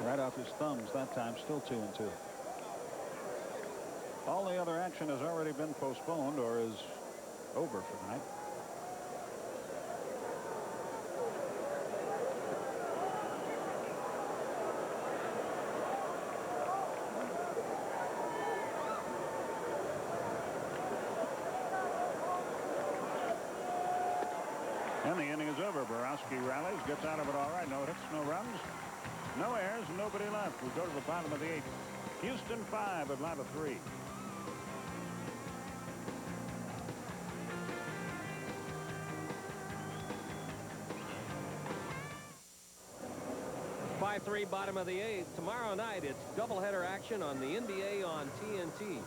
Right off his thumbs that time. Still 2-2. All the other action has already been postponed or is over for tonight. And the inning is over. Borowski rallies, gets out of it all right. No hits, no runs, no errors, and nobody left. We go to the bottom of the 8th. Houston 5, Atlanta 3. 5-3 bottom of the 8th. Tomorrow night, it's doubleheader action on the NBA on TNT.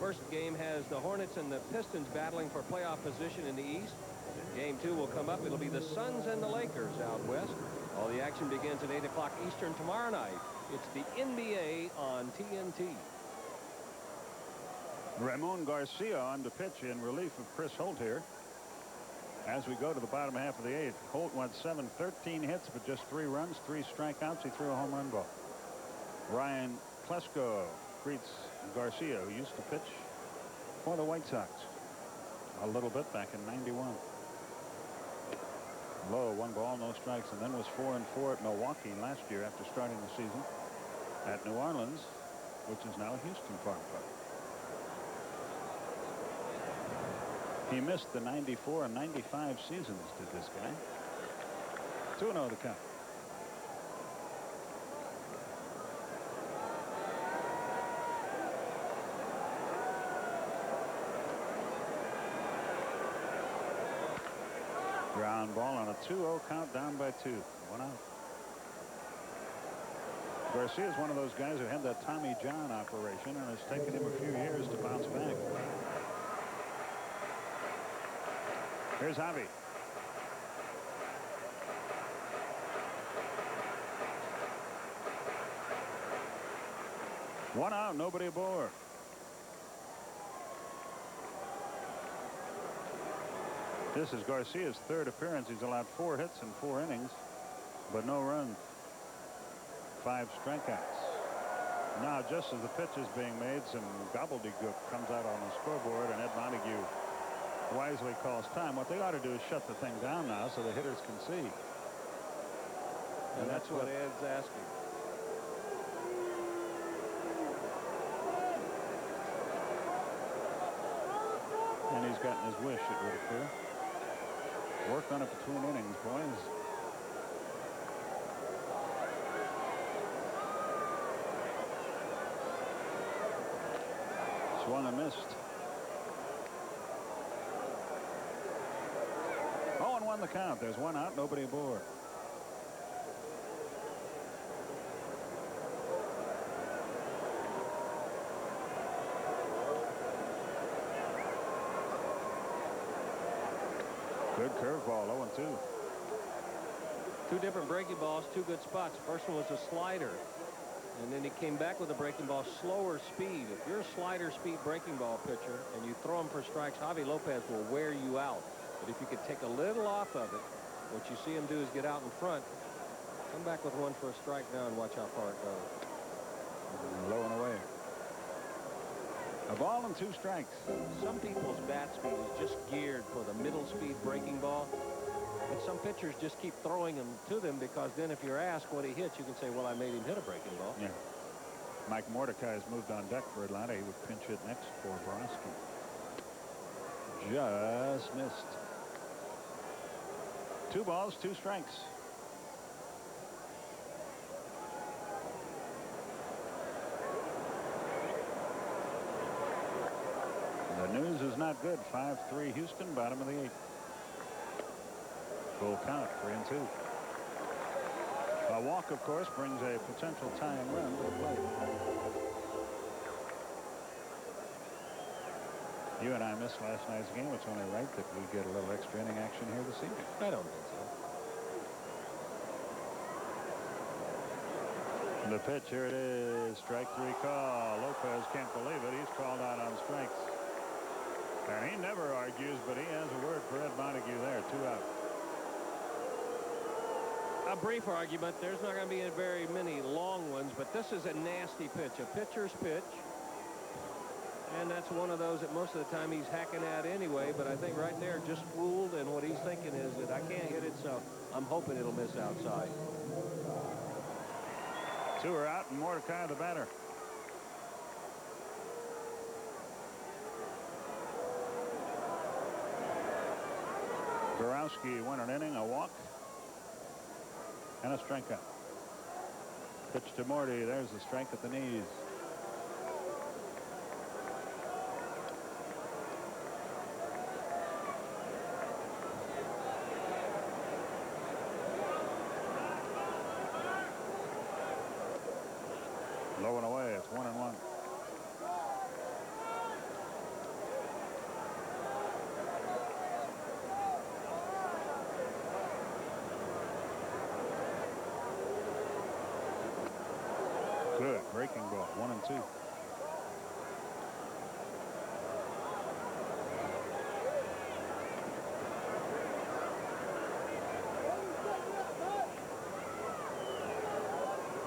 First game has the Hornets and the Pistons battling for playoff position in the East. Game 2 will come up. It'll be the Suns and the Lakers out west. All the action begins at 8 o'clock Eastern tomorrow night. It's the NBA on TNT. Ramon Garcia on to pitch in relief of Chris Holt here. As we go to the bottom half of the 8th, Holt went 7-13 hits, but just 3 runs, 3 strikeouts. He threw a home run ball. Ryan Klesko greets Garcia, who used to pitch for the White Sox a little bit back in '91. Low, 1 ball, no strikes, and then was 4-4 at Milwaukee last year after starting the season at New Orleans, which is now Houston Farm Club. He missed the 94 and 95 seasons, did this guy. 2-0 the count. Ground ball on a 2-0 count, down by 2. 1 out. Garcia is one of those guys who had that Tommy John operation, and it's taken him a few years to bounce back. Here's Javi. One out, nobody aboard. This is Garcia's 3rd appearance. He's allowed 4 hits in 4 innings, but no runs. 5 strikeouts. Now, just as the pitch is being made, some gobbledygook comes out on the scoreboard, and Ed Montague wisely calls time. What they ought to do is shut the thing down now so the hitters can see. And that's what Ed's asking. And he's gotten his wish, it would appear. Worked on it between innings, boys. Swung and missed. 0-1 the count. There's 1 out, nobody aboard. Good curveball, 0-2. 2 different breaking balls, 2 good spots. First one was a slider, and then he came back with a breaking ball, slower speed. If you're a slider speed breaking ball pitcher and you throw him for strikes, Javi Lopez will wear you out. But if you could take a little off of it, what you see him do is get out in front, come back with 1 for a strike now, and watch how far it goes. Low and away. A ball and 2 strikes. Some people's bat speed is just geared for the middle speed breaking ball. And some pitchers just keep throwing them to them, because then if you're asked what he hits, you can say, well, I made him hit a breaking ball. Yeah. Mike Mordecai has moved on deck for Atlanta. He would pinch hit next for Borowski. Just missed. 2 balls, 2 strikes. The news is not good. 5-3 Houston, bottom of the 8th. Full count, 3-2. A walk, of course, brings a potential tying run to the plate. You and I missed last night's game. It's only right that we get a little extra inning action here this evening. I don't think so. The pitch, here it is. Strike 3 call. Lopez can't believe it. He's called out on strikes. And he never argues, but he has a word for Ed Montague there. 2 out. A brief argument. There's not going to be very many long ones, but this is a nasty pitch. A pitcher's pitch. And that's one of those that most of the time he's hacking at anyway, but I think right there just fooled, and what he's thinking is that I can't hit it, so I'm hoping it'll miss outside. 2 are out, and Mordecai the batter. Borowski won an inning, a walk, and a strikeout. Pitch to Morty. There's the strike at the knees. Low and away. It's 1-1. Good breaking ball. 1-2.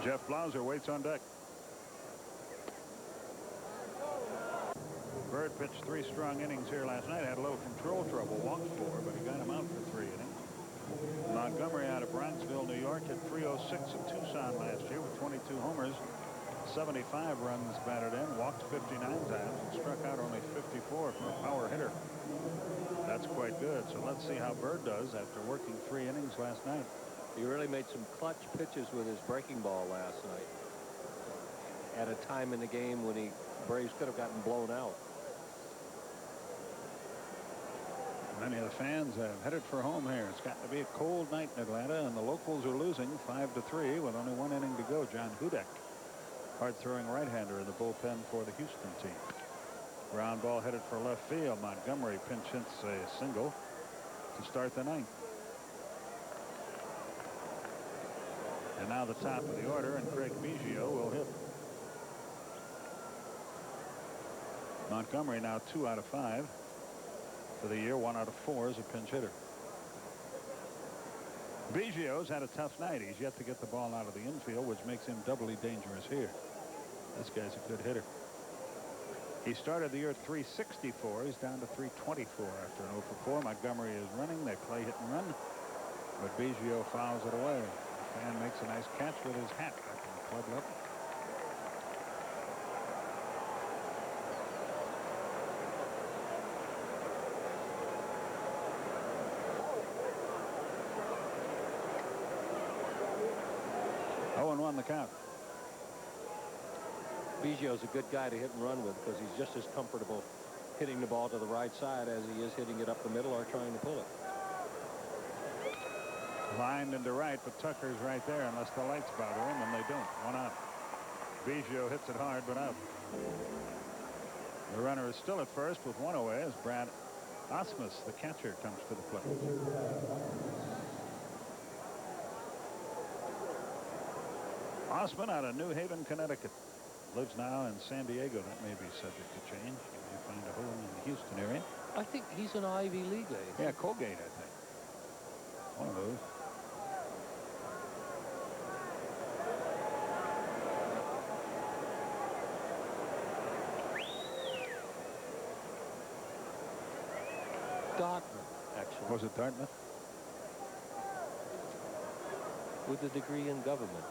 Jeff Blauser waits on deck. Bird pitched 3 strong innings here last night. Had a little control trouble. Walked 4, but he got him out for 3 innings. Montgomery out of Bronxville, New York, hit .306 at Tucson last year with 22 homers. 75 runs batted in, walked 59 times, and struck out only 54 for a power hitter. That's quite good. So let's see how Bird does after working 3 innings last night. He really made some clutch pitches with his breaking ball last night. At a time in the game when Braves could have gotten blown out. Many of the fans have headed for home here. It's got to be a cold night in Atlanta, and the locals are losing 5-3 with only 1 inning to go. John Hudek, hard-throwing right-hander in the bullpen for the Houston team. Ground ball headed for left field. Montgomery pinch hits a single to start the 9th. And now the top of the order, and Craig Biggio will hit. Montgomery now 2 out of 5 for the year. 1 out of 4 as a pinch hitter. Biggio's had a tough night. He's yet to get the ball out of the infield, which makes him doubly dangerous here. This guy's a good hitter. He started the year at .364. He's down to .324 after an 0 for 4. Montgomery is running. They play hit and run, but Biggio fouls it away. The fan makes a nice catch with his hat back in the club level. On the count. Biggio's a good guy to hit and run with because he's just as comfortable hitting the ball to the right side as he is hitting it up the middle or trying to pull it. Lined into right, but Tucker's right there unless the lights bother him, and they don't. 1 out. Biggio hits it hard, but out. The runner is still at first with 1 away as Brad Ausmus, the catcher, comes to the plate. Osman out of New Haven, Connecticut. Lives now in San Diego. That may be subject to change. You may find a home in the Houston area. I think he's an Ivy League guy. Yeah, Colgate, I think. One of those. Dartmouth, actually. Was it Dartmouth? With a degree in government.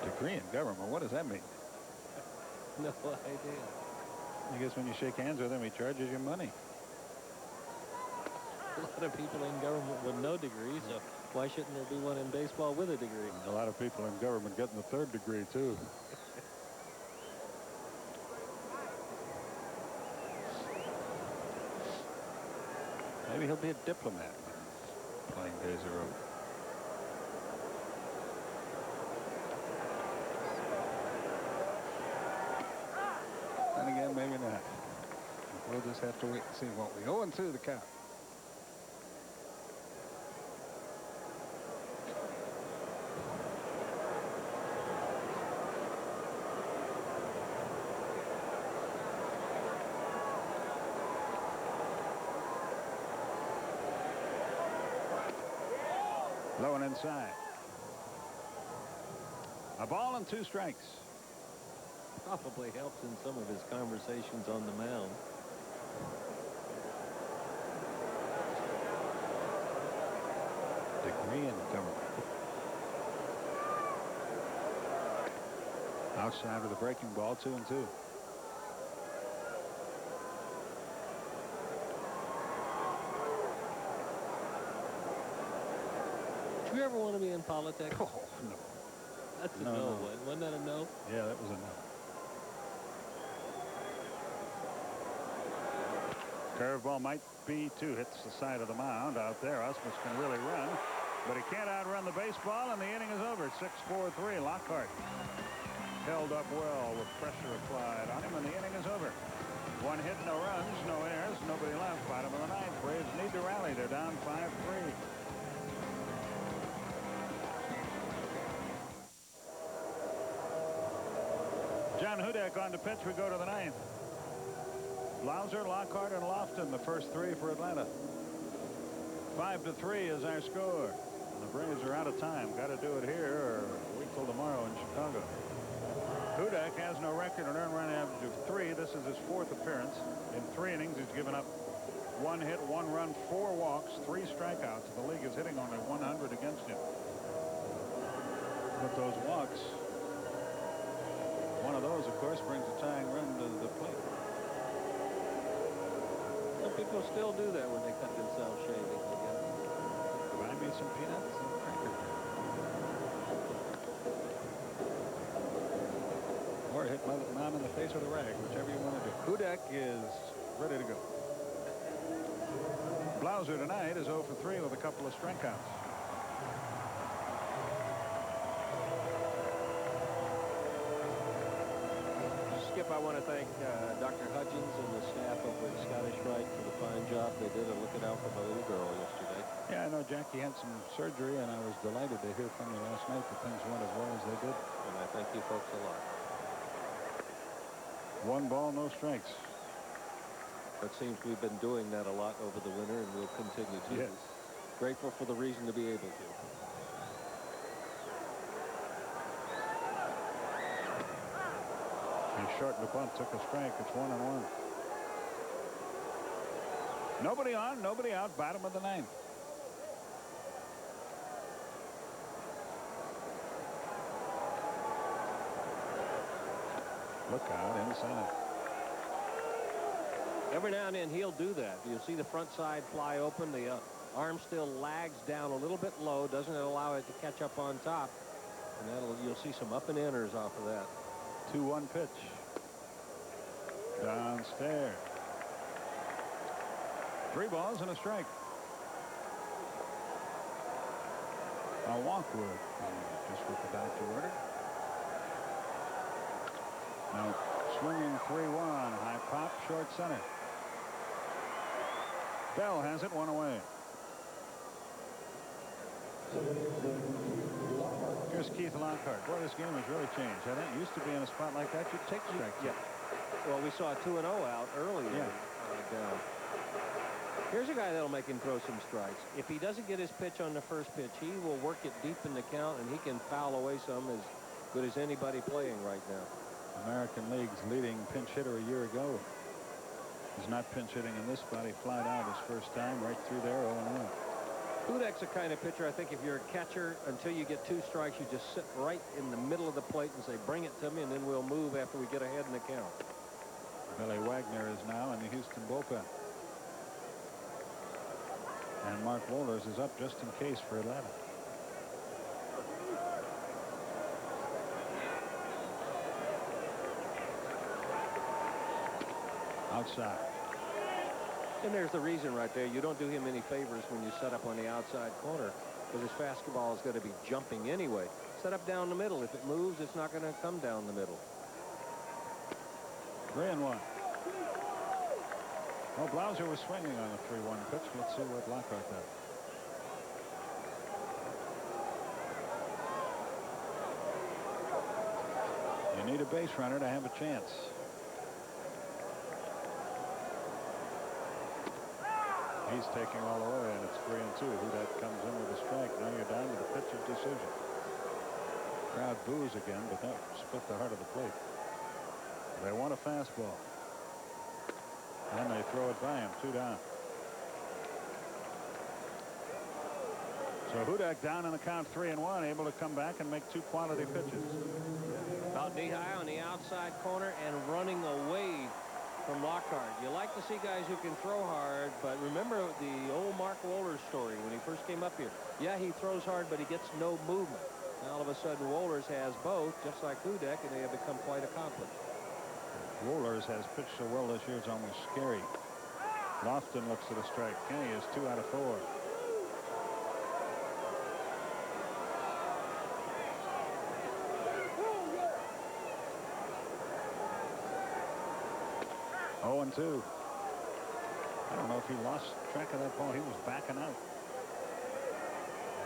Degree in government? What does that mean? No idea. I guess when you shake hands with him, he charges you money. A lot of people in government with no degree, so why shouldn't there be one in baseball with a degree? A lot of people in government getting the 3rd degree, too. Maybe he'll be a diplomat when playing days are over. And again, maybe not. We'll just have to wait and see what we 0-2 the count. Low and inside. A ball and 2 strikes. Probably helps in some of his conversations on the mound. Degree in government. Outside of the breaking ball, 2-2. Do you ever want to be in politics? Oh, no. That's a No, no. no. Wasn't that a no? Yeah, that was a no. Curveball might be 2. Hits the side of the mound out there. Ausmus can really run. But he can't outrun the baseball, and the inning is over. 6-4-3. Lockhart held up well with pressure applied on him, and the inning is over. 1 hit, no runs, no errors, nobody left. Bottom of the ninth. Braves need to rally. They're down 5-3. John Hudak on to pitch. We go to the ninth. Blauser, Lockhart, and Lofton, the first 3 for Atlanta. 5-3 is our score. And the Braves are out of time. Got to do it here or wait till tomorrow in Chicago. Hudak has no record, an earned run average of 3. This is his 4th appearance. In 3 innings, he's given up 1 hit, 1 run, 4 walks, 3 strikeouts. The league is hitting only 100 against him. But those walks, one of those, of course, brings a tying run to the plate. Some people still do that when they cut themselves shaving. Buy me some peanuts and crackers. Or hit mom in the face with a rag, whichever you want to do. Hudak is ready to go. Blauser tonight is 0 for 3 with a couple of strikeouts. Skip, I want to thank Dr. Hudgens and the staff over at Scottish Rite for the fine job they did of looking out for my little girl yesterday. Yeah, I know Jackie had some surgery, and I was delighted to hear from you last night that things went as well as they did. And I thank you folks a lot. 1 ball, no strikes. It seems we've been doing that a lot over the winter, and we'll continue to. Yes. Grateful for the reason to be able to. He shortened the bunt, took a strike. It's 1-1. Nobody on, nobody out. Bottom of the ninth. Look out inside. Every now and then he'll do that. You'll see the front side fly open. The arm still lags down a little bit low, doesn't allow it to catch up on top. And you'll see some up and inners off of that. 2-1 pitch. Downstairs. 3 balls and a strike. A walk would just what the doctor ordered. Now swinging 3-1. High pop, short center. Bell has it, 1 away. Here's Keith Lockhart. Boy, this game has really changed, hasn't it? Used to be in a spot like that, you'd take strikes. Yeah. Well, we saw a 2-0 out earlier. Yeah. Down. Here's a guy that'll make him throw some strikes. If he doesn't get his pitch on the first pitch, he will work it deep in the count, and he can foul away some as good as anybody playing right now. American League's leading pinch hitter a year ago. He's not pinch hitting in this spot. He flied out his first time right through there, 0-1. Hudak's the kind of pitcher, I think, if you're a catcher, until you get 2 strikes, you just sit right in the middle of the plate and say, bring it to me, and then we'll move after we get ahead in the count. Billy Wagner is now in the Houston bullpen. And Mark Wohlers is up just in case for Atlanta. Outside. And there's the reason right there. You don't do him any favors when you set up on the outside corner, because his fastball is going to be jumping anyway. Set up down the middle. If it moves, it's not going to come down the middle. 3-1. Well, Blauser was swinging on the 3-1 pitch. Let's see what Lockhart does. You need a base runner to have a chance. He's taking all the way, and it's 3-2. Hudak comes in with a strike. Now you're down to the pitcher's decision. Crowd boos again, but that split the heart of the plate. They want a fastball. And they throw it by him. 2 down. So Hudak down in the count 3-1, able to come back and make 2 quality pitches. About knee-high on the outside corner and running away from Lockhart. You like to see guys who can throw hard, but remember the old Mark Wohlers story when he first came up here. Yeah, he throws hard, but he gets no movement. Now all of a sudden Wohlers has both, just like Hudak, and they have become quite accomplished. Wohlers has pitched so well this year, it's almost scary. Lofton looks at a strike. Kenny is 2 out of 4. 0-2. I don't know if he lost track of that ball. He was backing out.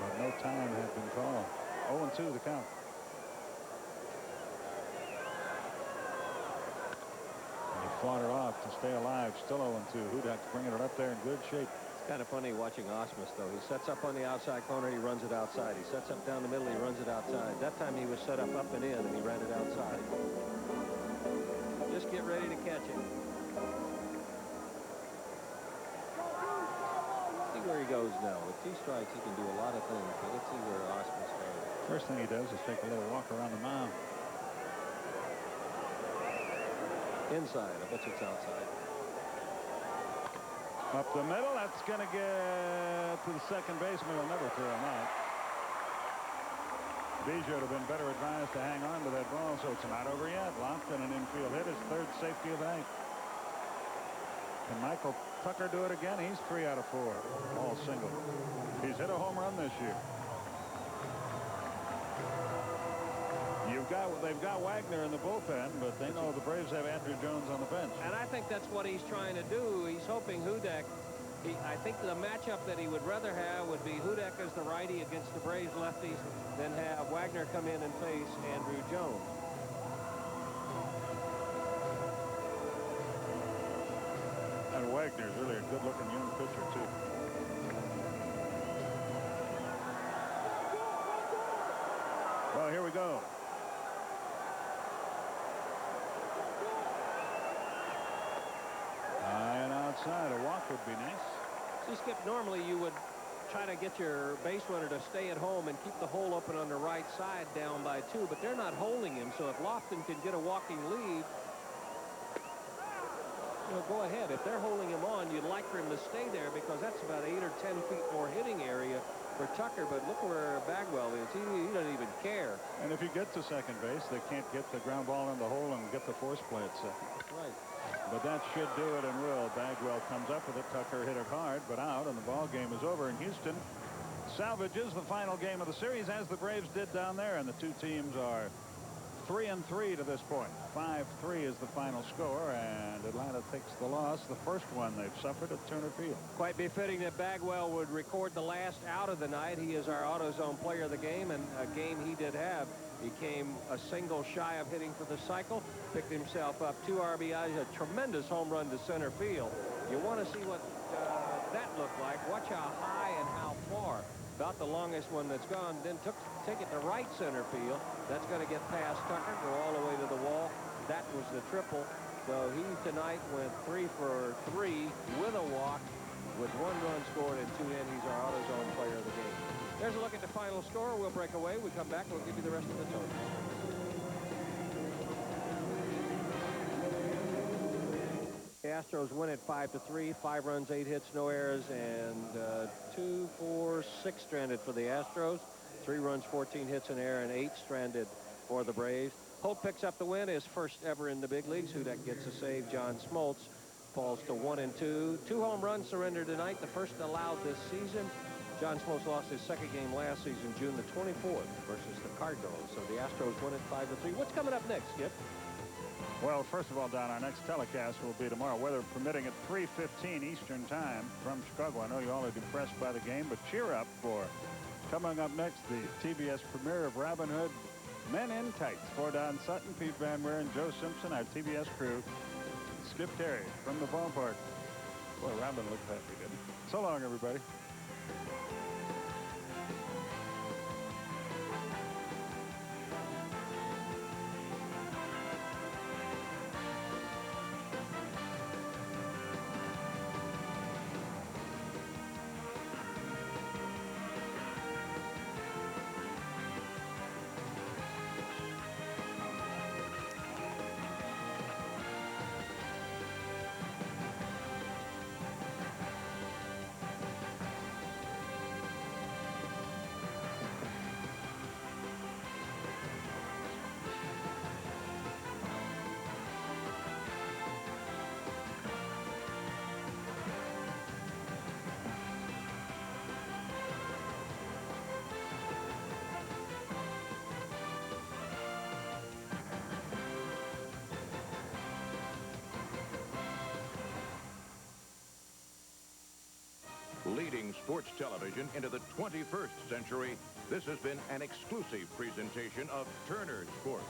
But no time had been called. 0-2 the count. And he fought it off to stay alive. Still 0-2. Hudak's bringing it up there in good shape. It's kind of funny watching Ausmus, though. He sets up on the outside corner, he runs it outside. He sets up down the middle, he runs it outside. That time he was set up and in, and he ran it outside. Just get ready to catch it. See where he goes now. With 2 strikes, he can do a lot of things, but let's see where Ausmus goes. First thing he does is take a little walk around the mound. Inside. I bet you it's outside. Up the middle. That's going to get to the second baseman. He'll never throw him out. Biggio would have been better advised to hang on to that ball, so it's not over yet. Lofton, an infield hit, his 3rd safety of the night. Can Michael Tucker do it again? He's 3 out of 4. All single. He's hit a home run this year. They've got Wagner in the bullpen, but they know the Braves have Andrew Jones on the bench. And I think that's what he's trying to do. He's hoping Hudak. I think the matchup that he would rather have would be Hudak as the righty against the Braves lefties than have Wagner come in and face Andrew Jones. And Wagner's really a good-looking young pitcher, too. Well, here we go. And outside, a walk would be nice. See, Skip, normally you would try to get your base runner to stay at home and keep the hole open on the right side down by 2, but they're not holding him, so if Lofton can get a walking lead, go ahead. If they're holding him on, you'd like for him to stay there because that's about 8 or 10 feet more hitting area for Tucker, but look where Bagwell is. He doesn't even care. And if you get to second base, they can't get the ground ball in the hole and get the force play at second. Right. But that should do it and will. Bagwell comes up with it. Tucker hit it hard, but out, and the ball game is over. And Houston salvages the final game of the series, as the Braves did down there, and the 2 teams are 3-3 to this point. 5-3 is the final score, and Atlanta takes the loss, the first one they've suffered at Turner Field. Quite befitting that Bagwell would record the last out of the night. He is our AutoZone player of the game, and a game he did have. He came a single shy of hitting for the cycle, picked himself up 2 RBIs, a tremendous home run to center field. You want to see what that looked like. Watch how high and how far. About the longest one that's gone. Then take it to right center field. That's going to get past Tucker, go all the way to the wall. That was the triple. So he tonight went 3 for 3 with a walk, with 1 run scored and 2 in. He's our AutoZone player of the game. There's a look at the final score. We'll break away. We come back. We'll give you the rest of the total. The Astros win at 5-3. 5 runs, 8 hits, no errors, and 2, 4, 6 stranded for the Astros. 3 runs, 14 hits, an error, and 8 stranded for the Braves. Hope picks up the win, his first ever in the big leagues. Hudak gets a save. John Smoltz falls to 1-2. 2 home runs surrendered tonight, the first allowed this season. John Smoltz lost his second game last season, June the 24th, versus the Cardinals. So the Astros win at 5-3. What's coming up next, Skip? Well, first of all, Don, our next telecast will be tomorrow, weather permitting, at 3:15 Eastern Time from Chicago. I know you all are depressed by the game, but cheer up, for coming up next, the TBS premiere of Robin Hood Men in Tights. For Don Sutton, Pete Van Weer, and Joe Simpson, our TBS crew, Skip Terry from the ballpark. Boy, Robin looked happy, didn't he? So long, everybody. leading sports television into the 21st century. This has been an exclusive presentation of Turner Sports.